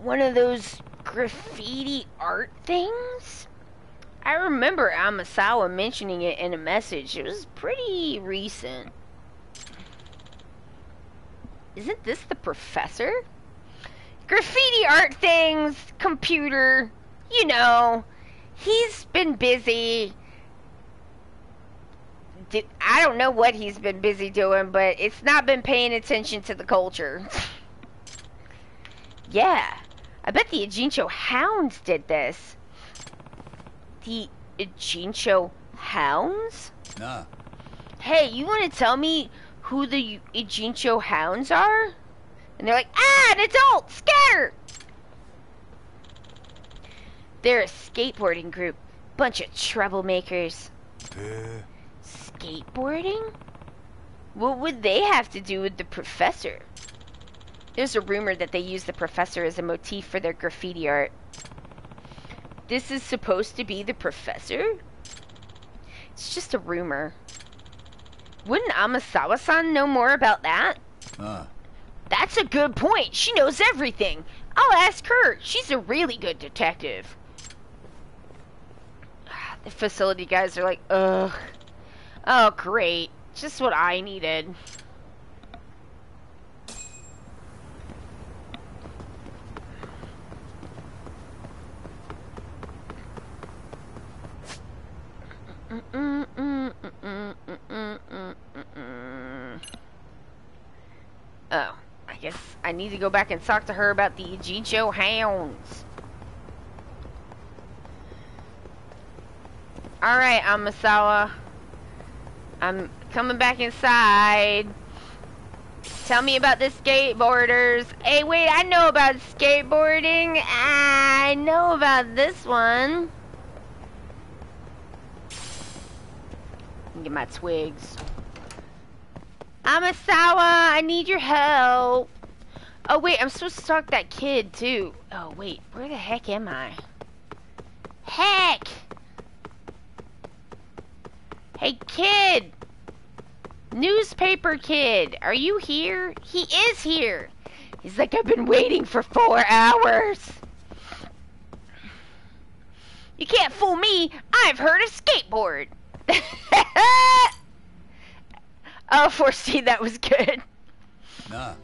One of those graffiti art things? I remember Amasawa mentioning it in a message. It was pretty recent. Isn't this the professor? Graffiti art things, computer, you know. He's been busy. I don't know what he's been busy doing, but it's not been paying attention to the culture. Yeah. I bet the Ijincho Hounds did this. The Ijincho Hounds? なあ Hey, you want to tell me who the Ijincho Hounds are? And they're like, an adult! Scatter! They're a skateboarding group. Bunch of troublemakers. へえ Skateboarding? What would they have to do with the professor? There's a rumor that they use the professor as a motif for their graffiti art. This is supposed to be the professor? It's just a rumor. Wouldn't Amasawa-san know more about that? ああ That's a good point. She knows everything. I'll ask her. She's a really good detective. The facility guys are like, ugh. Oh, great. Just what I needed. Oh, I guess I need to go back and talk to her about the Ijincho Hounds. Alright, Amasawa. I'm coming back inside. Tell me about the skateboarders. Hey, wait, I know about skateboarding. I know about this one. Get my twigs. Amasawa, I need your help. Oh, wait, I'm supposed to talk to that kid, too. Oh, wait, where the heck am I? Heck! Hey, kid! Newspaper kid, are you here? He is here. He's like, I've been waiting for 4 hours. You can't fool me. I've heard a skateboard. Oh, 4C, that was good. なあ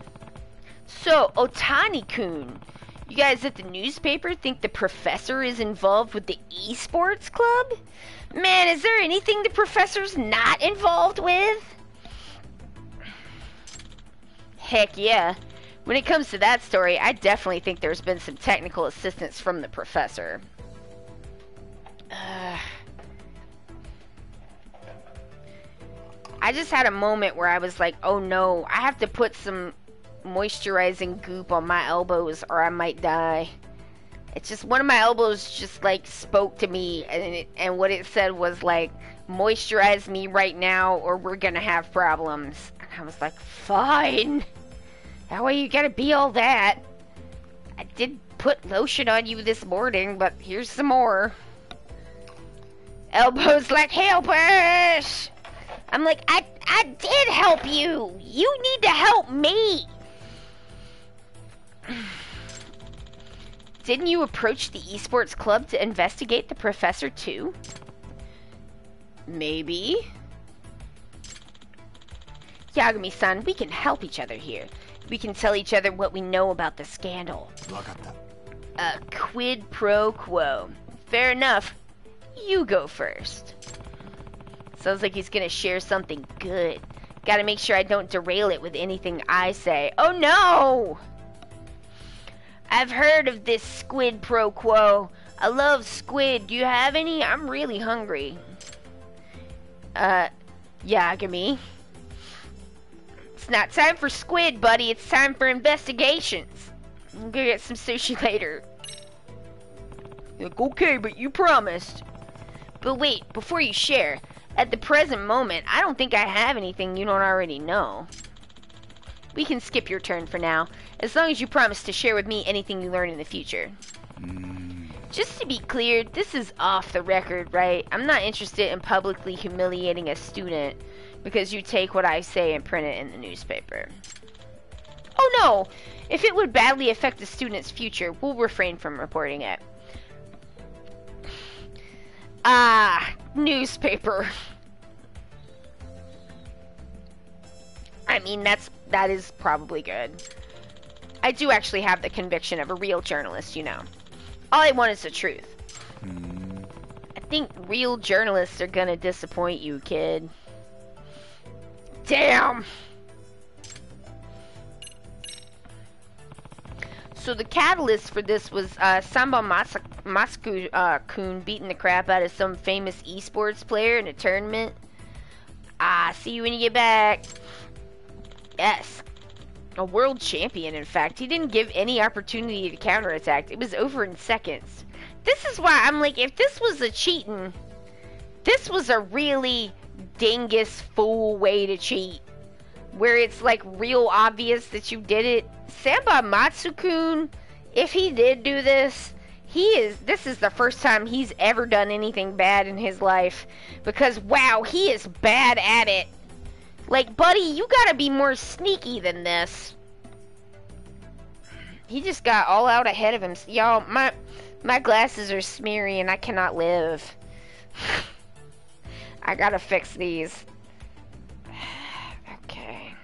So, Otani-kun, you guys at the newspaper think the professor is involved with the esports club? Man, is there anything the professor's not involved with? Heck yeah. When it comes to that story, I definitely think there's been some technical assistance from the professor. I just had a moment where I was like, oh no, I have to put some moisturizing goop on my elbows or I might die. It's just one of my elbows just like spoke to me and what it said was like, moisturize me right now or we're gonna have problems. And I was like, fine. That way you gotta be all that. I did put lotion on you this morning, but here's some more. Elbows like, help us! I'm like, I did help you! You need to help me! Didn't you approach the esports club to investigate the professor too? Maybe. Yagami-san, we can help each other here. We can tell each other what we know about the scandal. わかった A quid pro quo. Fair enough. You go first. Sounds like he's gonna share something good. Gotta make sure I don't derail it with anything I say. Oh no! I've heard of this squid pro quo. I love squid. Do you have any? I'm really hungry. Yagami. It's not time for squid, buddy. It's time for investigations. I'm gonna get some sushi later. Like, okay, but you promised. But wait, before you share, at the present moment, I don't think I have anything you don't already know. We can skip your turn for now, as long as you promise to share with me anything you learn in the future. Just to be clear, this is off the record, right? I'm not interested in publicly humiliating a student because you take what I say and print it in the newspaper. Oh no! If it would badly affect the student's future, we'll refrain from reporting it. Newspaper. I mean, that's that is probably good. I do actually have the conviction of a real journalist, you know. All I want is the truth. I think real journalists are gonna disappoint you, kid. Damn! So the catalyst for this was Samba Masku-kun beating the crap out of some famous esports player in a tournament. See you when you get back. Yes. A world champion, in fact. He didn't give any opportunity to counterattack. It was over in seconds. This is why I'm like, if this was a cheating, this was a really dingus fool way to cheat. Where it's like real obvious that you did it. Samba Matsukun, if he did do this, this is the first time he's ever done anything bad in his life. Because wow, he is bad at it. Like, buddy, you gotta be more sneaky than this. He just got all out ahead of him. Y'all, my glasses are smeary and I cannot live. I gotta fix these. Okay.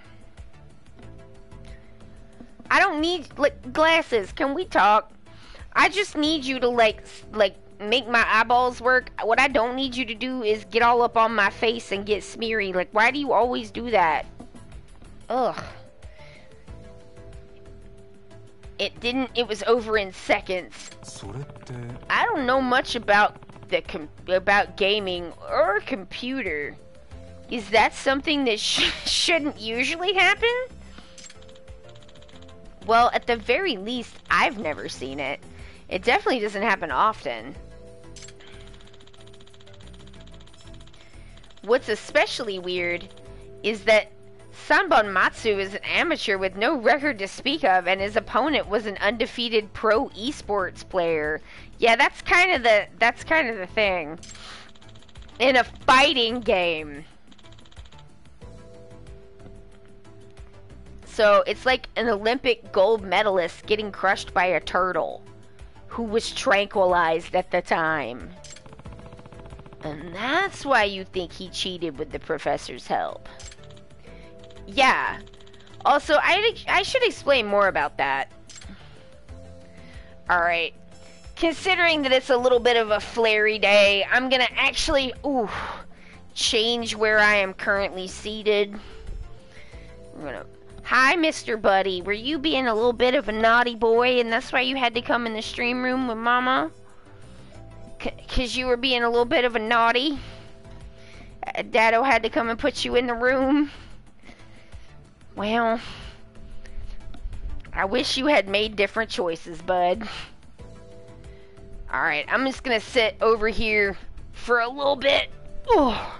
I don't need, like, glasses. Can we talk? I just need you to, like, make my eyeballs work. What I don't need you to do is get all up on my face and get smeary. Like, why do you always do that? Ugh. It was over in seconds. I don't know much about about gaming or computer. Is that something that shouldn't usually happen? Well, at the very least, I've never seen it. It definitely doesn't happen often. What's especially weird is that Sanbon Matsu is an amateur with no record to speak of, and his opponent was an undefeated pro esports player. Yeah, that's kind of the thing in a fighting game. So it's like an Olympic gold medalist getting crushed by a turtle who was tranquilized at the time. And that's why you think he cheated with the professor's help. Yeah. Also, I should explain more about that. Alright. Considering that it's a little bit of a flary day, I'm gonna actually, change where I am currently seated. Hi, Mr. Buddy. Were you being a little bit of a naughty boy and that's why you had to come in the stream room with Mama? 'Cause you were being a little bit of a naughty? Daddo had to come and put you in the room? Well, I wish you had made different choices, bud. Alright, I'm just gonna sit over here for a little bit. Oh.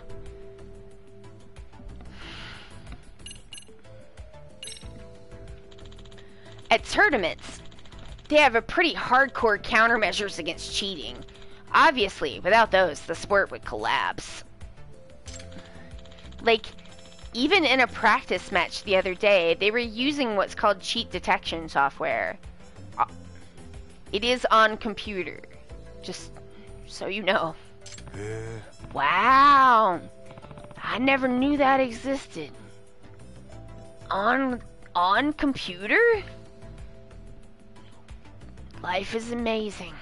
At tournaments, they have a pretty hardcore countermeasures against cheating. Obviously, without those, the sport would collapse. Like, even in a practice match the other day, they were using what's called cheat detection software. It is on computer, just so you know. Wow, I never knew that existed. On computer? Life is amazing.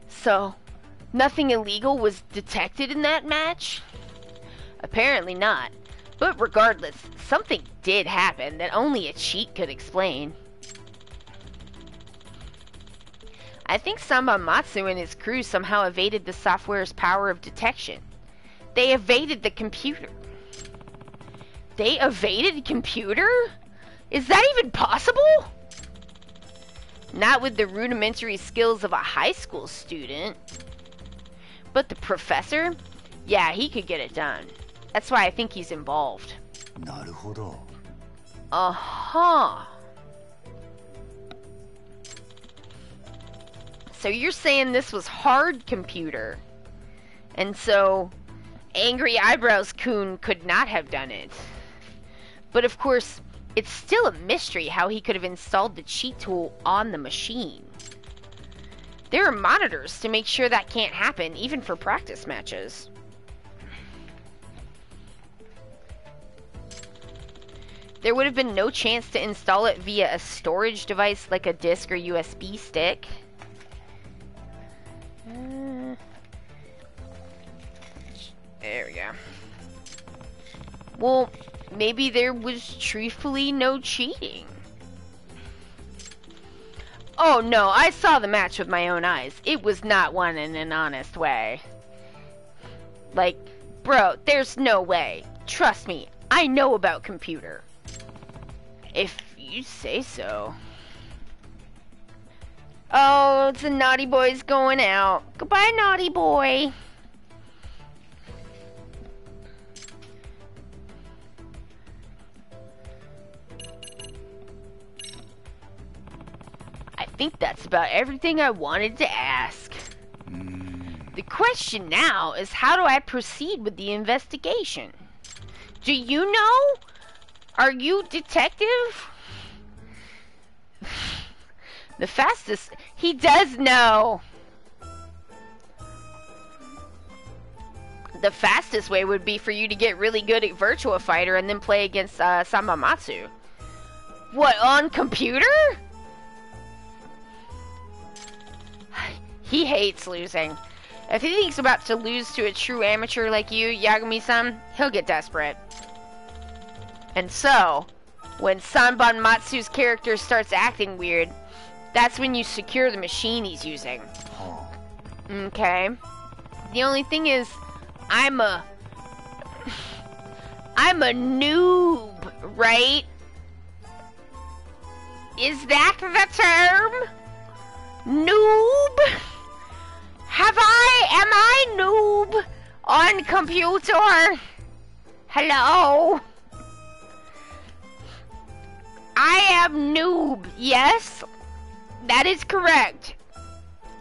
So, nothing illegal was detected in that match? Apparently not. But regardless, something did happen that only a cheat could explain. I think Samba Matsu and his crew somehow evaded the software's power of detection. They evaded the computer. They evaded computer? Is that even possible? Not with the rudimentary skills of a high school student. But the professor? Yeah, he could get it done. That's why I think he's involved. なるほど。 Uh-huh. So you're saying this was hard computer. And so Angry Eyebrows Kun could not have done it. But of course, it's still a mystery how he could have installed the cheat tool on the machine. There are monitors to make sure that can't happen, even for practice matches. there would have been no chance to install it via a storage device like a disk or USB stick. There we go. Well, maybe there was truthfully no cheating. Oh no, I saw the match with my own eyes. It was not won in an honest way. Like, bro, there's no way. Trust me, I know about computer. If you say so. Oh, it's the naughty boy's going out. Goodbye, naughty boy. I think that's about everything I wanted to ask. The question now is, how do I proceed with the investigation? Do you know? Are you detective? The fastest... He does know. The fastest way would be for you to get really good at Virtua Fighter and then play against Samamatsu. What, on computer? He hates losing. If he thinks about to lose to a true amateur like you, Yagami-san, he'll get desperate. And so, when Sanban Matsu's character starts acting weird, that's when you secure the machine he's using. Okay. The only thing is, I'm a noob, right? Is that the term? Noob? Am I noob on computer? Hello? I am noob, yes? That is correct.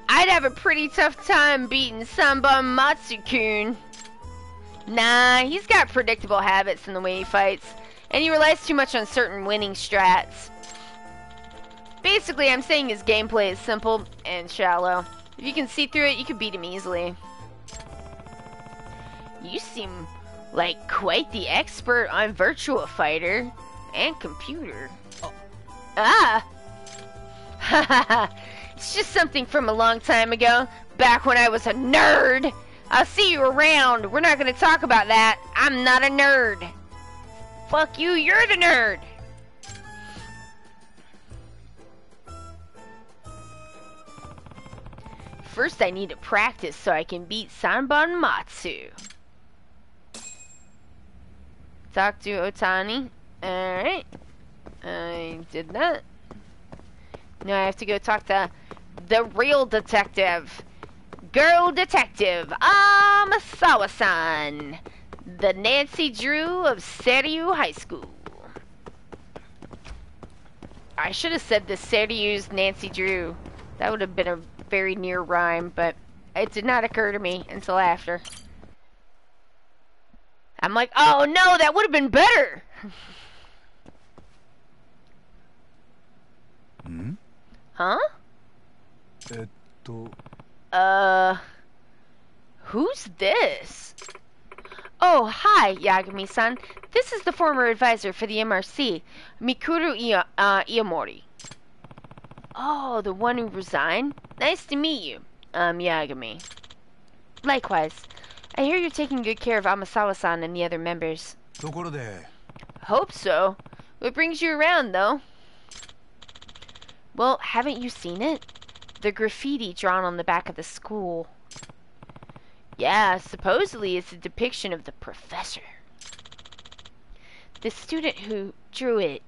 I'd have a pretty tough time beating Sanban Matsu-kun. Nah, he's got predictable habits in the way he fights, and he relies too much on certain winning strats. Basically, I'm saying his gameplay is simple and shallow. If you can see through it, you can beat him easily. You seem like quite the expert on Virtua Fighter and computer. Ah! Haha, it's just something from a long time ago, back when I was a nerd. I'll see you around. We're not gonna talk about that. I'm not a nerd. Fuck you, you're the nerd. First, I need to practice so I can beat Sanban Matsu. Talk to Otani. Alright. I did that. Now I have to go talk to the real detective. Girl detective, Amasawa-san. The Nancy Drew of Seiryu High School. I should have said the Seiryu's Nancy Drew. That would have been a very near rhyme, but it did not occur to me until after. I'm like, oh no, that would have been better. Huh? Who's this? Oh, hi, Yagami-san. This is the former advisor for the MRC, Mikuru Iamori. Oh, the one who resigned? Nice to meet you, Yagami. Likewise. I hear you're taking good care of Amasawa-san and the other members. Hope so. What brings you around, though? Well, haven't you seen it? The graffiti drawn on the back of the school. Yeah, supposedly it's a depiction of the professor. The student who drew it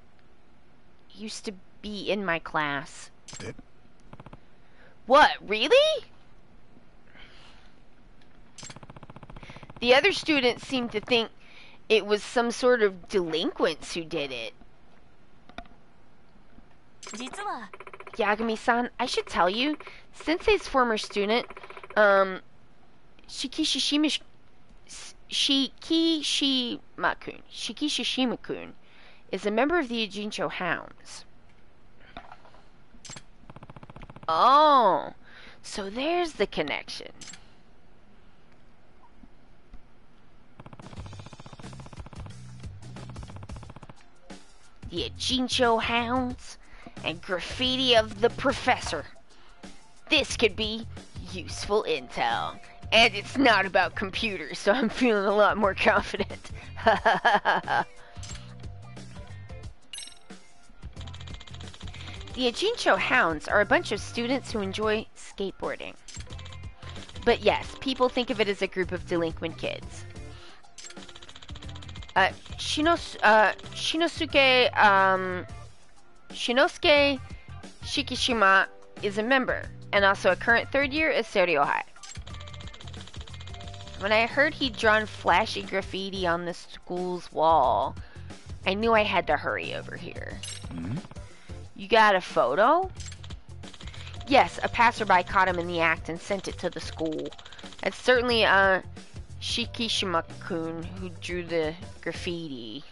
used to be in my class. What, really? The other students seemed to think it was some sort of delinquents who did it. Yagami-san, I should tell you, Sensei's former student, Shikishima-kun, is a member of the Ujincho Hounds. Oh, so there's the connection. the Ajincho Hounds, and graffiti of the professor. This could be useful intel. And it's not about computers, so I'm feeling a lot more confident. The Ajincho Hounds are a bunch of students who enjoy skateboarding. But yes, people think of it as a group of delinquent kids. Shinosuke Shikishima is a member, and also a current third year at Seiryo High. When I heard he'd drawn flashy graffiti on the school's wall, I knew I had to hurry over here. You got a photo? Yes, a passerby caught him in the act and sent it to the school. It's certainly Shikishima-kun who drew the graffiti.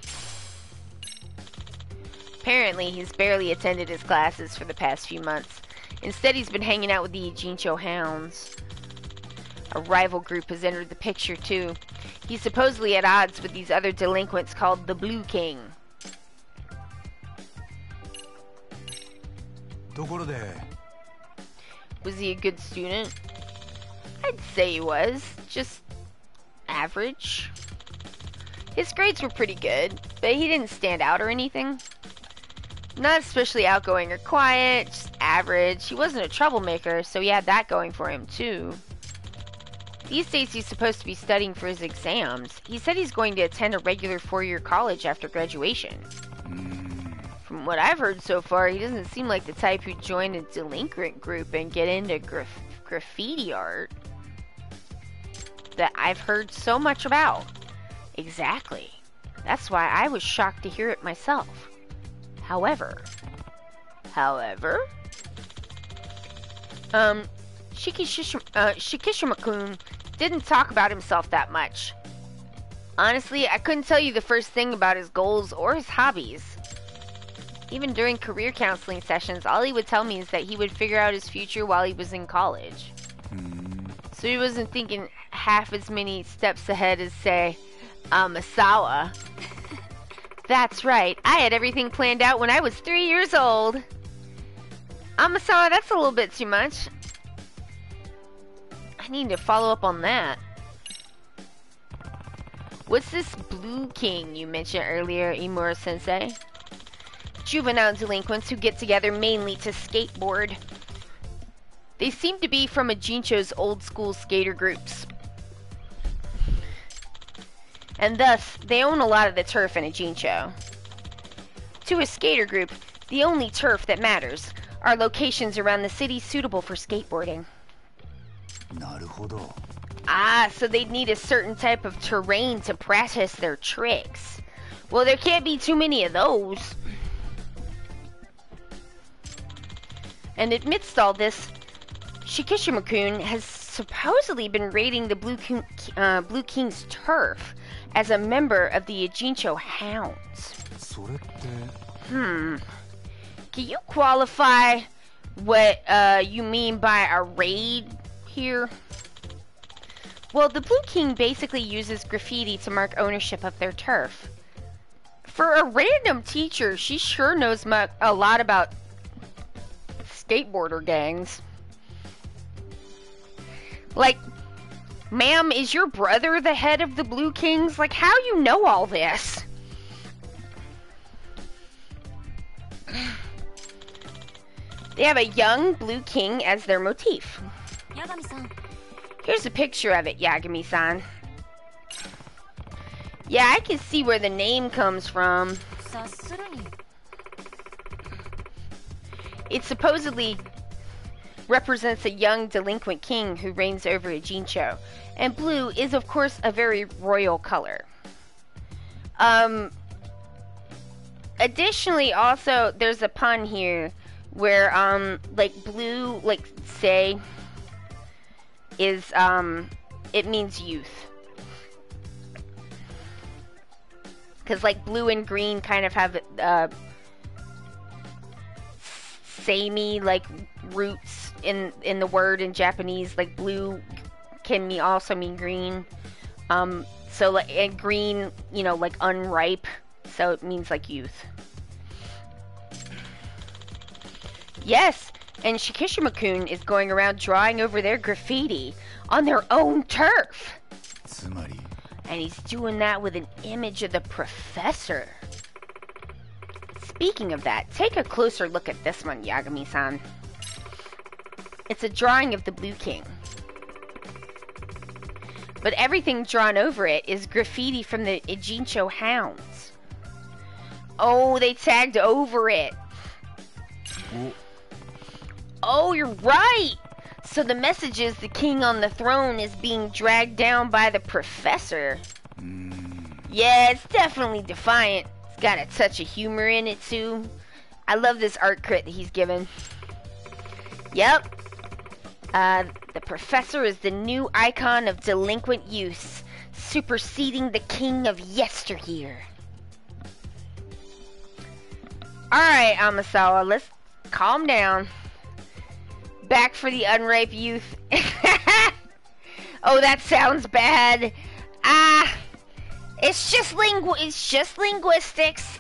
Apparently, he's barely attended his classes for the past few months. Instead, he's been hanging out with the Ajincho Hounds. A rival group has entered the picture, too. He's supposedly at odds with these other delinquents called the Blue King. ところで Was he a good student? I'd say he was. Just average. His grades were pretty good, but he didn't stand out or anything. Not especially outgoing or quiet, just average. He wasn't a troublemaker, so he had that going for him, too. These days he's supposed to be studying for his exams. He said he's going to attend a regular 4-year college after graduation. From what I've heard so far, he doesn't seem like the type who'd join a delinquent group and get into graffiti art that I've heard so much about. Exactly. That's why I was shocked to hear it myself. However, Shikishima-kun didn't talk about himself that much. Honestly, I couldn't tell you the first thing about his goals or his hobbies. Even during career counseling sessions, all he would tell me is that he would figure out his future while he was in college. So he wasn't thinking half as many steps ahead as, say, Amasawa. That's right, I had everything planned out when I was 3 years old. Amasawa, that's a little bit too much. I need to follow up on that. What's this Blue King you mentioned earlier, Imura-sensei? Juvenile delinquents who get together mainly to skateboard. They seem to be from Ajincho's old school skater groups. And thus, they own a lot of the turf in Ajincho. To a skater group, the only turf that matters are locations around the city suitable for skateboarding. なるほど Ah, so they'd need a certain type of terrain to practice their tricks. Well, there can't be too many of those. And amidst all this, Shikishima-kun has supposedly been raiding the Blue King's turf as a member of the Ajincho Hounds. それって Can you qualify what you mean by a raid here? Well, the Blue King basically uses graffiti to mark ownership of their turf. For a random teacher, she sure knows a lot about skateboarder gangs. Like, ma'am, is your brother the head of the Blue Kings? Like, how you know all this? They have a young Blue King as their motif. 八神さん Here's a picture of it, Yagami-san. Yeah, I can see where the name comes from. 察するに It supposedly represents a young delinquent king who reigns over Ajincho. And blue is, of course, a very royal color. Additionally, also, there's a pun here where, like, blue, like, say, is, it means youth. Because, like, blue and green kind of have, samey, like, roots in the word in Japanese. Like, blue can also mean green. So, like, and green, you know, like, unripe. So it means, like, youth. Yes, and Shikishima-kun is going around drawing over their graffiti on their own turf. つまり And he's doing that with an image of the professor. Speaking of that, take a closer look at this one, Yagami-san. It's a drawing of the Blue King. But everything drawn over it is graffiti from the Ijincho hounds. Oh, they tagged over it. お Oh, you're right! So the message is the king on the throne is being dragged down by the professor. うーん Yeah, it's definitely defiant. It's got a touch of humor in it, too. I love this art crit that he's given. Yep. The professor is the new icon of delinquent youth, superseding the king of yesteryear. Alright, Amasawa, let's calm down. Back for the unripe youth. Oh, that sounds bad. It's just linguistics.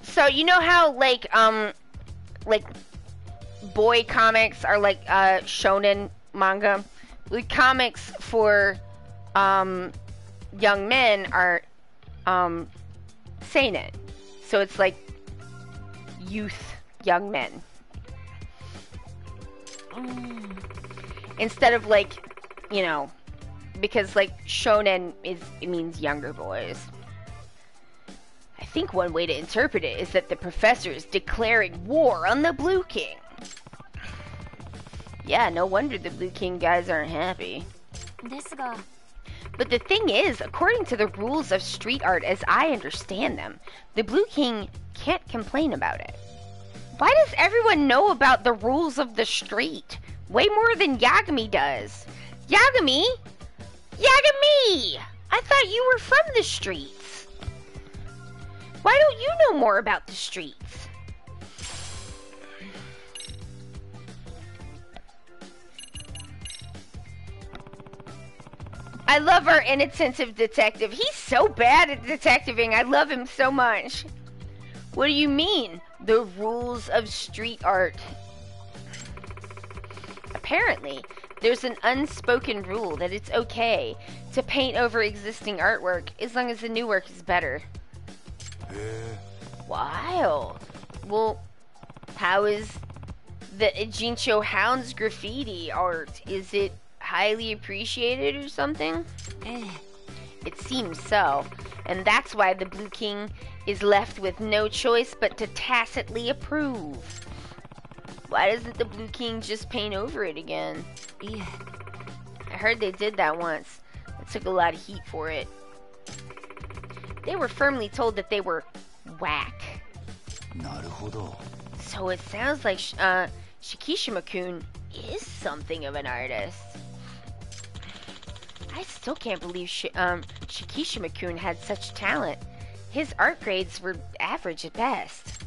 So you know how like boy comics are like shonen manga? The comics for young men are seinen. So it's like youth young men. Instead of like, you know, because like shonen it means younger boys. I think one way to interpret it is that the professor is declaring war on the Blue King. Yeah, no wonder the Blue King guys aren't happy. ですが But the thing is, according to the rules of street art as I understand them, the Blue King can't complain about it. Why does everyone know about the rules of the street? Way more than Yagami does. Yagami? Yagami! I thought you were from the streets. Why don't you know more about the streets? I love our inattentive detective. He's so bad at detectiving. I love him so much. What do you mean? The rules of street art. Apparently, there's an unspoken rule that it's okay to paint over existing artwork as long as the new work is better. へえ Wild. Well, how is the Ijincho Hounds graffiti art? Is it highly appreciated or something? ええ It seems so. And that's why the Blue King is left with no choice but to tacitly approve. Why doesn't the Blue King just paint over it again? いえ I heard they did that once. It took a lot of heat for it. They were firmly told that they were whack. なるほど So it sounds like Shikishima-kun is something of an artist. I still can't believe Shikishima-kun had such talent. His art grades were average at best.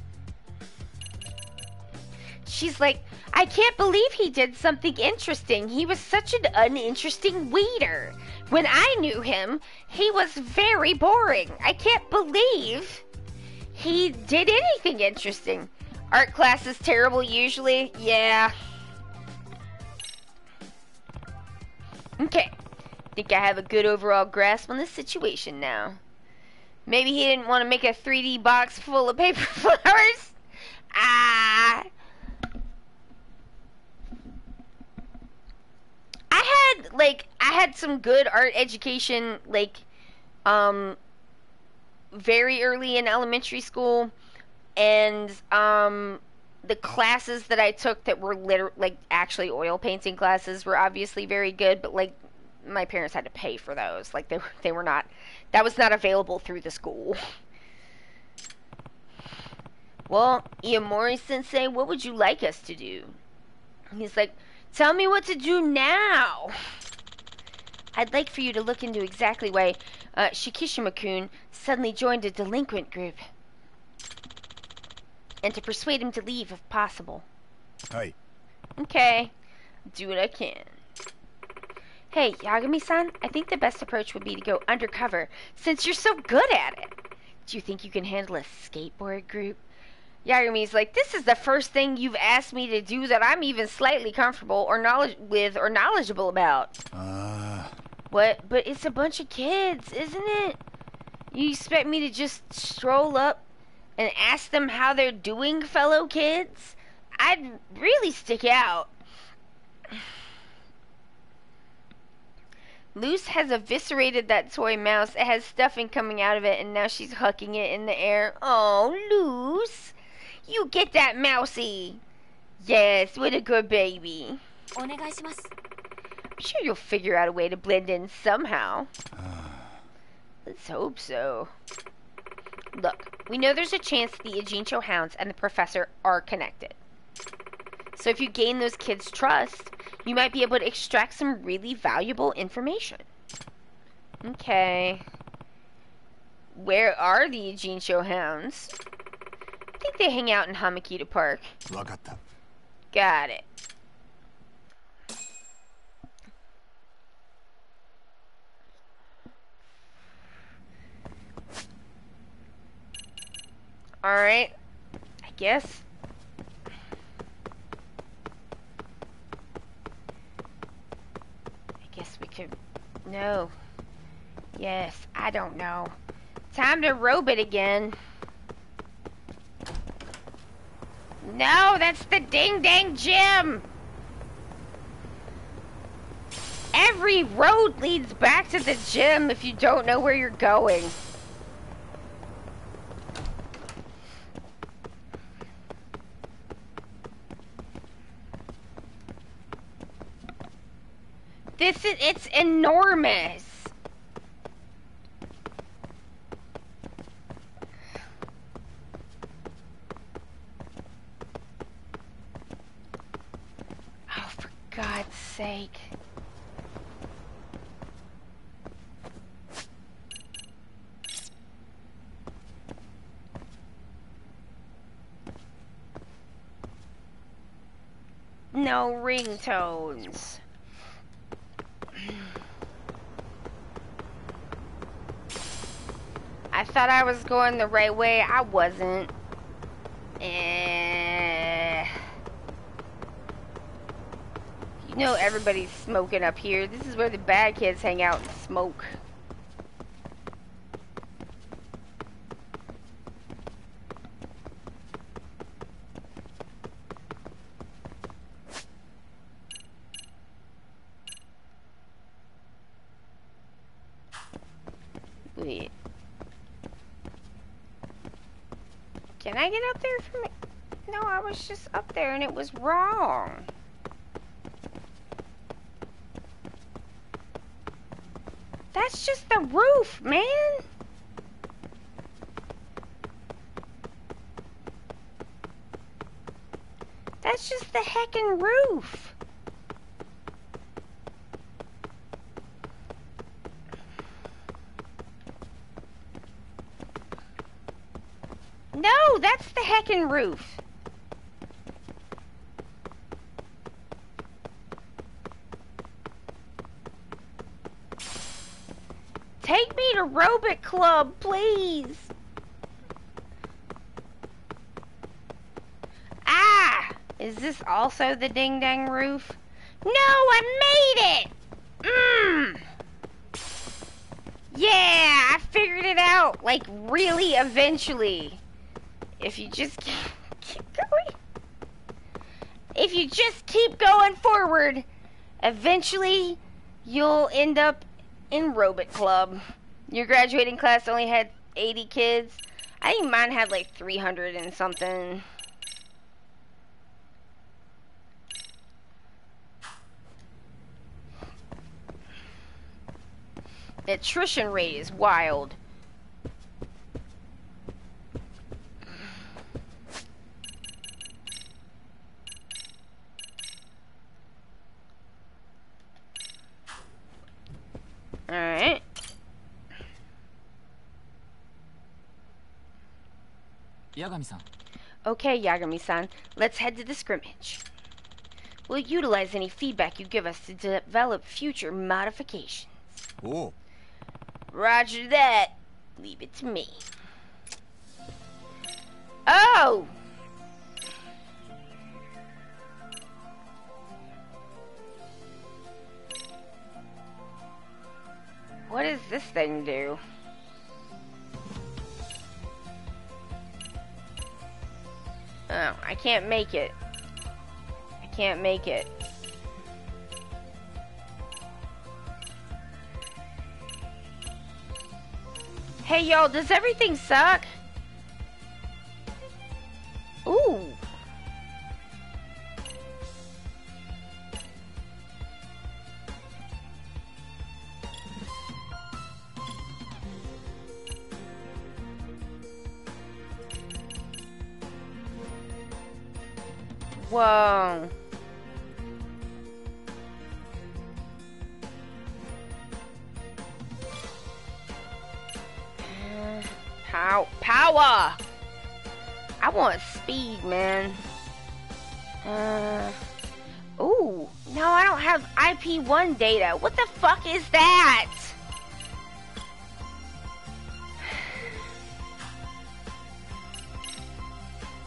She's like, I can't believe he did something interesting. He was such an uninteresting weeder. When I knew him, he was very boring. I can't believe he did anything interesting. Art class is terrible usually. Yeah. Okay. Think I have a good overall grasp on the situation now. Maybe he didn't want to make a 3D box full of paper flowers. Ah. I had some good art education, like, very early in elementary school, and, the classes that I took that were actually oil painting classes were obviously very good, but, like, my parents had to pay for those. Like, they were not, that was not available through the school. Well, Iamori-sensei, what would you like us to do? He's like, tell me what to do now. I'd like for you to look into exactly why Shikishima-kun suddenly joined a delinquent group. And to persuade him to leave if possible. はい Okay. Do what I can. Hey, Yagami-san, I think the best approach would be to go undercover, since you're so good at it. Do you think you can handle a skateboard group? Yagami's like, this is the first thing you've asked me to do that I'm even slightly comfortable or knowledgeable about. What? But it's a bunch of kids, isn't it? You expect me to just stroll up and ask them how they're doing, fellow kids? I'd really stick out. Luce has eviscerated that toy mouse. It has stuffing coming out of it, and now she's hucking it in the air. Oh, Luce, you get that mousey. Yes, what a good baby. お願いします。 I'm sure you'll figure out a way to blend in somehow. Let's hope so. Look, we know there's a chance the Ijincho hounds and the professor are connected. So if you gain those kids' trust, you might be able to extract some really valuable information. Okay. Where are the Ijincho hounds? I think they hang out in Hamakita Park. わかった。 Got it. Alright. I guess. We could. No. Yes, I don't know. Time to robe it again. No, that's the Ding Dang Gym! Every road leads back to the gym if you don't know where you're going. It's enormous. Oh, for God's sake. No ringtones. I thought I was going the right way. I wasn't. You know everybody's smoking up here. This is where the bad kids hang out and smoke. Wait. Can I get up there from it? No, I was just up there and it was wrong. That's just the roof, man. That's just the heckin' roof. No, that's the heckin' roof. Take me to Robot Club, please. Ah! Is this also the Ding Dang roof? No, I made it! Yeah, I figured it out. Like, really, eventually. If you just keep going. If you just keep going forward, eventually you'll end up in Robot Club. Your graduating class only had 80 kids. I think mine had like 300 and something. The attrition rate is wild. Alright. Yagami-san. Okay, Yagami-san. Let's head to the scrimmage. We'll utilize any feedback you give us to develop future modifications. おう Roger that. Leave it to me. Oh! What does this thing do? Oh, I can't make it. I can't make it. Hey, y'all, does everything suck? Ooh. Whoa. Power! I want speed, man. Ooh. No, I don't have IP1 data. What the fuck is that?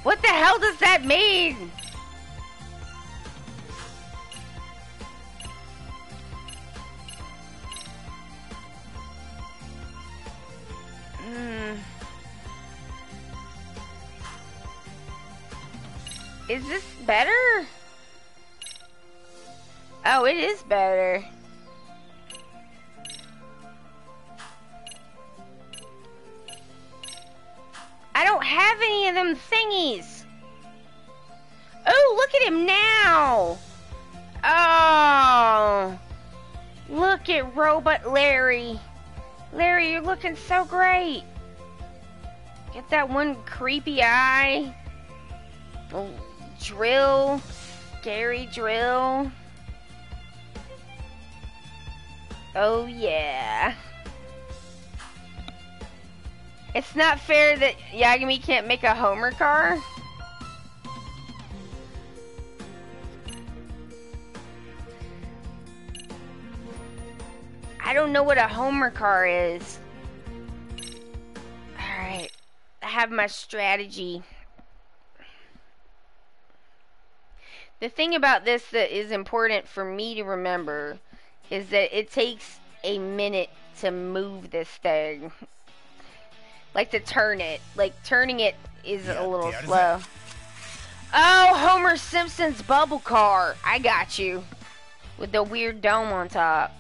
What the hell does that mean? Is this better? Oh, it is better. I don't have any of them thingies. Oh, look at him now. Oh, look at Robot Larry. Larry, you're looking so great. Get that one creepy eye. Oh, drill. Scary drill. Oh, yeah. It's not fair that Yagami can't make a Homer car. I don't know what a Homer car is. Alright. I have my strategy. The thing about this that is important for me to remember is that it takes a minute to move this thing. Like to turn it. Like turning it is a little slow. Oh, Homer Simpson's bubble car. I got you. With the weird dome on top.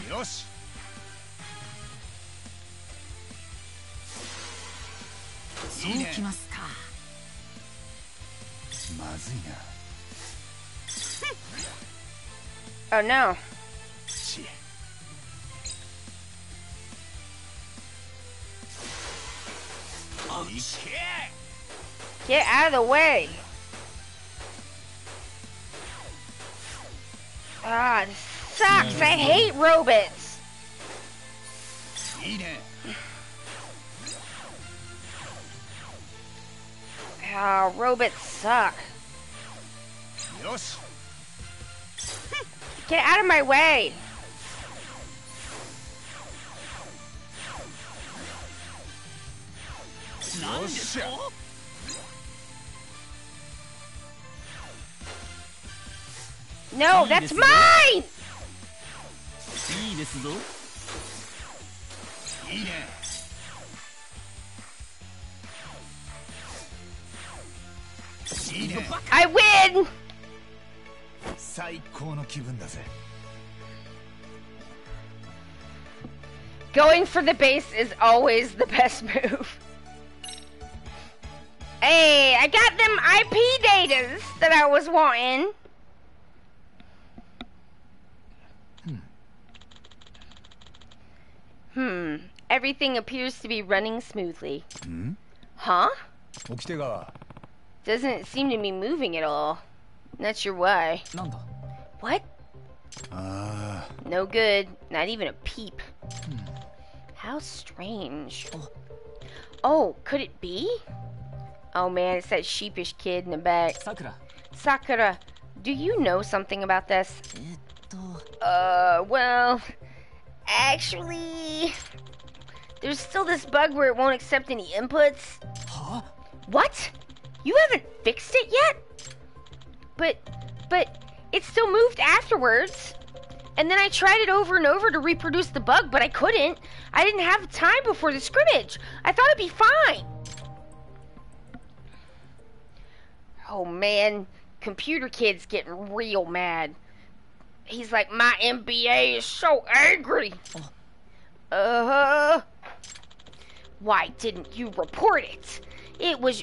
Yosh. そうきますか。まずいな。 Oh no. ち Get out of the way. Ah, this sucks. I hate robots. いいね。 Oh, robots suck. よし。 Get out of my way. No, that's mine! いいですぞ。いいね。 いいね。 I win! 最高の気分だぜ。 Going for the base is always the best move. Hey, I got them IP datas that I was wanting. Everything appears to be running smoothly. ん Huh? 掟川 Doesn't seem to be moving at all. Not sure why. なんだ What? あ No good. Not even a peep. How strange. Oh, could it be? Oh man, it's that sheepish kid in the back. さくら Sakura, do you know something about this? と Well, actually, there's still this bug where it won't accept any inputs. は What? You haven't fixed it yet? But it still moved afterwards. And then I tried it over and over to reproduce the bug, but I couldn't. I didn't have time before the scrimmage. I thought it'd be fine. Oh man, computer kid's getting real mad. He's like, my MBA is so angry. Why didn't you report it?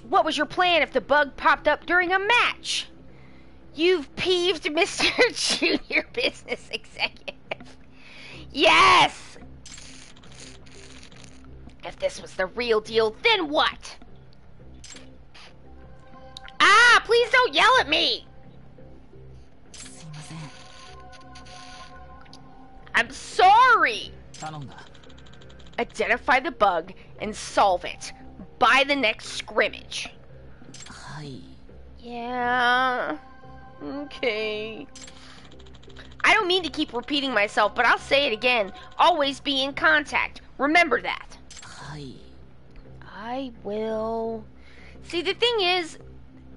What was your plan if the bug popped up during a match? You've peeved Mr. Junior Business Executive. Yes! If this was the real deal, then what? Ah, please don't yell at me! すいません I'm sorry! 頼んだ Identify the bug and solve it by the next scrimmage. はい Yeah. Okay. I don't mean to keep repeating myself, but I'll say it again. Always be in contact. Remember that. はい I will. See, the thing is,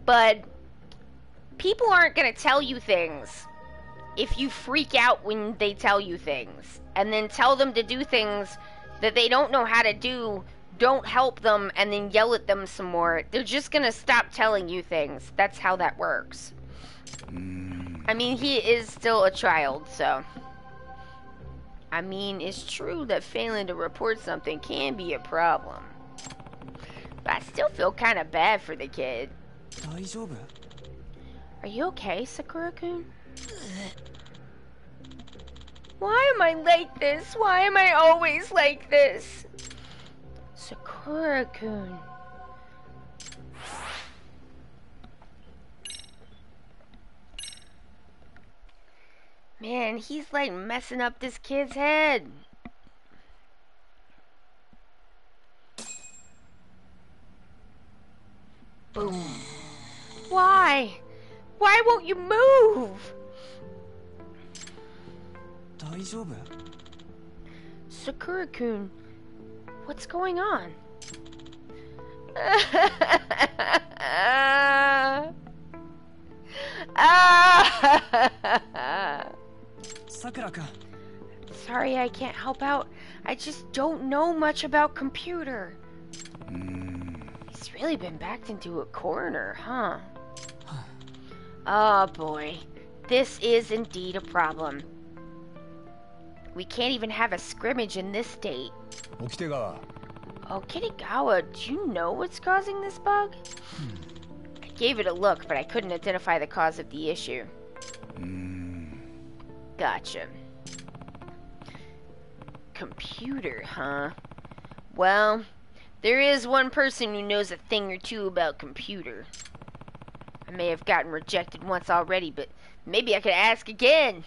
Bud, people aren't going to tell you things if you freak out when they tell you things and then tell them to do things that they don't know how to do, don't help them, and then yell at them some more. They're just going to stop telling you things. That's how that works. I mean, he is still a child, so. I mean, it's true that failing to report something can be a problem. But I still feel kind of bad for the kid. 大丈夫 Are you okay, Sakura-kun? Why am I like this? Why am I always like this? Sakura-kun. Man, he's like messing up this kid's head. Boom. Why? Why won't you move? 大丈夫 Sakura-kun, what's going on?さくらくん Sorry, I can't help out. I just don't know much about computer. He's really been backed into a corner, huh? Oh boy, this is indeed a problem. We can't even have a scrimmage in this state. 掟川 Oh, Kitagawa, do you know what's causing this bug? I gave it a look, but I couldn't identify the cause of the issue. Gotcha. Computer, huh? Well, there is one person who knows a thing or two about computer. I may have gotten rejected once already, but maybe I could ask again.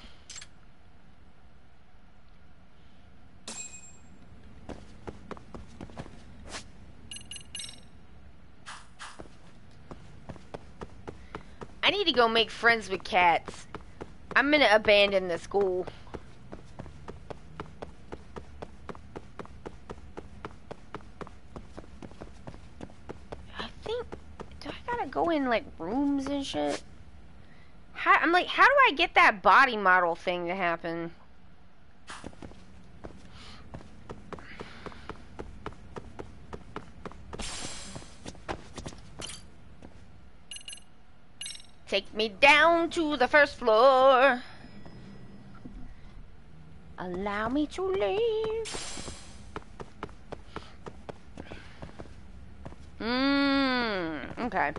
I need to go make friends with cats. I'm gonna abandon the school. I think, do I gotta go in like rooms and shit? I'm like, how do I get that body model thing to happen? Take me down to the first floor. Allow me to leave. Okay.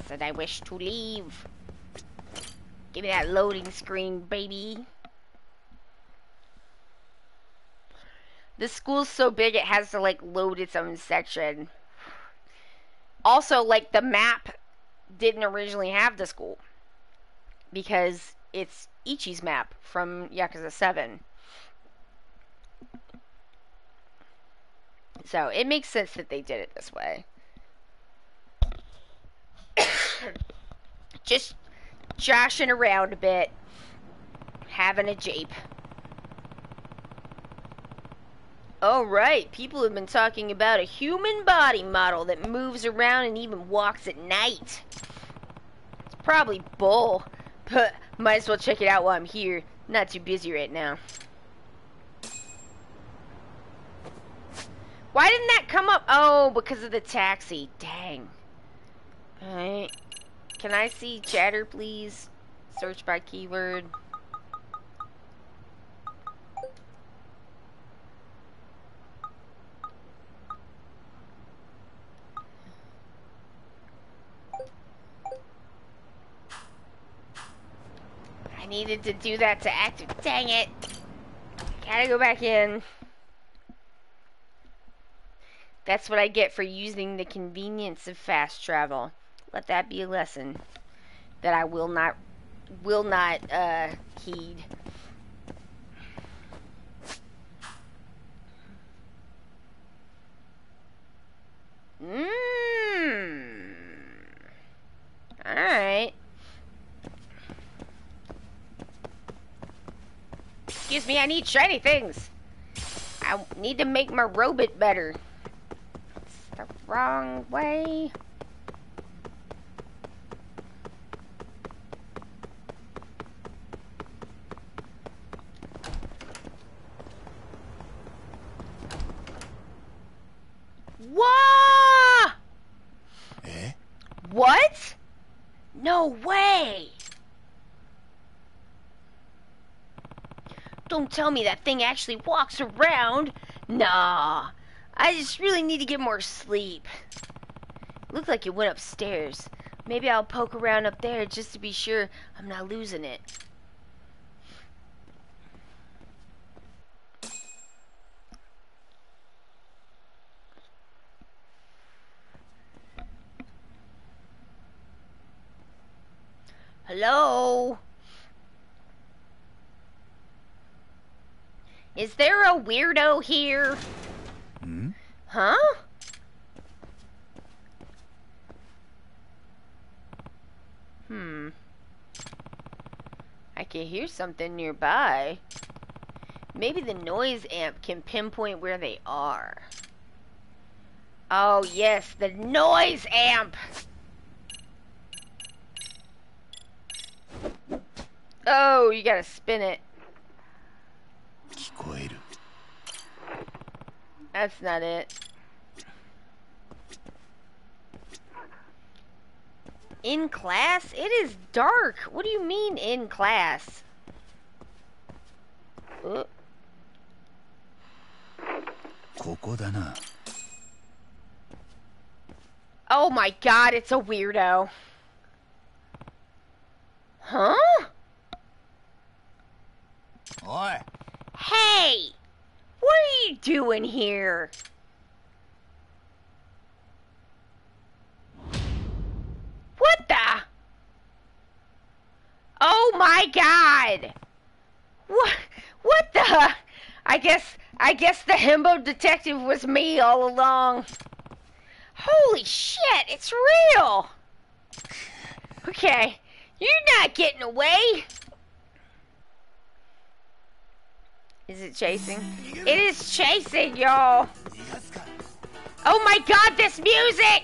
Said I wish to leave. Give me that loading screen, baby. This school's so big it has to like load its own section. Also, like the map didn't originally have the school because it's Ichi's map from Yakuza 7. So it makes sense that they did it this way. Just joshing around a bit, having a jape. Alright, people have been talking about a human body model that moves around and even walks at night. It's probably bull, but might as well check it out while I'm here. Not too busy right now. Why didn't that come up? Oh, because of the taxi. Dang. Alright. Can I see chatter, please? Search by keyword. I needed to do that to activate. Dang it. Gotta go back in. That's what I get for using the convenience of fast travel. Let that be a lesson that I will not heed. Alright. Excuse me, I need shiny things. I need to make my robot better. It's the wrong way. What? Eh? What? No way. Don't tell me that thing actually walks around. Nah. I just really need to get more sleep. Looked like it went upstairs. Maybe I'll poke around up there just to be sure I'm not losing it. Hello? Is there a weirdo here? Hmm? Huh? I can hear something nearby. Maybe the noise amp can pinpoint where they are. Oh yes, the noise amp! Oh, you gotta spin it. 聞こえる。 That's not it. In class? It is dark. What do you mean in class? Uh. ここだな。 Oh my god, it's a weirdo. Huh? おい。 Hey! What are you doing here? What the? Oh my god! What the? I guess the himbo detective was me all along. Holy shit, it's real! Okay, you're not getting away! Is it chasing? It is chasing, y'all! Oh my god, this music!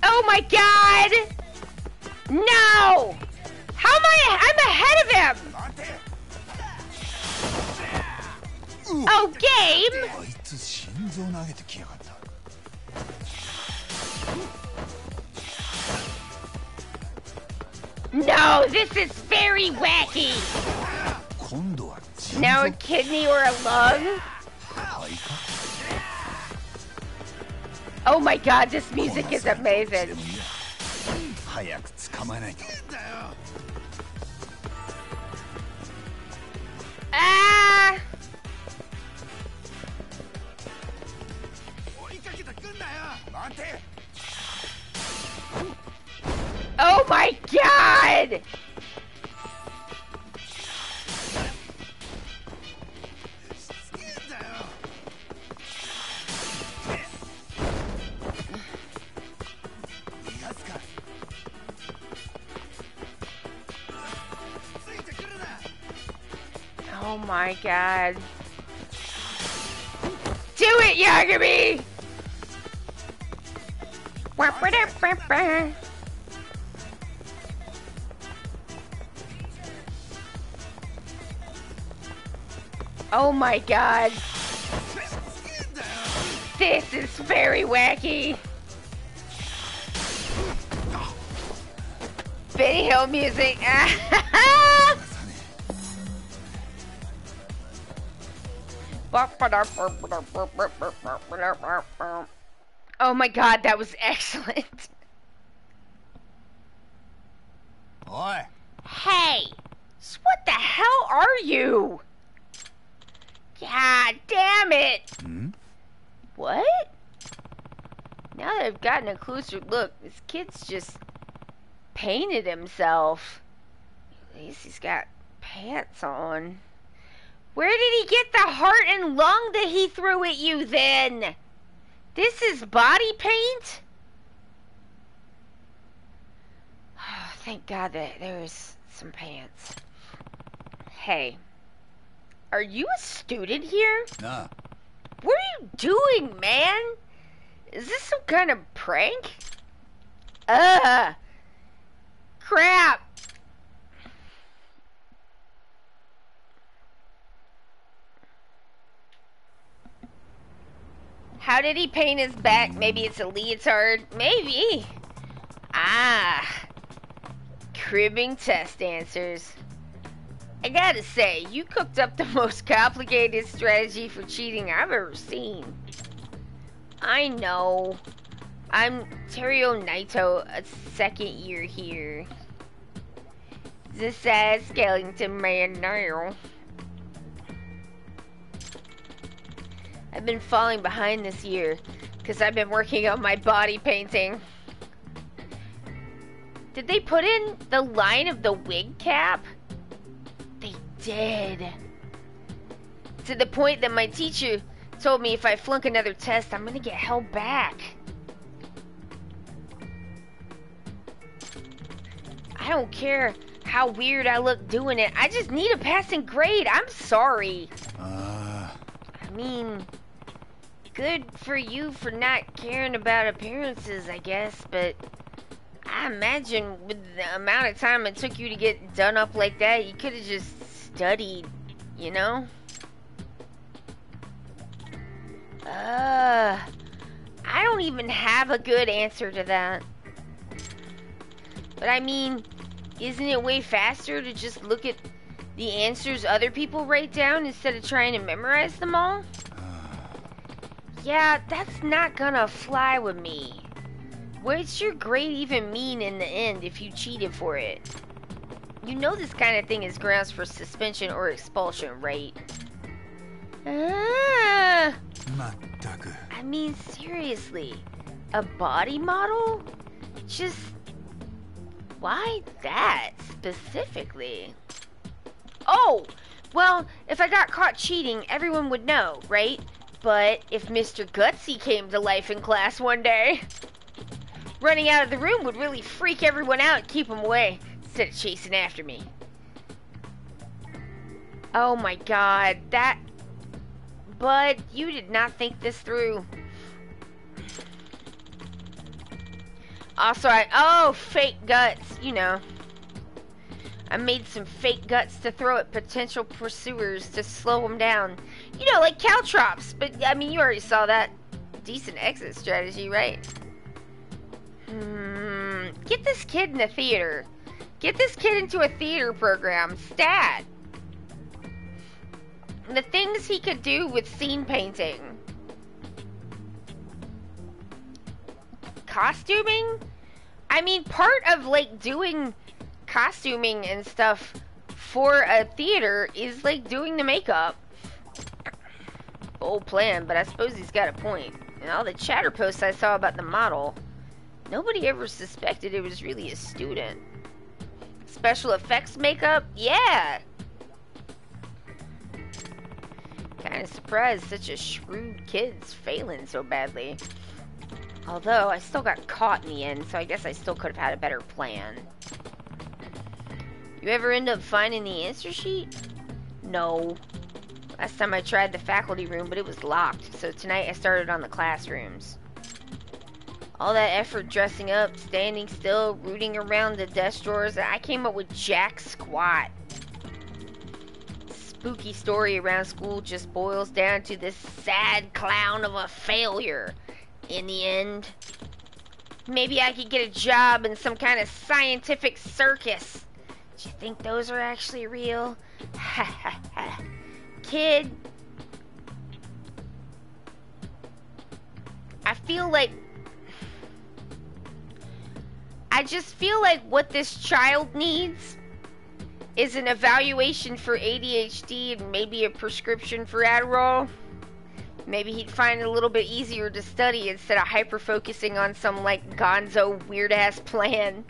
Oh my god! No! How am I'm ahead of him! Oh, game! あいつ心臓投げてきやがった。 No, this is very wacky! 今度は心臓。 Now a kidney or a lung? 肺か。 Oh my god, this music is amazing. 早く捕まえないと。Oh my god. Do it, Yagami! Oh my god. This is very wacky. Video music. Oh my god, that was excellent. Oi! Hey, what the hell are you? God damn it. Hmm? What? Now that I've gotten a closer look, this kid's just painted himself. At least he's got pants on. Where did he get the heart and lung that he threw at you then? This is body paint? Oh, thank God that there was some pants. Hey, are you a student here? Nah. What are you doing, man? Is this some kind of prank? Crap. How did he paint his back? Maybe it's a leotard? Maybe. Ah. Cribbing test answers. I gotta say, you cooked up the most complicated strategy for cheating I've ever seen. I know. I'm Terio Naito, a second year here. The sad skeleton man now. I've been falling behind this year because I've been working on my body painting. Did they put in the line of the wig cap? They did. To the point that my teacher told me if I flunk another test, I'm gonna get held back. I don't care how weird I look doing it. I just need a passing grade. I'm sorry. I mean, good for you for not caring about appearances, I guess, but I imagine with the amount of time it took you to get done up like that, you could have just studied, you know? I don't even have a good answer to that. But I mean, isn't it way faster to just look at the answers other people write down instead of trying to memorize them all? Yeah, that's not gonna fly with me. What's your grade even mean in the end if you cheated for it? You know this kind of thing is grounds for suspension or expulsion, right? I mean, seriously, a body model? Just, why that specifically? Oh, well, if I got caught cheating, everyone would know, right? But if Mr. Gutsy came to life in class one day, running out of the room would really freak everyone out and keep them away instead of chasing after me. Oh my god, that... Bud, you did not think this through. Also, fake guts, you know. I made some fake guts to throw at potential pursuers to slow them down. You know, like caltrops, but, I mean, you already saw that. Decent exit strategy, right? Get this kid in the theater. Get this kid into a theater program. Stat. The things he could do with scene painting. Costuming? I mean, part of, like, doing costuming and stuff for a theater is, like, doing the makeup. Bold plan, but I suppose he's got a point. And all the chatter posts I saw about the model, nobody ever suspected it was really a student. Special effects makeup? Yeah! Kinda surprised such a shrewd kid's failing so badly. Although, I still got caught in the end, so I guess I still could have had a better plan. You ever end up finding the answer sheet? No. Last time I tried the faculty room, but it was locked. So tonight I started on the classrooms. All that effort dressing up, standing still, rooting around the desk drawers, I came up with jack squat. Spooky story around school just boils down to this sad clown of a failure. In the end, maybe I could get a job in some kind of scientific circus. Do you think those are actually real? Ha ha ha. Kid, I just feel like what this child needs is an evaluation for ADHD and maybe a prescription for Adderall. Maybe he'd find it a little bit easier to study instead of hyper-focusing on some, like, gonzo weird-ass plan.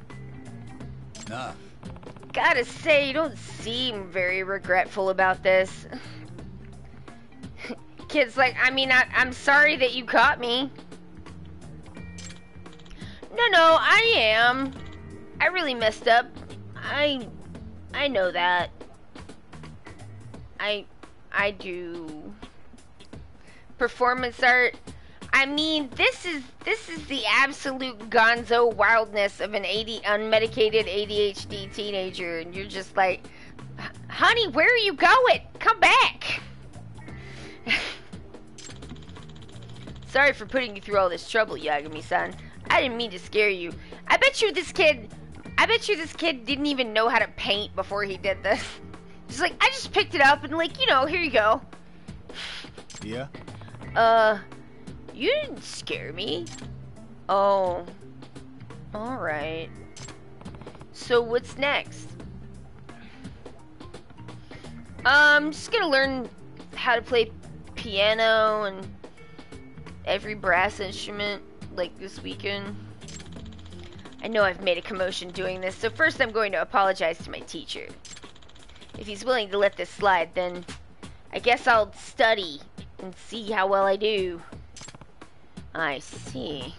Nah. Gotta say, you don't seem very regretful about this. Kid's like, I mean, I'm sorry that you caught me. No, I am. I really messed up. I know that. I do. Performance art. I mean, this is the absolute gonzo wildness of an unmedicated ADHD teenager, and you're just like, honey, where are you going? Come back. Sorry for putting you through all this trouble, Yagami-san. I didn't mean to scare you. I bet you this kid didn't even know how to paint before he did this. He's like, I just picked it up and, like, you know, here you go. Yeah? You didn't scare me. Oh. Alright. So what's next? I'm just gonna learn how to play piano and every brass instrument, like, this weekend. I know I've made a commotion doing this, so first I'm going to apologize to my teacher. If he's willing to let this slide, then I guess I'll study and see how well I do. I see.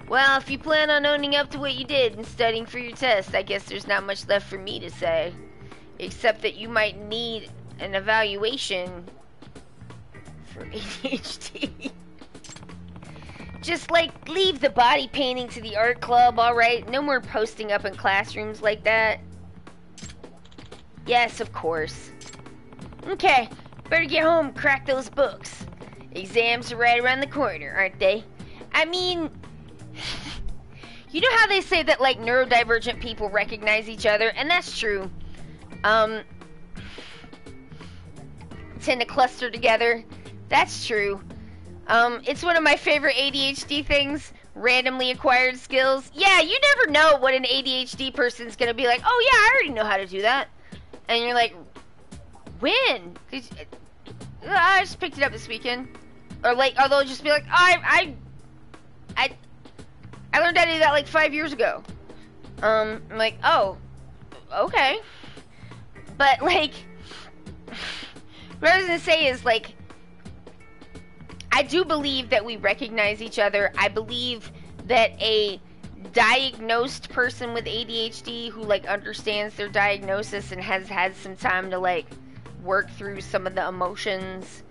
Well, if you plan on owning up to what you did and studying for your test, I guess there's not much left for me to say. Except that you might need an evaluation for ADHD. Just, like, leave the body painting to the art club, alright? No more posting up in classrooms like that. Yes, of course. Okay, better get home and crack those books. Exams are right around the corner, aren't they? I mean, you know how they say that, like, neurodivergent people recognize each other? And that's true. Tend to cluster together. That's true. It's one of my favorite ADHD things. Randomly acquired skills. Yeah, you never know what an ADHD person's gonna be like. Oh yeah, I already know how to do that. And you're like, when? I just picked it up this weekend. Or like, or they'll just be like, I learned how to do that like 5 years ago. I'm like, oh, okay. But like, what I was gonna say is like, I do believe that we recognize each other. I believe that a diagnosed person with ADHD who like understands their diagnosis and has had some time to like work through some of the emotions,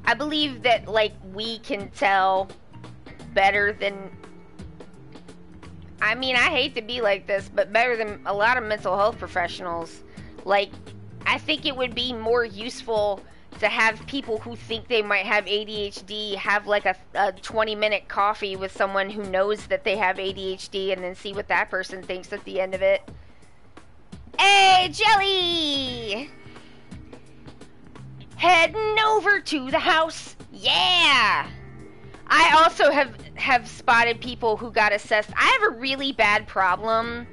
I believe that like we can tell better than, I mean, I hate to be like this, but better than a lot of mental health professionals. Like, I think it would be more useful to have people who think they might have ADHD have like a 20-minute coffee with someone who knows that they have ADHD and then see what that person thinks at the end of it. Hey, Jelly! Heading over to the house. Yeah! I also have spotted people who got assessed. I have a really bad problem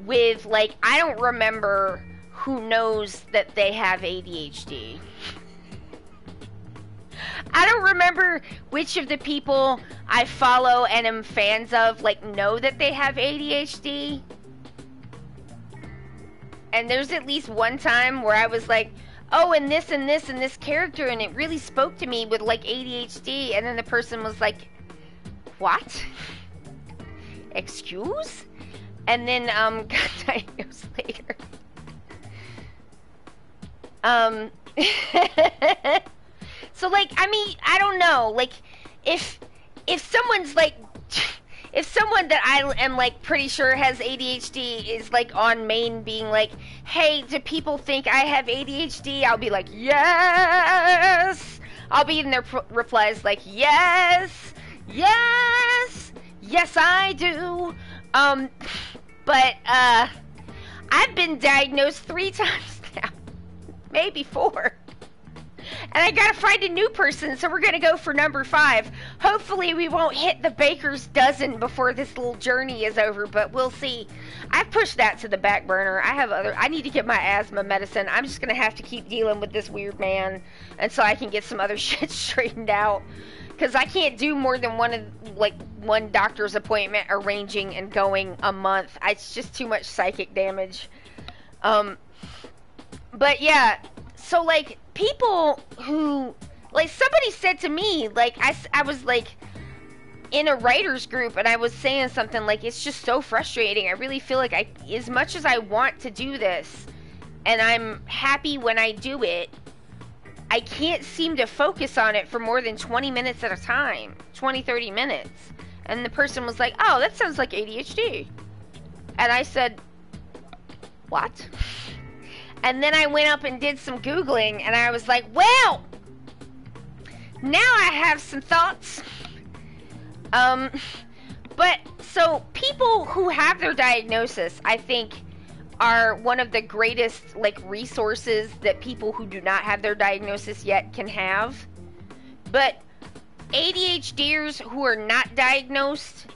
with, like, I don't remember who knows that they have ADHD. I don't remember which of the people I follow and am fans of, like, know that they have ADHD. And there's at least one time where I was like, oh, and this and this and this character, and it really spoke to me with, like, ADHD. And then the person was like, what? Excuse? And then, got diagnosed later. Um, so like, I mean, I don't know. Like, if someone's like, if someone that I am like pretty sure has ADHD is like on main being like, hey, do people think I have ADHD? I'll be like, yes. I'll be in their replies like, yes, yes, yes, I do. But I've been diagnosed 3 times now, maybe 4. And I gotta find a new person, so we're gonna go for number 5. Hopefully we won't hit the baker's dozen before this little journey is over, but we'll see. I've pushed that to the back burner. I need to get my asthma medicine. I'm just gonna have to keep dealing with this weird man until I can get some other shit straightened out. Because I can't do more than one doctor's appointment arranging and going a month. It's just too much psychic damage. But yeah, so like people who, like somebody said to me, like I was like in a writer's group and I was saying something like, it's just so frustrating. I really feel like as much as I want to do this and I'm happy when I do it, I can't seem to focus on it for more than 20 minutes at a time, 20, 30 minutes. And the person was like, oh, that sounds like ADHD. And I said, what? And then I went up and did some Googling, and I was like, well, now I have some thoughts. But, so, people who have their diagnosis, I think, are one of the greatest, like, resources that people who do not have their diagnosis yet can have. But ADHDers who are not diagnosed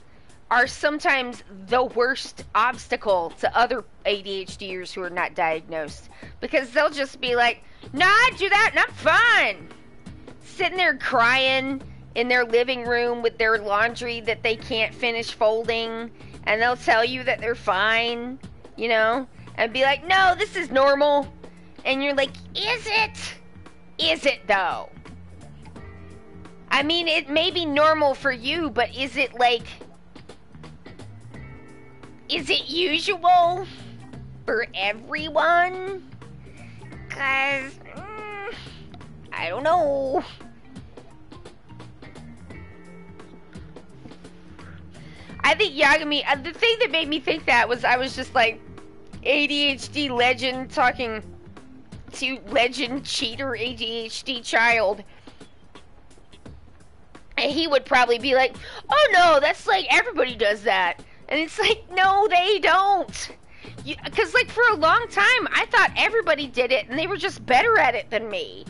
are sometimes the worst obstacle to other ADHDers who are not diagnosed. Because they'll just be like, nah, I do that and I'm fine. Sitting there crying in their living room with their laundry that they can't finish folding. And they'll tell you that they're fine, you know? And be like, no, this is normal. And you're like, is it? Is it though? I mean, it may be normal for you, but is it like... Is it usual for everyone? 'Cause, I don't know. I think Yagami, the thing that made me think that was I was just like, ADHD legend talking to legend cheater ADHD child. And he would probably be like, oh no, that's like everybody does that. And it's like, no, they don't. Because, like, for a long time, I thought everybody did it, and they were just better at it than me.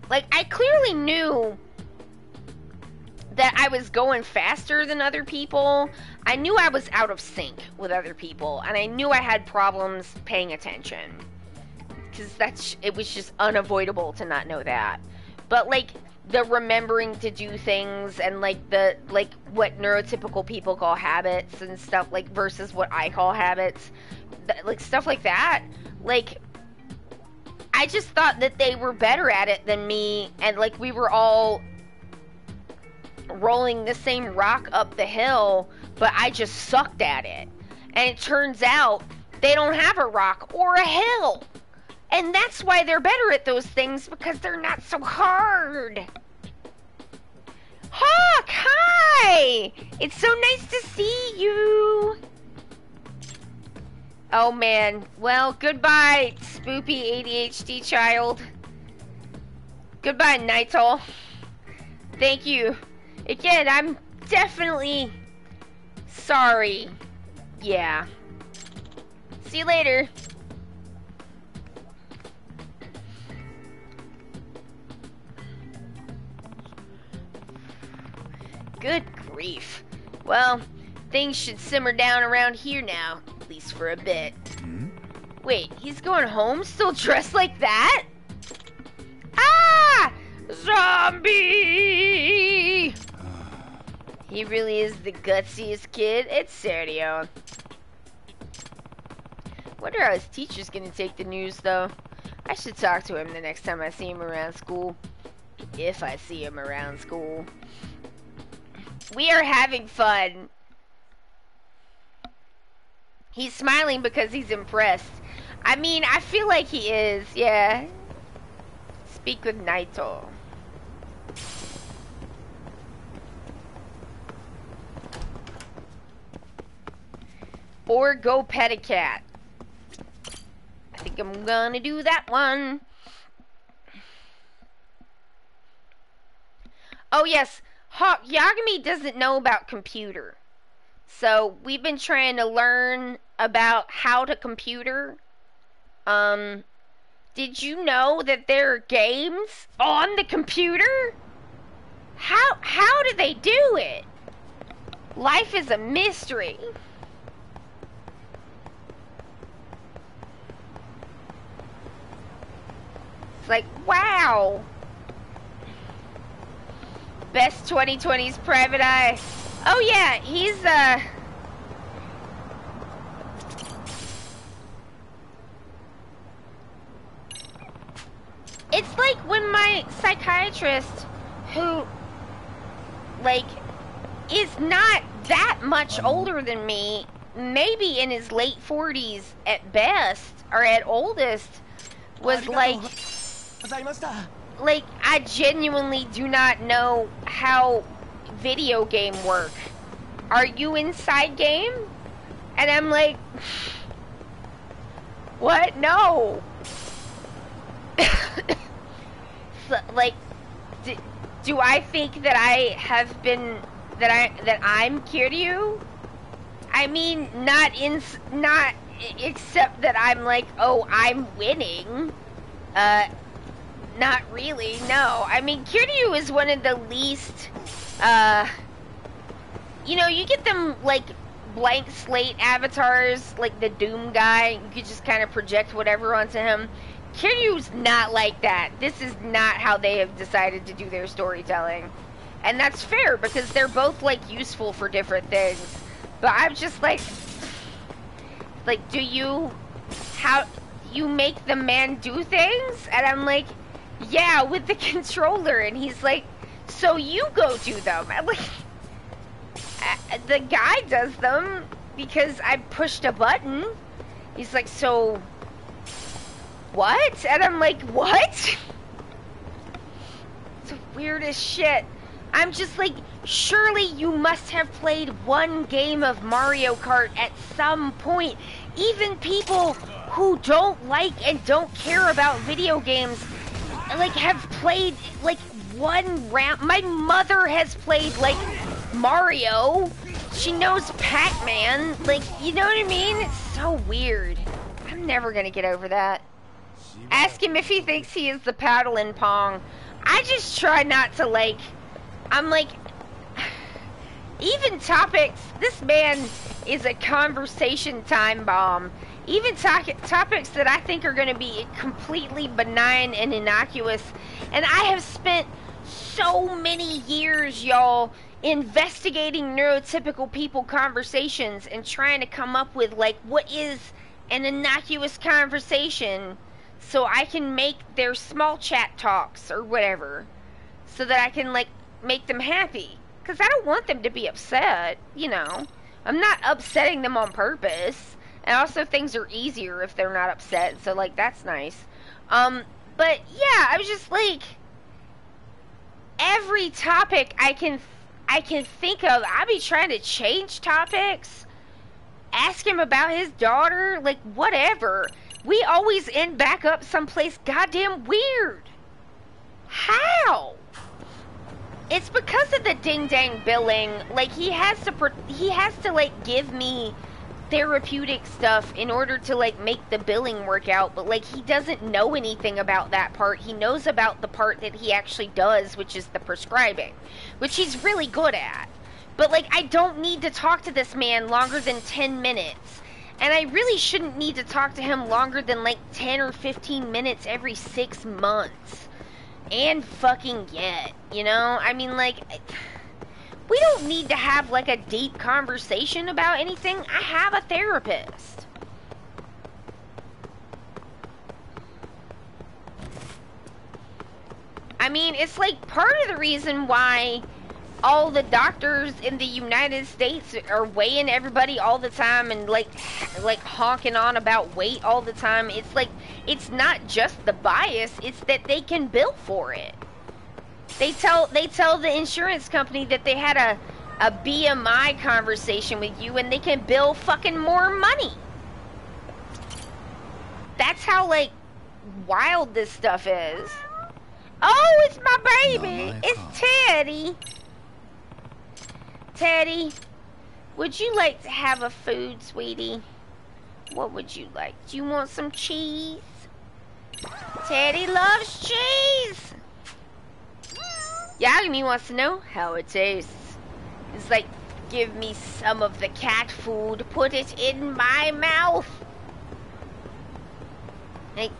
Like, I clearly knew that I was going faster than other people. I knew I was out of sync with other people, and I knew I had problems paying attention. Because it was just unavoidable to not know that. But, like, the remembering to do things and like what neurotypical people call habits and stuff, like versus what I call habits, like stuff like that, like I just thought that they were better at it than me, and like we were all rolling the same rock up the hill, but I just sucked at it. And it turns out they don't have a rock or a hill. And that's why they're better at those things, because they're not so hard. Hawk, hi! It's so nice to see you. Oh man, well, goodbye, spoopy ADHD child. Goodbye, Nightol. Thank you. Again, I'm definitely sorry. Yeah. See you later. Good grief. Well, things should simmer down around here now, at least for a bit. Wait, he's going home still dressed like that? Ah! Zombie! He really is the gutsiest kid. It's Sergio. Wonder how his teacher's gonna take the news, though. I should talk to him the next time I see him around school. If I see him around school. We are having fun. He's smiling because he's impressed. I mean, I feel like he is, yeah. Speak with Naito. Or go pet a cat. I think I'm gonna do that one. Oh yes, Hawk, Yagami doesn't know about computer. So we've been trying to learn about how to computer. Did you know that there are games on the computer? How do they do it? Life is a mystery. It's like, wow. Best 2020's Private Eye. Oh yeah, he's it's like when my psychiatrist, who like is not that much older than me, maybe in his late 40s at best or at oldest, was like, I genuinely do not know how video game work. Are you inside game? And I'm like, what? No. So, like, do I think that I have been, that I'm Kiryu? I mean, not except that I'm like, oh, I'm winning. Not really, no. I mean, Kiryu is one of the least, you know, you get them, like, blank slate avatars, like the Doom guy, you could just kind of project whatever onto him. Kiryu's not like that. This is not how they have decided to do their storytelling. And that's fair, because they're both, like, useful for different things. But I'm just like, do you, how, you make the man do things? And I'm like, yeah, with the controller. And he's like, so you go do them. I'm like, the guy does them because I pushed a button. He's like, so what? And I'm like, what? It's the weirdest shit. I'm just like, surely you must have played one game of Mario Kart at some point. Even people who don't like and don't care about video games, like, have played, like, one round. My mother has played, like, Mario. She knows Pac-Man. Like, you know what I mean? It's so weird. I'm never gonna get over that. Ask him if he thinks he is the paddle in Pong. I just try not to, like, I'm like, even topics, this man is a conversation time bomb. Even topics that I think are going to be completely benign and innocuous. And I have spent so many years, y'all, investigating neurotypical people conversations and trying to come up with, like, what is an innocuous conversation so I can make their small chat talks or whatever, so that I can, like, make them happy. Because I don't want them to be upset, you know. I'm not upsetting them on purpose. And also, things are easier if they're not upset, so, like, that's nice. But, yeah, I was just, like, every topic I can think of, I be trying to change topics, ask him about his daughter, like, whatever. We always end back up someplace goddamn weird. How? It's because of the ding-dang billing. Like, he has to, like, give me therapeutic stuff in order to, like, make the billing work out, but, like, he doesn't know anything about that part. He knows about the part that he actually does, which is the prescribing, which he's really good at. But, like, I don't need to talk to this man longer than 10 minutes. And I really shouldn't need to talk to him longer than, like, 10 or 15 minutes every 6 months. And fucking yet, you know? I mean, like, we don't need to have, like, a deep conversation about anything. I have a therapist. I mean, it's, like, part of the reason why all the doctors in the United States are weighing everybody all the time and like honking on about weight all the time. It's like, it's not just the bias, it's that they can bill for it. They tell the insurance company that they had a BMI conversation with you and they can bill fucking more money. That's how like wild this stuff is. Oh, it's my baby. It's Teddy. Teddy, would you like to have a food, sweetie? What would you like? Do you want some cheese? Teddy loves cheese. Yagami wants to know how it tastes. It's like, give me some of the cat food, put it in my mouth. Like,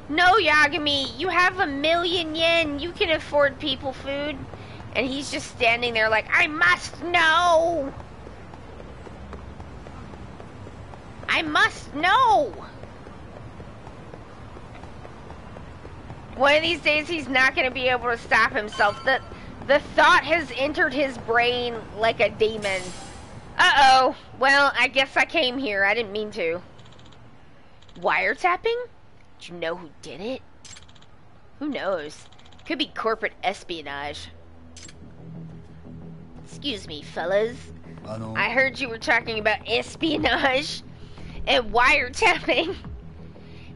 no, Yagami, you have 1,000,000 yen. You can afford people food. And he's just standing there like, I must know. I must know. One of these days he's not going to be able to stop himself. The thought has entered his brain like a demon. Uh-oh. Well, I guess I came here. I didn't mean to. Wiretapping? Do you know who did it? Who knows? Could be corporate espionage. Excuse me, fellas. I heard you were talking about espionage and wiretapping.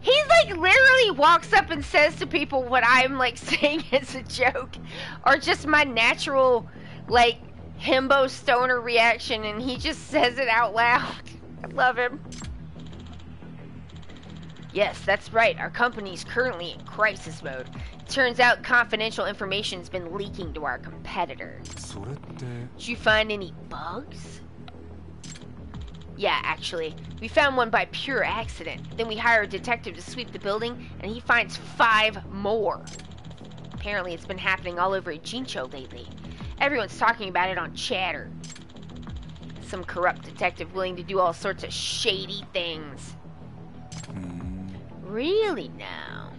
He like literally walks up and says to people what I'm like saying as a joke or just my natural like himbo stoner reaction, and he just says it out loud. I love him. Yes, that's right. Our company's currently in crisis mode. Turns out confidential information's been leaking to our competitor. Did you find any bugs? Yeah, actually. We found one by pure accident. Then we hire a detective to sweep the building, and he finds 5 more. Apparently it's been happening all over Jincho lately. Everyone's talking about it on Chatter. Some corrupt detective willing to do all sorts of shady things. Really now?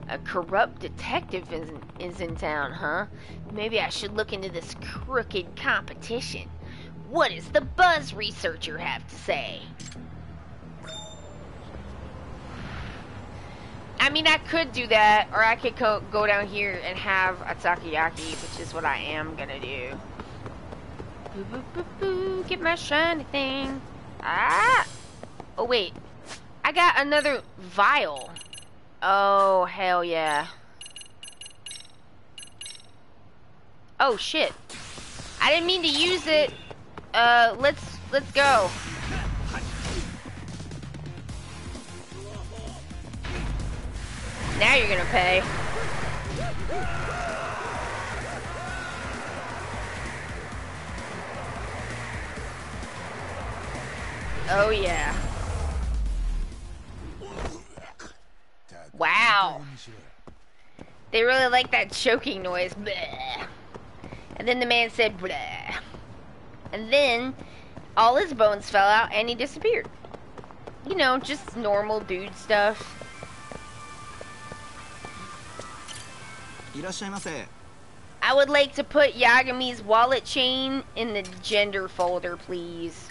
A corrupt detective is in town, huh? Maybe I should look into this crooked competition. What does the buzz researcher have to say? I mean, I could do that, or I could go down here and have a takoyaki, which is what I am gonna do. Boo, boo, boo, boo, get my shiny thing. Ah! Oh, wait. I got another vial. Oh, hell yeah. Oh, shit. I didn't mean to use it. Let's go. Now you're gonna pay. Oh, yeah. Wow. They really like that choking noise. Bleh. And then the man said, bleh. And then all his bones fell out and he disappeared. You know, just normal dude stuff. I would like to put Yagami's wallet chain in the gender folder, please.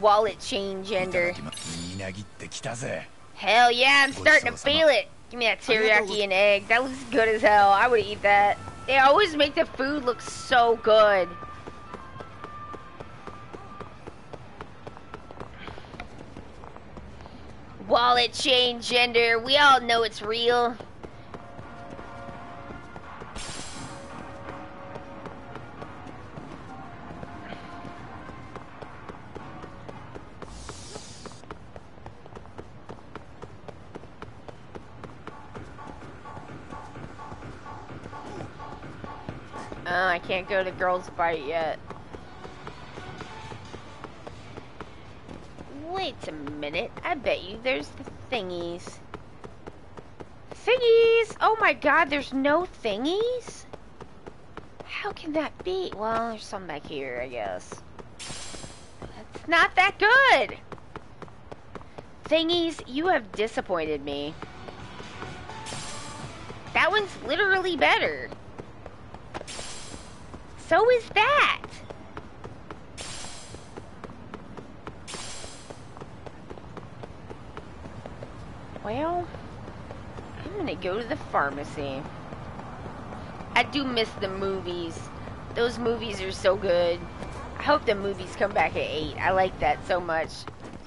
Wallet chain gender. Hell yeah, I'm starting to feel it. Give me that teriyaki and egg. That looks good as hell. I would eat that. They always make the food look so good. Wallet chain gender. We all know it's real. Oh, I can't go to Girls Bite yet. Wait a minute. I bet you there's the thingies. Thingies! Oh my god, there's no thingies? How can that be? Well, there's some back here, I guess. That's not that good! Thingies, you have disappointed me. That one's literally better. So is that. Well, I'm gonna go to the pharmacy. I do miss the movies. Those movies are so good. I hope the movies come back at 8. I like that so much.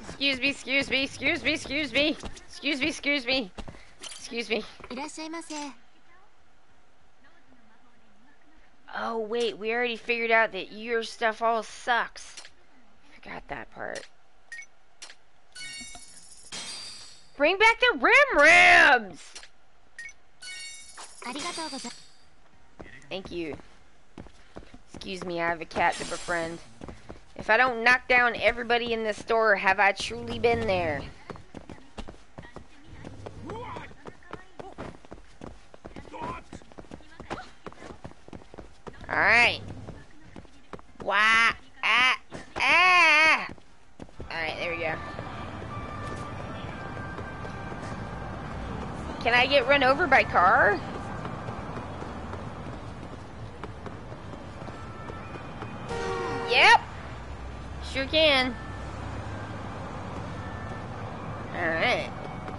Excuse me, excuse me, excuse me, excuse me. Excuse me, excuse me. Excuse me. いらっしゃいませ。 Oh, wait, we already figured out that your stuff all sucks. Forgot that part. Bring back the Rim Rims! ありがとうござい Thank you. Excuse me, I have a cat to befriend. If I don't knock down everybody in the store, have I truly been there? Alright. Why? Ah! Ah! Alright, there we go. Can I get run over by car? Yep. Sure can. Alright.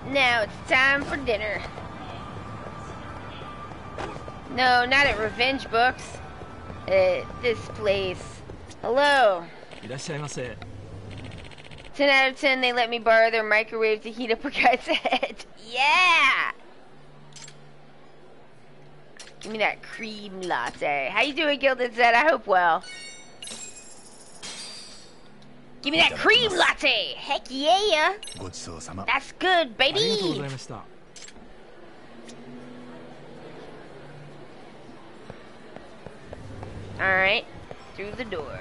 Now it's time for dinner. No, not at Revenge Books. This place. Hello. いらっしゃいませ。 10 out of 10, they let me borrow their microwave to heat up a guy's head. Yeah! Give me that cream latte. How you doing, Gilded Zed? I hope well. Give me that cream latte! Heck yeah! ごちそうさま。 That's good, ありがとうご baby! ざいました。 Alright, through the door.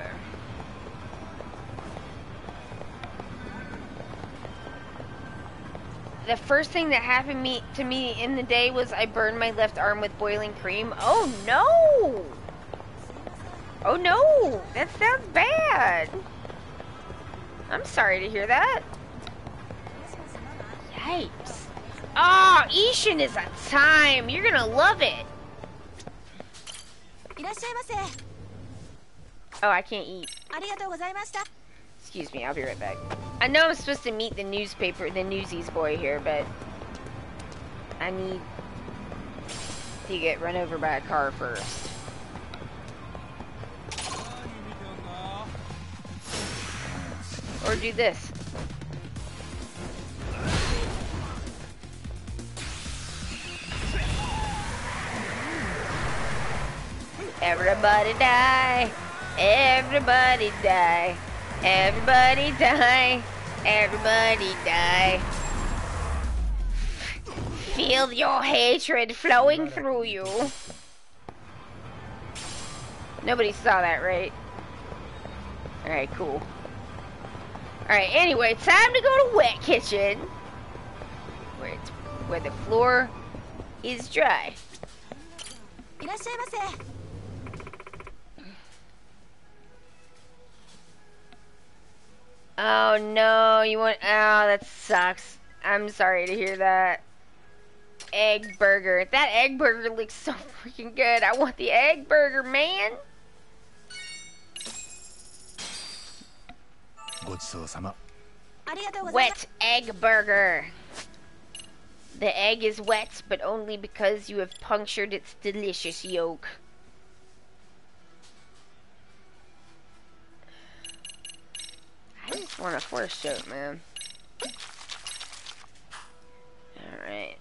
The first thing that happened to me in the day was I burned my left arm with boiling cream. Oh no! Oh no! That sounds bad! I'm sorry to hear that. Yikes. Oh, Ishin is a time! You're gonna love it! いらっしゃいませ。 Oh, I can't eat. ありがとうございました。 Excuse me, I'll be right back. I know I'm supposed to meet the Newsies boy here, but I need to get run over by a car first. Or do this. Everybody die. Everybody die. Everybody die. Everybody die. Feel your hatred flowing through you. Nobody saw that, right? Alright, cool. Alright, anyway, time to go to Wet Kitchen. Where the floor is dry. いらっしゃいませ。 Oh no, you want, oh, that sucks. I'm sorry to hear that. Egg burger. That egg burger looks so freaking good. I want the egg burger, man. ごちそうさま。ありがとうございます。 Wet egg burger. The egg is wet, but only because you have punctured its delicious yolk. I just want a force choke, man. Alright.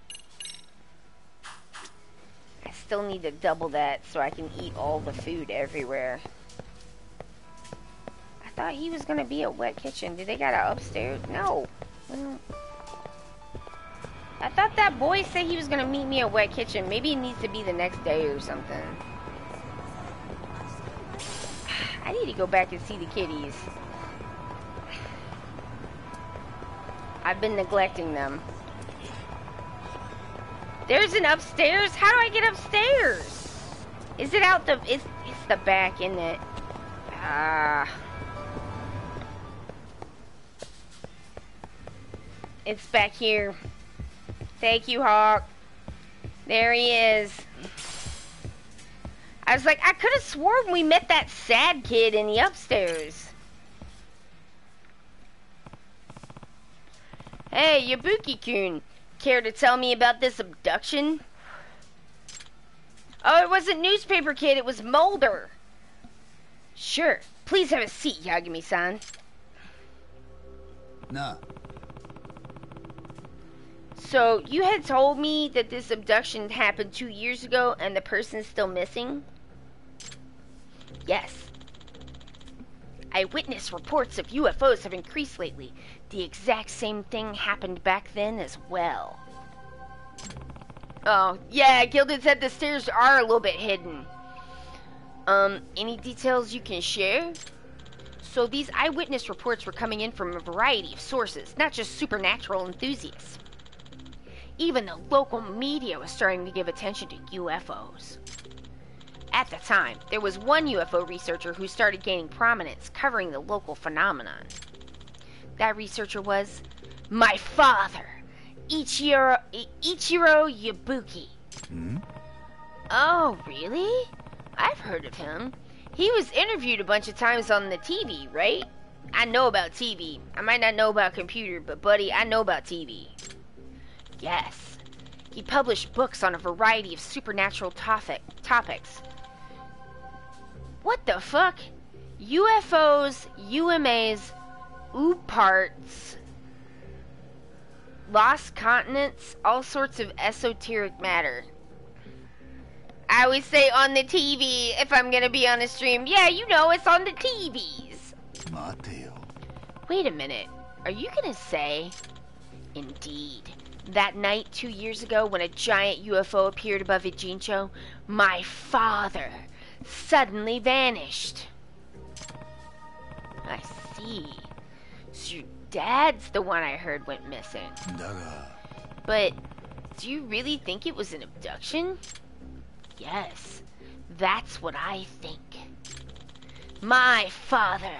I still need to double that so I can eat all the food everywhere. I thought he was gonna be a Wet Kitchen. Did they got a upstairs? No. Well, I thought that boy said he was gonna meet me at Wet Kitchen. Maybe it needs to be the next day or something. I need to go back and see the kitties. I've been neglecting them. There's an upstairs? How do I get upstairs? Is it out the... It's the back, isn't it? Ah. It's back here. Thank you, Hawk. There he is. I was like, I could have sworn we met that sad kid in the upstairs. Hey, Yabuki-kun. Care to tell me about this abduction? Oh, it wasn't Newspaper Kid, it was Mulder. Sure. Please have a seat, Yagami-san. Nah. So, you had told me that this abduction happened 2 years ago and the person's still missing? Yes. Eyewitness reports of UFOs have increased lately. The exact same thing happened back then as well. Oh, yeah, Gilded said the stairs are a little bit hidden. Any details you can share? So these eyewitness reports were coming in from a variety of sources, not just supernatural enthusiasts. Even the local media was starting to give attention to UFOs. At the time, there was one UFO researcher who started gaining prominence covering the local phenomenon. That researcher was my father, Ichiro Yabuki. Hmm? Oh, really? I've heard of him. He was interviewed a bunch of times on the TV, right? I know about TV. I might not know about computer, but buddy, I know about TV. Yes. He published books on a variety of supernatural topics. What the fuck? UFOs, UMAs, OOParts, lost continents, all sorts of esoteric matter. I always say on the TV if I'm gonna be on a stream. Yeah, you know, it's on the TVs. Mateo. Wait a minute. Are you gonna say, indeed, that night 2 years ago when a giant UFO appeared above Ijincho, my father suddenly vanished? I see. So your dad's the one I heard went missing. Daga. But do you really think it was an abduction? Yes, that's what I think. My father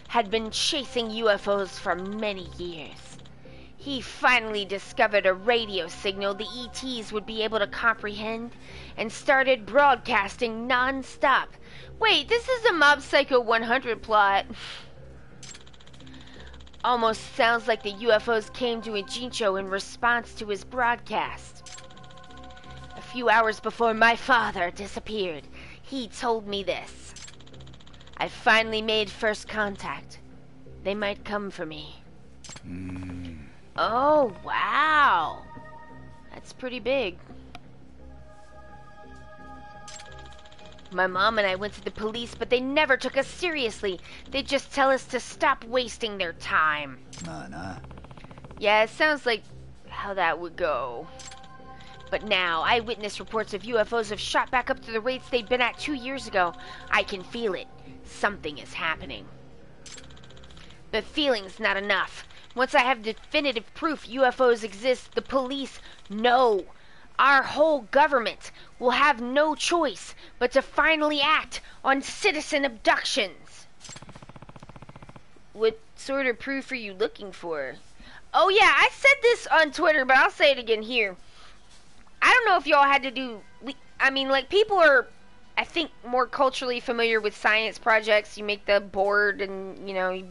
had been chasing UFOs for many years. He finally discovered a radio signal the ETs would be able to comprehend and started broadcasting non-stop. Wait, this is a Mob Psycho 100 plot. Almost sounds like the UFOs came to Ijincho in response to his broadcast. A few hours before my father disappeared, he told me this. I finally made first contact. They might come for me. Oh, wow. That's pretty big. My mom and I went to the police, but they never took us seriously. They just tell us to stop wasting their time. Nah. Yeah, it sounds like how that would go. But now, eyewitness reports of UFOs have shot back up to the rates they'd been at 2 years ago. I can feel it. Something is happening. But feeling's not enough. Once I have definitive proof UFOs exist, the police know. Our whole government will have no choice but to finally act on citizen abductions. What sort of proof are you looking for? Oh yeah, I said this on Twitter, but I'll say it again here. I don't know if y'all had to do... I mean, like, people are, I think, more culturally familiar with science projects. You make the board and, you know,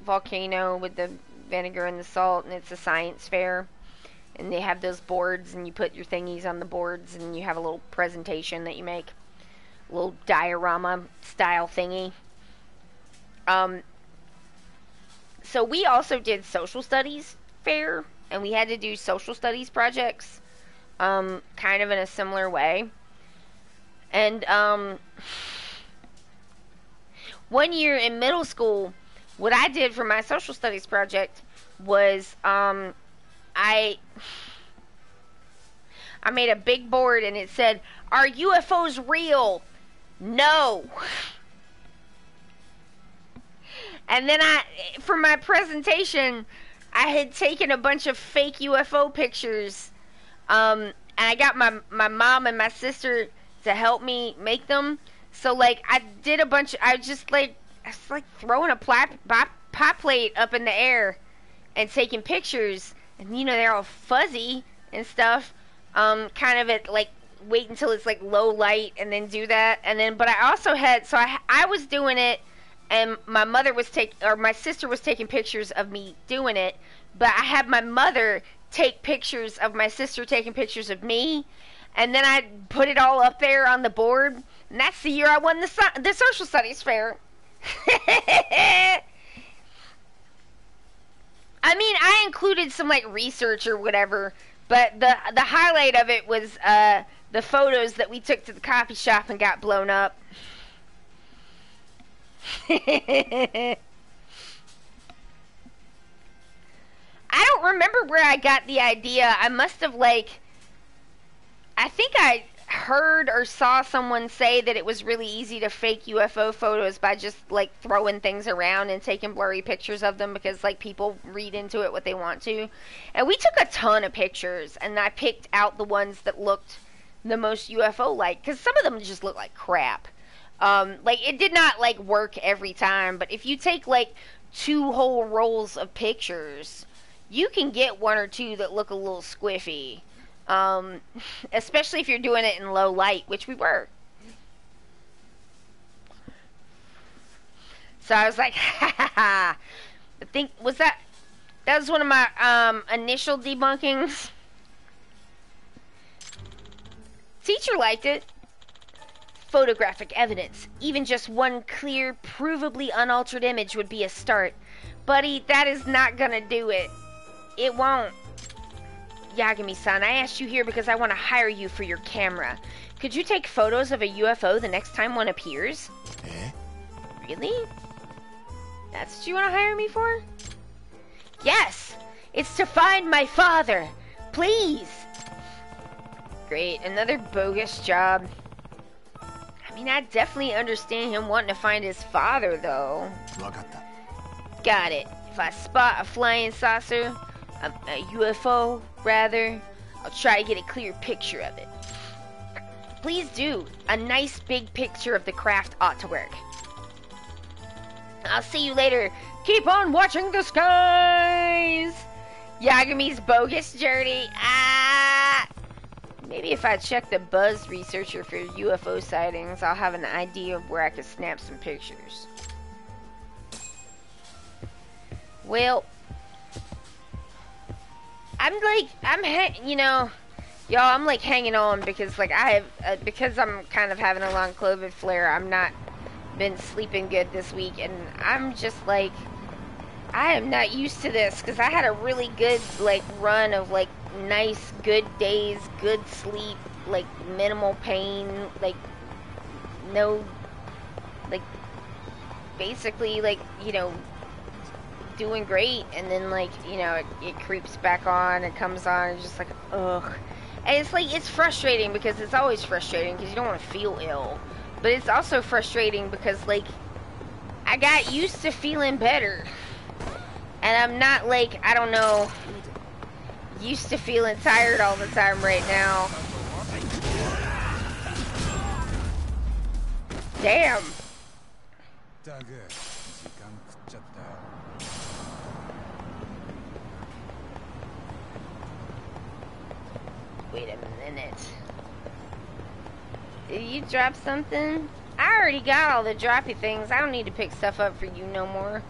volcano with the vinegar and the salt, and it's a science fair. And they have those boards, and you put your thingies on the boards, and you have a little presentation that you make. A little diorama-style thingy. So we also did social studies fair, and we had to do social studies projects. Kind of in a similar way. And, 1 year in middle school, what I did for my social studies project was, I made a big board and it said, "Are UFOs real? No." And then for my presentation, I had taken a bunch of fake UFO pictures. And I got my mom and my sister to help me make them. So, like, I did a bunch. I was like throwing a pot plate up in the air and taking pictures. And, you know, they're all fuzzy and stuff. kind of at like wait until it's like low light and then do that. And then, but I also had, so I was doing it, and my mother was my sister was taking pictures of me doing it, but I had my mother take pictures of my sister taking pictures of me, and then I put it all up there on the board, and that's the year I won the social studies fair. I mean, I included some like research or whatever, but the highlight of it was the photos that we took to the coffee shop and got blown up. I don't remember where I got the idea. I must have I think I heard or saw someone say that it was really easy to fake UFO photos by just like throwing things around and taking blurry pictures of them, because like people read into it what they want to. And we took a ton of pictures, and I picked out the ones that looked the most UFO like, because some of them just look like crap. Like it did not like work every time, but if you take like 2 whole rolls of pictures, you can get 1 or 2 that look a little squiffy. Especially if you're doing it in low light, which we were. So I was like, ha ha ha. I think, that was one of my, initial debunkings. Teacher liked it. Photographic evidence. Even just one clear, provably unaltered image would be a start. Buddy, that is not gonna do it. It won't. Yagami-san, I asked you here because I want to hire you for your camera. Could you take photos of a UFO the next time one appears? Eh? Really? That's what you want to hire me for? Yes! It's to find my father! Please! Great, another bogus job. I mean, I definitely understand him wanting to find his father, though. わかった。 Got it. If I spot a flying saucer, a UFO, rather, I'll try to get a clear picture of it. Please do. A nice big picture of the craft ought to work. I'll see you later. Keep on watching the skies! Yagami's bogus journey. Ah! Maybe if I check the Buzz researcher for UFO sightings, I'll have an idea of where I could snap some pictures. Well, you know, y'all, I'm like hanging on because like I have, because I'm kind of having a long COVID flare, I'm not been sleeping good this week, and I'm just like, I am not used to this, because I had a really good like run of like nice, good days, good sleep, like minimal pain, like no, like basically like, you know, doing great, and then like, you know, it creeps back on, it comes on, and just like, ugh. And it's like, it's frustrating, because it's always frustrating because you don't want to feel ill, but it's also frustrating because like I got used to feeling better, and I'm not like, I don't know, used to feeling tired all the time right now. Damn. だぐ、時間食っちゃったよ。 Wait a minute. Did you drop something? I already got all the droppy things. I don't need to pick stuff up for you no more.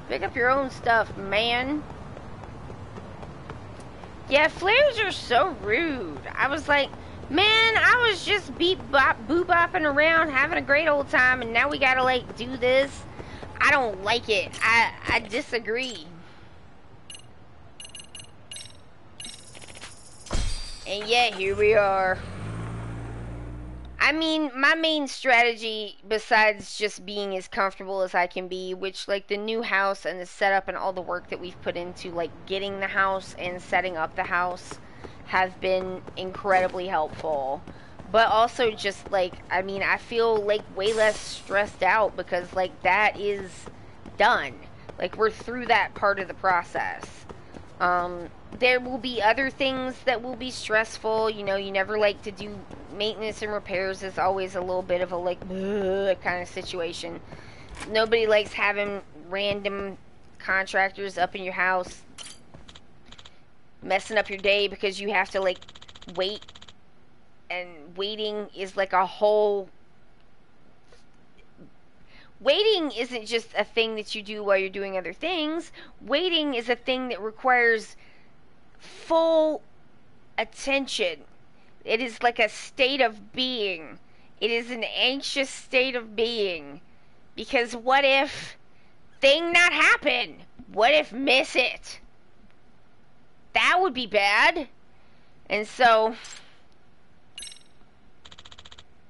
Pick up your own stuff, man. Yeah, flares are so rude. I was like, man, I was just boo-bopping around, having a great old time, and now we gotta, like, do this. I don't like it. I disagree. And yet, here we are. I mean, my main strategy, besides just being as comfortable as I can be, which, like, the new house and the setup and all the work that we've put into, like, getting the house and setting up the house have been incredibly helpful. But also just, like, I mean, I feel, like, way less stressed out because, like, that is done. Like, we're through that part of the process. There will be other things that will be stressful. You know, you never like to do maintenance and repairs. Is always a little bit of a like kind of situation. Nobody likes having random contractors up in your house messing up your day because you have to like wait, and waiting is like a whole... Waiting isn't just a thing that you do while you're doing other things. Waiting is a thing that requires full attention. It is like a state of being. It is an anxious state of being. Because what if thing not happen? What if miss it? That would be bad. And so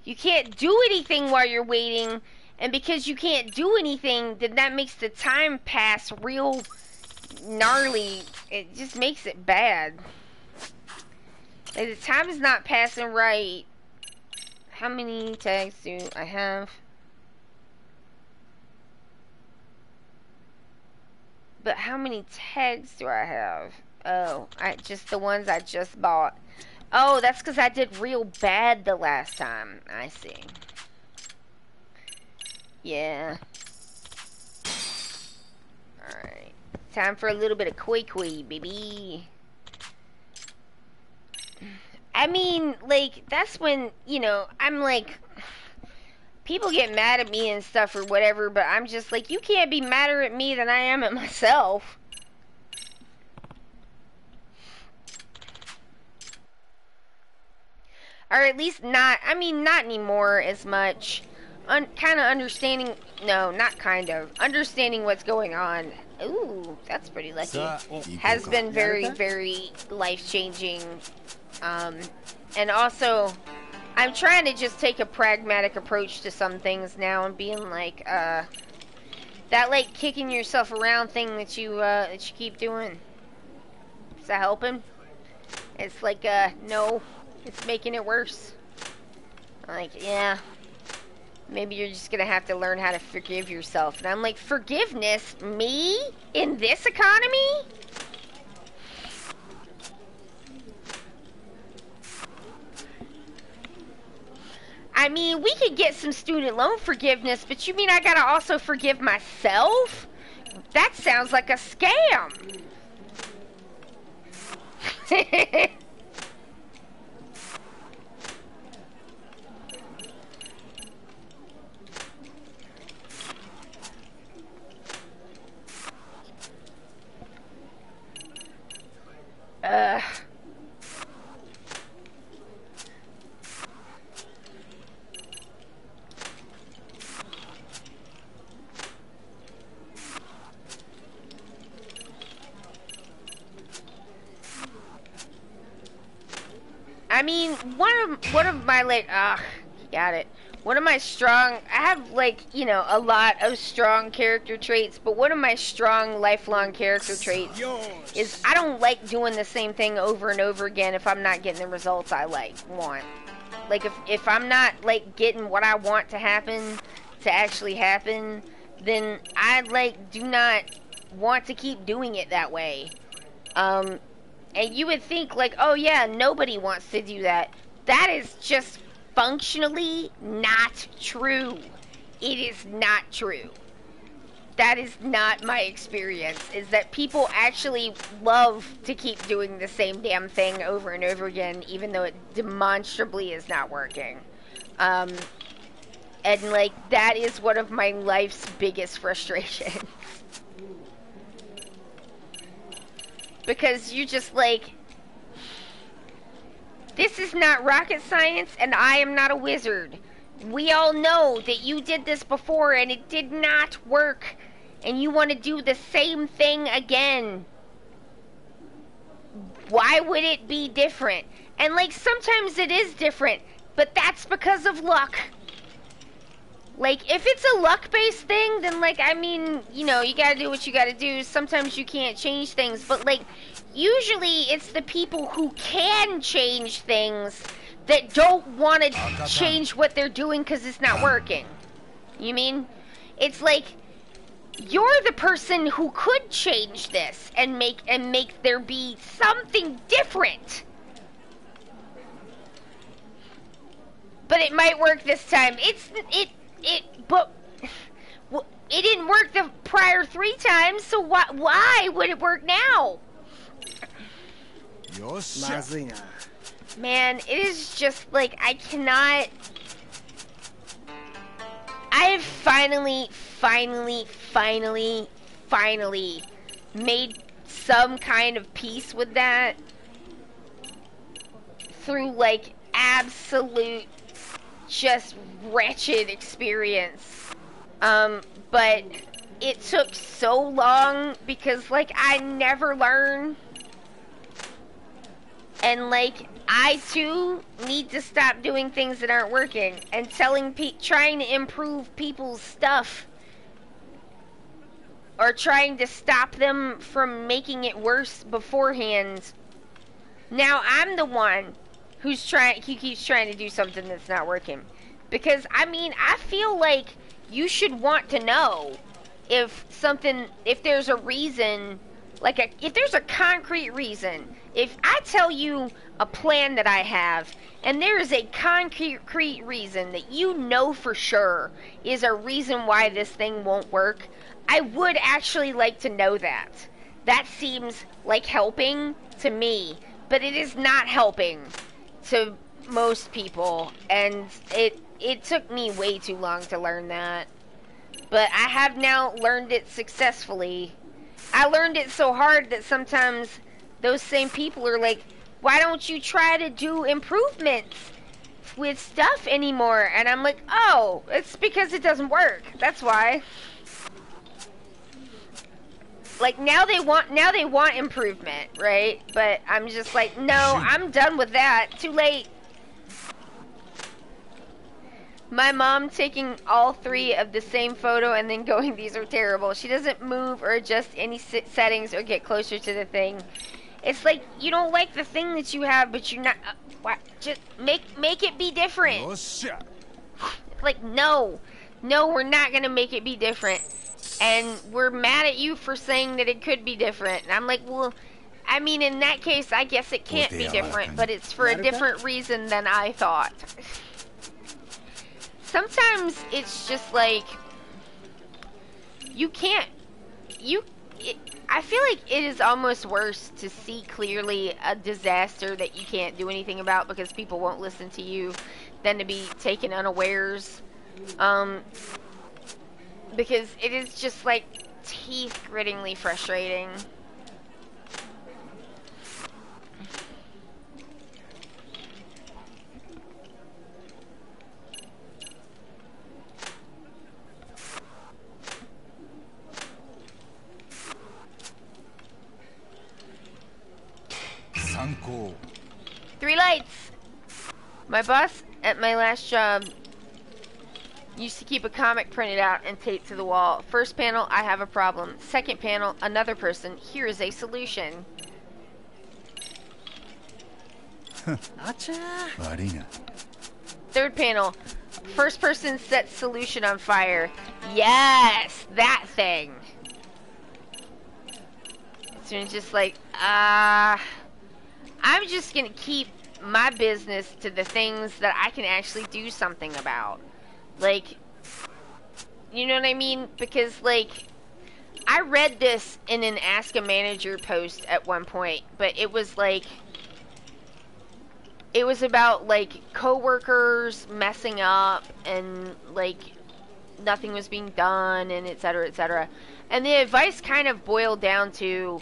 you can't do anything while you're waiting, and because you can't do anything, then that makes the time pass real gnarly. It just makes it bad. Like, the time is not passing right. How many tags do I have? But how many tags do I have? Oh, just the ones I just bought. Oh, that's because I did real bad the last time. I see. Yeah. Alright. Time for a little bit of koi, baby. I mean, like, that's when, you know, I'm like... People get mad at me and stuff or whatever, but I'm just like, you can't be madder at me than I am at myself. Or at least not, I mean, not anymore as much. Kind of understanding, no, not kind of. Understanding what's going on. Ooh, that's pretty lucky. Has been very, very life-changing. And also... I'm trying to just take a pragmatic approach to some things now and being like, that like kicking yourself around thing that you keep doing. Is that helping? It's like, no, it's making it worse. I'm like, yeah, maybe you're just gonna have to learn how to forgive yourself. And I'm like, forgiveness? Me? In this economy? I mean, we could get some student loan forgiveness, but you mean I gotta also forgive myself? That sounds like a scam. I mean, one of my like, got it. One of my strong, I have like, you know, a lot of strong character traits, but one of my strong lifelong character traits is I don't like doing the same thing over and over again if I'm not getting the results I want. Like if I'm not like getting what I want to happen to actually happen, then I like do not want to keep doing it that way. And you would think, like, oh yeah, nobody wants to do that. That is just functionally not true. It is not true. That is not my experience, is that people actually love to keep doing the same damn thing over and over again, even though it demonstrably is not working. And, like, that is one of my life's biggest frustrations. Because you're just like, this is not rocket science, and I am not a wizard. We all know that you did this before, and it did not work, and you want to do the same thing again. Why would it be different? And, like, sometimes it is different, but that's because of luck. Like, if it's a luck-based thing, then, like, I mean, you know, you gotta do what you gotta do. Sometimes you can't change things, but, like, usually it's the people who can change things that don't want to change what they're doing because it's not working. You mean? It's like, you're the person who could change this and make there be something different. But it might work this time. But it didn't work the prior 3 times, so why would it work now? よっしゃ。まずいな。Man, it is just like I cannot. I have finally made some kind of peace with that through like absolute just wretched experience. But it took so long because like I never learn, and like I too need to stop doing things that aren't working and trying to improve people's stuff or trying to stop them from making it worse beforehand. Now I'm the one who keeps trying to do something that's not working. Because I mean, I feel like you should want to know if there's a reason, if there's a concrete reason. If I tell you a plan that I have, and there is a concrete reason that you know for sure is a reason why this thing won't work, I would actually like to know that. That seems like helping to me, but it is not helping to most people, and it took me way too long to learn that. But I have now learned it successfully. I learned it so hard that sometimes those same people are like, why don't you try to do improvements with stuff anymore? And I'm like, oh, it's because it doesn't work. That's why. Like now they want improvement, right? But I'm just like, no, I'm done with that. Too late. My mom taking all three of the same photo and then going, these are terrible. She doesn't move or adjust any settings or get closer to the thing. It's like you don't like the thing that you have, but you're not. Just make it be different. Like no, we're not gonna make it be different, and we're mad at you for saying that it could be different. And I'm like, well, I mean, in that case, I guess it can't be different, but it's for a different reason than I thought. Sometimes it's just like you can't. I feel like it is almost worse to see clearly a disaster that you can't do anything about because people won't listen to you than to be taken unawares. Because it is just like teeth-grittingly frustrating. Three lights! My boss at my last job used to keep a comic printed out and taped to the wall. First panel, I have a problem. Second panel, another person. Here is a solution. Third panel, first person sets solution on fire. Yes! That thing! So it's just like, I'm just gonna keep my business to the things that I can actually do something about. Like, you know what I mean? Because, like, I read this in an Ask a Manager post at one point, but it was like, it was about, like, coworkers messing up and, like, nothing was being done and et cetera, et cetera. And the advice kind of boiled down to,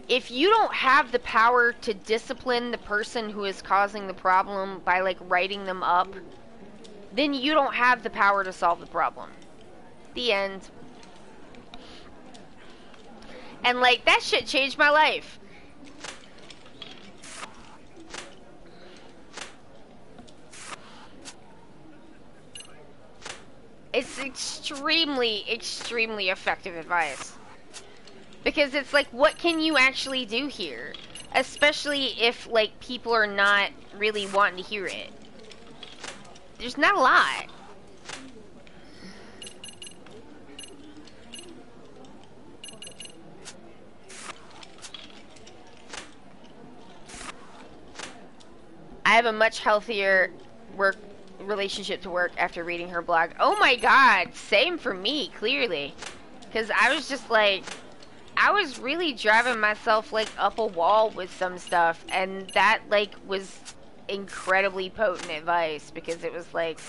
if you don't have the power to discipline the person who is causing the problem by, like, writing them up, then you don't have the power to solve the problem. The end. And, like, that shit changed my life. It's extremely, extremely effective advice. Because it's like, what can you actually do here? Especially if, like, people are not really wanting to hear it. There's not a lot. I have a much healthier relationship to work after reading her blog. Oh my god, same for me, clearly. Because I was just like, I was really driving myself like up a wall with some stuff, and that like was incredibly potent advice, because it was like,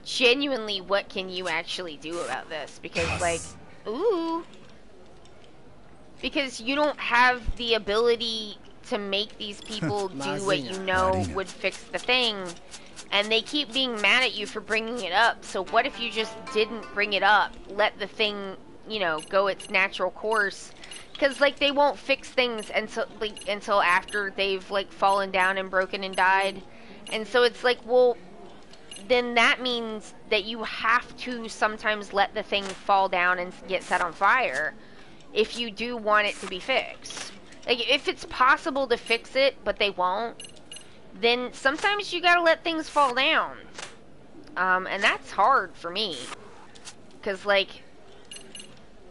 genuinely, what can you actually do about this? Because like, ooh, because you don't have the ability to make these people do what you know would fix the thing, and they keep being mad at you for bringing it up. So what if you just didn't bring it up, let the thing, you know, go its natural course? Because like, they won't fix things until after they've like fallen down and broken and died. And so it's like, well, then that means that you have to sometimes let the thing fall down and get set on fire if you do want it to be fixed. Like, if it's possible to fix it, but they won't, then sometimes you gotta let things fall down. And that's hard for me. Because, like,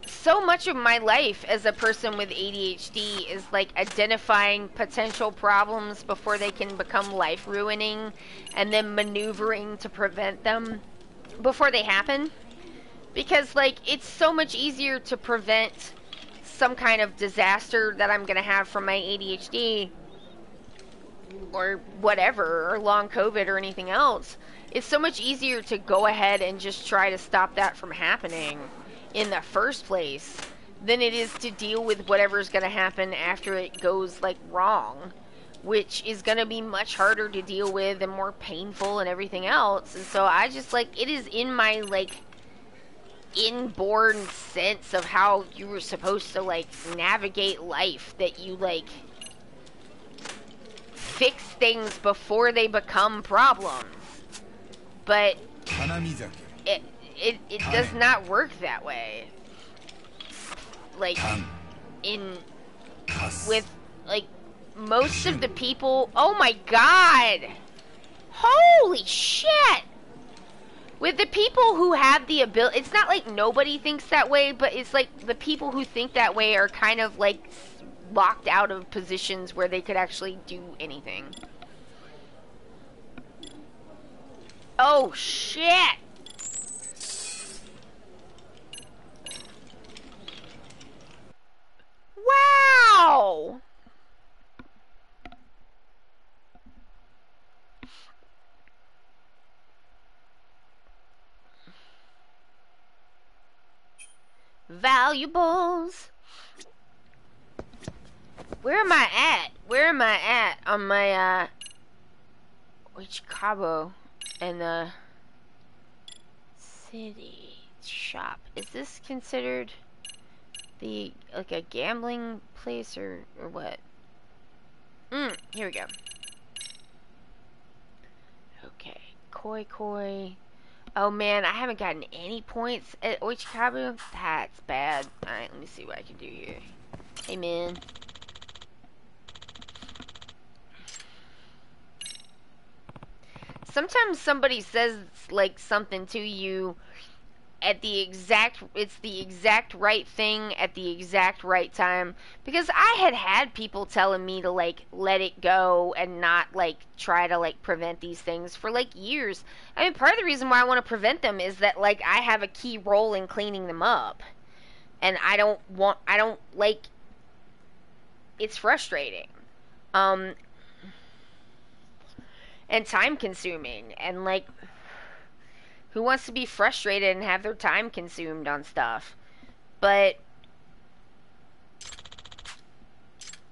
so much of my life as a person with ADHD is, like, identifying potential problems before they can become life-ruining, and then maneuvering to prevent them before they happen. Because, like, it's so much easier to prevent some kind of disaster that I'm gonna have from my ADHD, or whatever, or long COVID or anything else. It's so much easier to go ahead and just try to stop that from happening in the first place than it is to deal with whatever's gonna happen after it goes, like, wrong, which is gonna be much harder to deal with and more painful and everything else. And so I just, like, it is in my, like, inborn sense of how you were supposed to, like, navigate life, that you, like, fix things before they become problems. But it does not work that way. Like, with, like, most of the people, oh my god! Holy shit! With the people who have the ability, it's not like nobody thinks that way, but it's like the people who think that way are kind of like locked out of positions where they could actually do anything. Oh shit! Wow! Valuables. Where am I at? Where am I at on my which Cabo and the city shop? Is this considered the, like, a gambling place or what? Here we go. Okay, Koi. Oh man, I haven't gotten any points at Oichikabu. That's bad. Alright, let me see what I can do here. Hey man. Sometimes somebody says, like, something to you at the exact, it's the exact right thing at the exact right time. Because I had people telling me to, like, let it go and not, like, try to, like, prevent these things for, like, years. I mean, part of the reason why I want to prevent them is that, like, I have a key role in cleaning them up. And I don't, like, it's frustrating. And time consuming. And, like, who wants to be frustrated and have their time consumed on stuff? But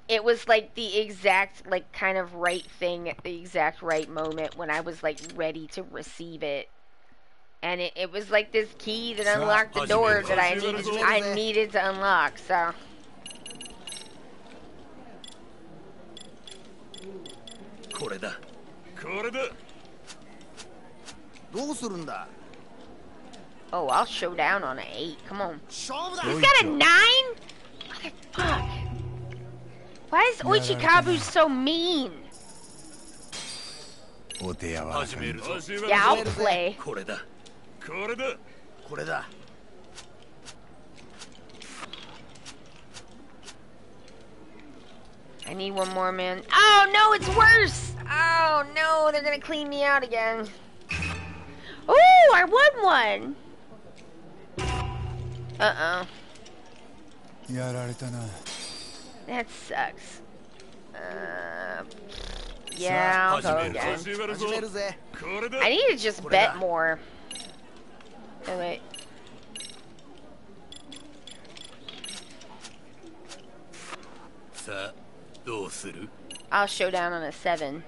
it was, like, the exact, like, kind of right thing at the exact right moment when I was, like, ready to receive it. And it was, like, this key that unlocked the door that I needed to unlock, so. これだ。どうするんだ Oh, I'll show down on an 8. Come on. 勝負だ He's got a 9? Motherfuck. Why is Oichikabu so mean? お手柔らかに Yeah, I'll play. これだ。これだ I need one more, man. Oh, no, it's worse. Oh, no, they're gonna clean me out again. Ooh, I won one. Uh-oh. やられたな。 That sucks. Yeah, I'll go again. 始めるぞ。始めるぜ。これだ。 I need to just bet more. Oh, wait. さあどうする？ I'll show down on a 7.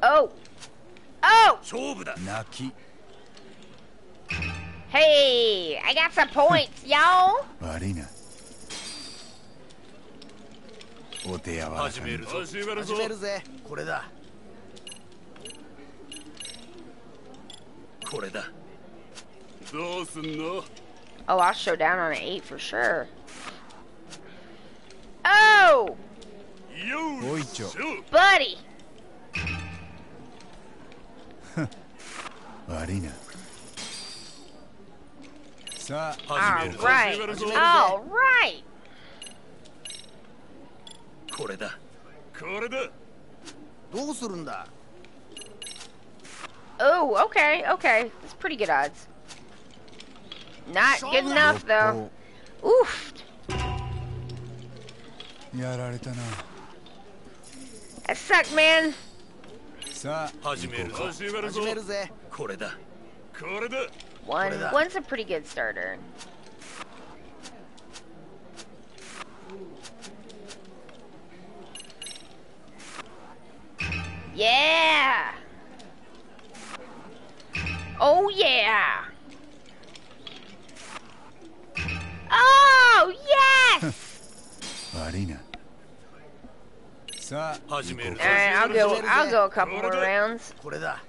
Oh! Oh! 勝負だ。泣き Hey! I got some points, y'all! 悪いな。お手柔らかに始めるぞ。始めるぞ。始めるぜ。これだ。これだ。どうすんの？ Oh, I'll show down on an 8 for sure. Oh! よいおいちょしょ。 Buddy! 悪いな。さあ All 始めるぞ。 right. 始めるぞ。 All right. これだ。これだ。どうするんだ。 Oh, okay, okay. That's pretty good odds. Not good enough, though. Oof. やられたな。 That sucked, man. さあ始めるぞ。始めるぞ始。めるぜ。これだ。これだ。 One's a pretty good starter. Yeah. Oh yeah. Oh yes. 悪いな。さあ始めるぞ。 All right, I'll go a couple more rounds. これだ。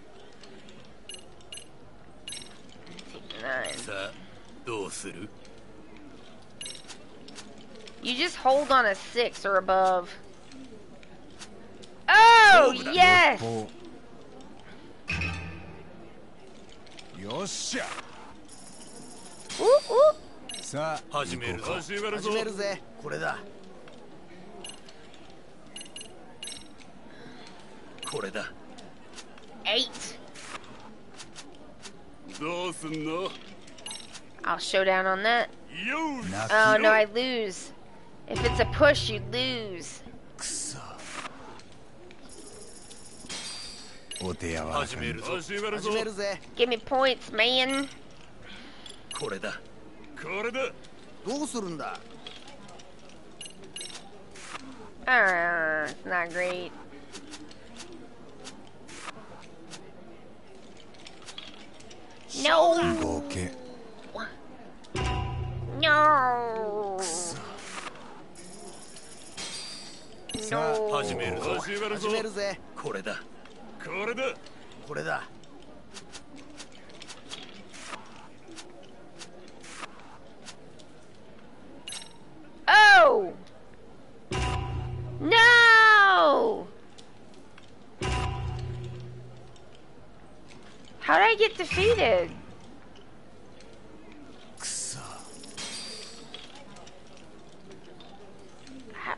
Take 9. さあどうする？ You just hold on a 6 or above. Oh yes. こうよっしゃ。 Whoop, whoop. さあ始めるぞ。始めるぞ。始めるぜ。これだ。これだ。 8. どうすんの？ I'll show down on that. よい。泣き Oh no, I lose. If it's a push, you lose. くそ。お手柔らかに始めるぞ。始めるぞ始。めるぜ。 Give me points, man. これだ。これだ。どうするんだ。 It's not great. No, 合計 no, さあ no. 始めるぞ。始めるぞ始。めるぜ。これだ。これだ。これだ。 Oh! No! How did I get defeated? くそ I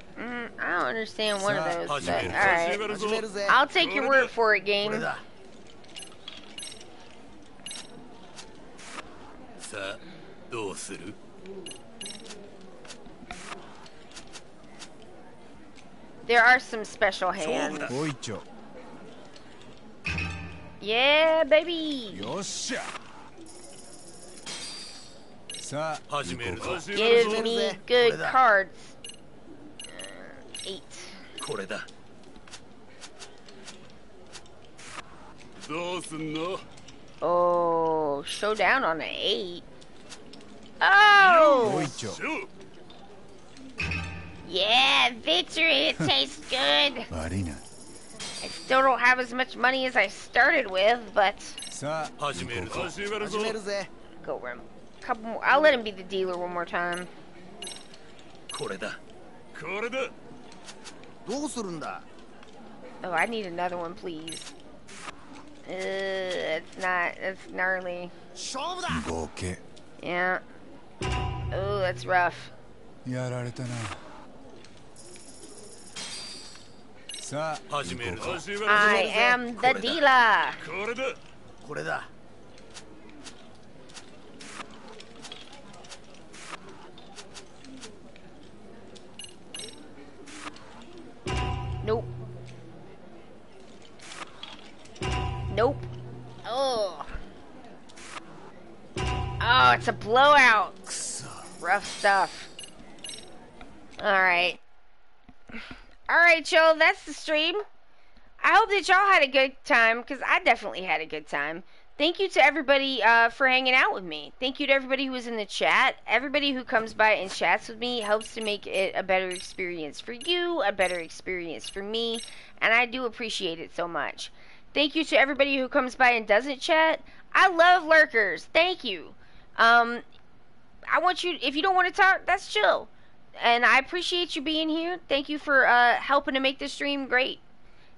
don't understand one of those, but 始めるぞ。始 alright. めるぞ始。めるぜ。 I'll take your word for it, こ game. れだ。さあどうする？ There are some special 勝負 hands. だ。おいちょ Yeah, baby! よっしゃ。さあ始めるぞ。始める Give ぞ。 me good cards. 8. これだ。どうすんの？ Oh, showdown on an 8. お Oh! いちょ しょ。 Yeah, victory! It tastes good! 悪いな。 I still don't have as much money as I started with, but さあ始めるぞ。始めるぞ始。めるぜ。 go room. Couple more. I'll let him be the dealer one more time. これだ。これだ。どうするんだ。 Oh, I need another one, please. It's not. It's gnarly. 勝負だ。合計 Yeah. Oh, that's rough. やられたな。さあ始めるぞ。始めるぞ。 I am the dealer. これだ。これだ。 さ to blow out. Rough stuff. Alright. Alright, y'all. That's the stream. I hope that y'all had a good time, because I definitely had a good time. Thank you to everybody for hanging out with me. Thank you to everybody who was in the chat. Everybody who comes by and chats with me helps to make it a better experience for you, a better experience for me, and I do appreciate it so much. Thank you to everybody who comes by and doesn't chat. I love lurkers. Thank you. I want you, if you don't want to talk, that's chill. And I appreciate you being here. Thank you for helping to make this stream great.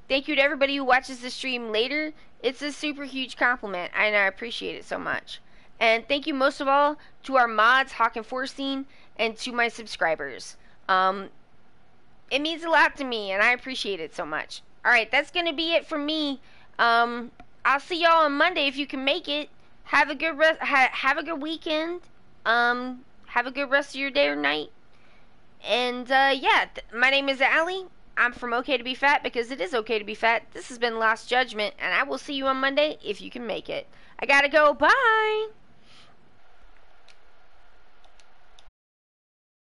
Thank you to everybody who watches the stream later. It's a super huge compliment, and I appreciate it so much. And thank you most of all to our mods, Hawk and Forstein, and to my subscribers. It means a lot to me, and I appreciate it so much. Alright, that's going to be it from me. I'll see y'all on Monday if you can make it. Have a good have a good weekend. Have a good rest of your day or night. And yeah, my name is Allie. I'm from Ok2BeFat because it is okay to be fat. This has been Lost Judgment, and I will see you on Monday if you can make it. I gotta go. Bye!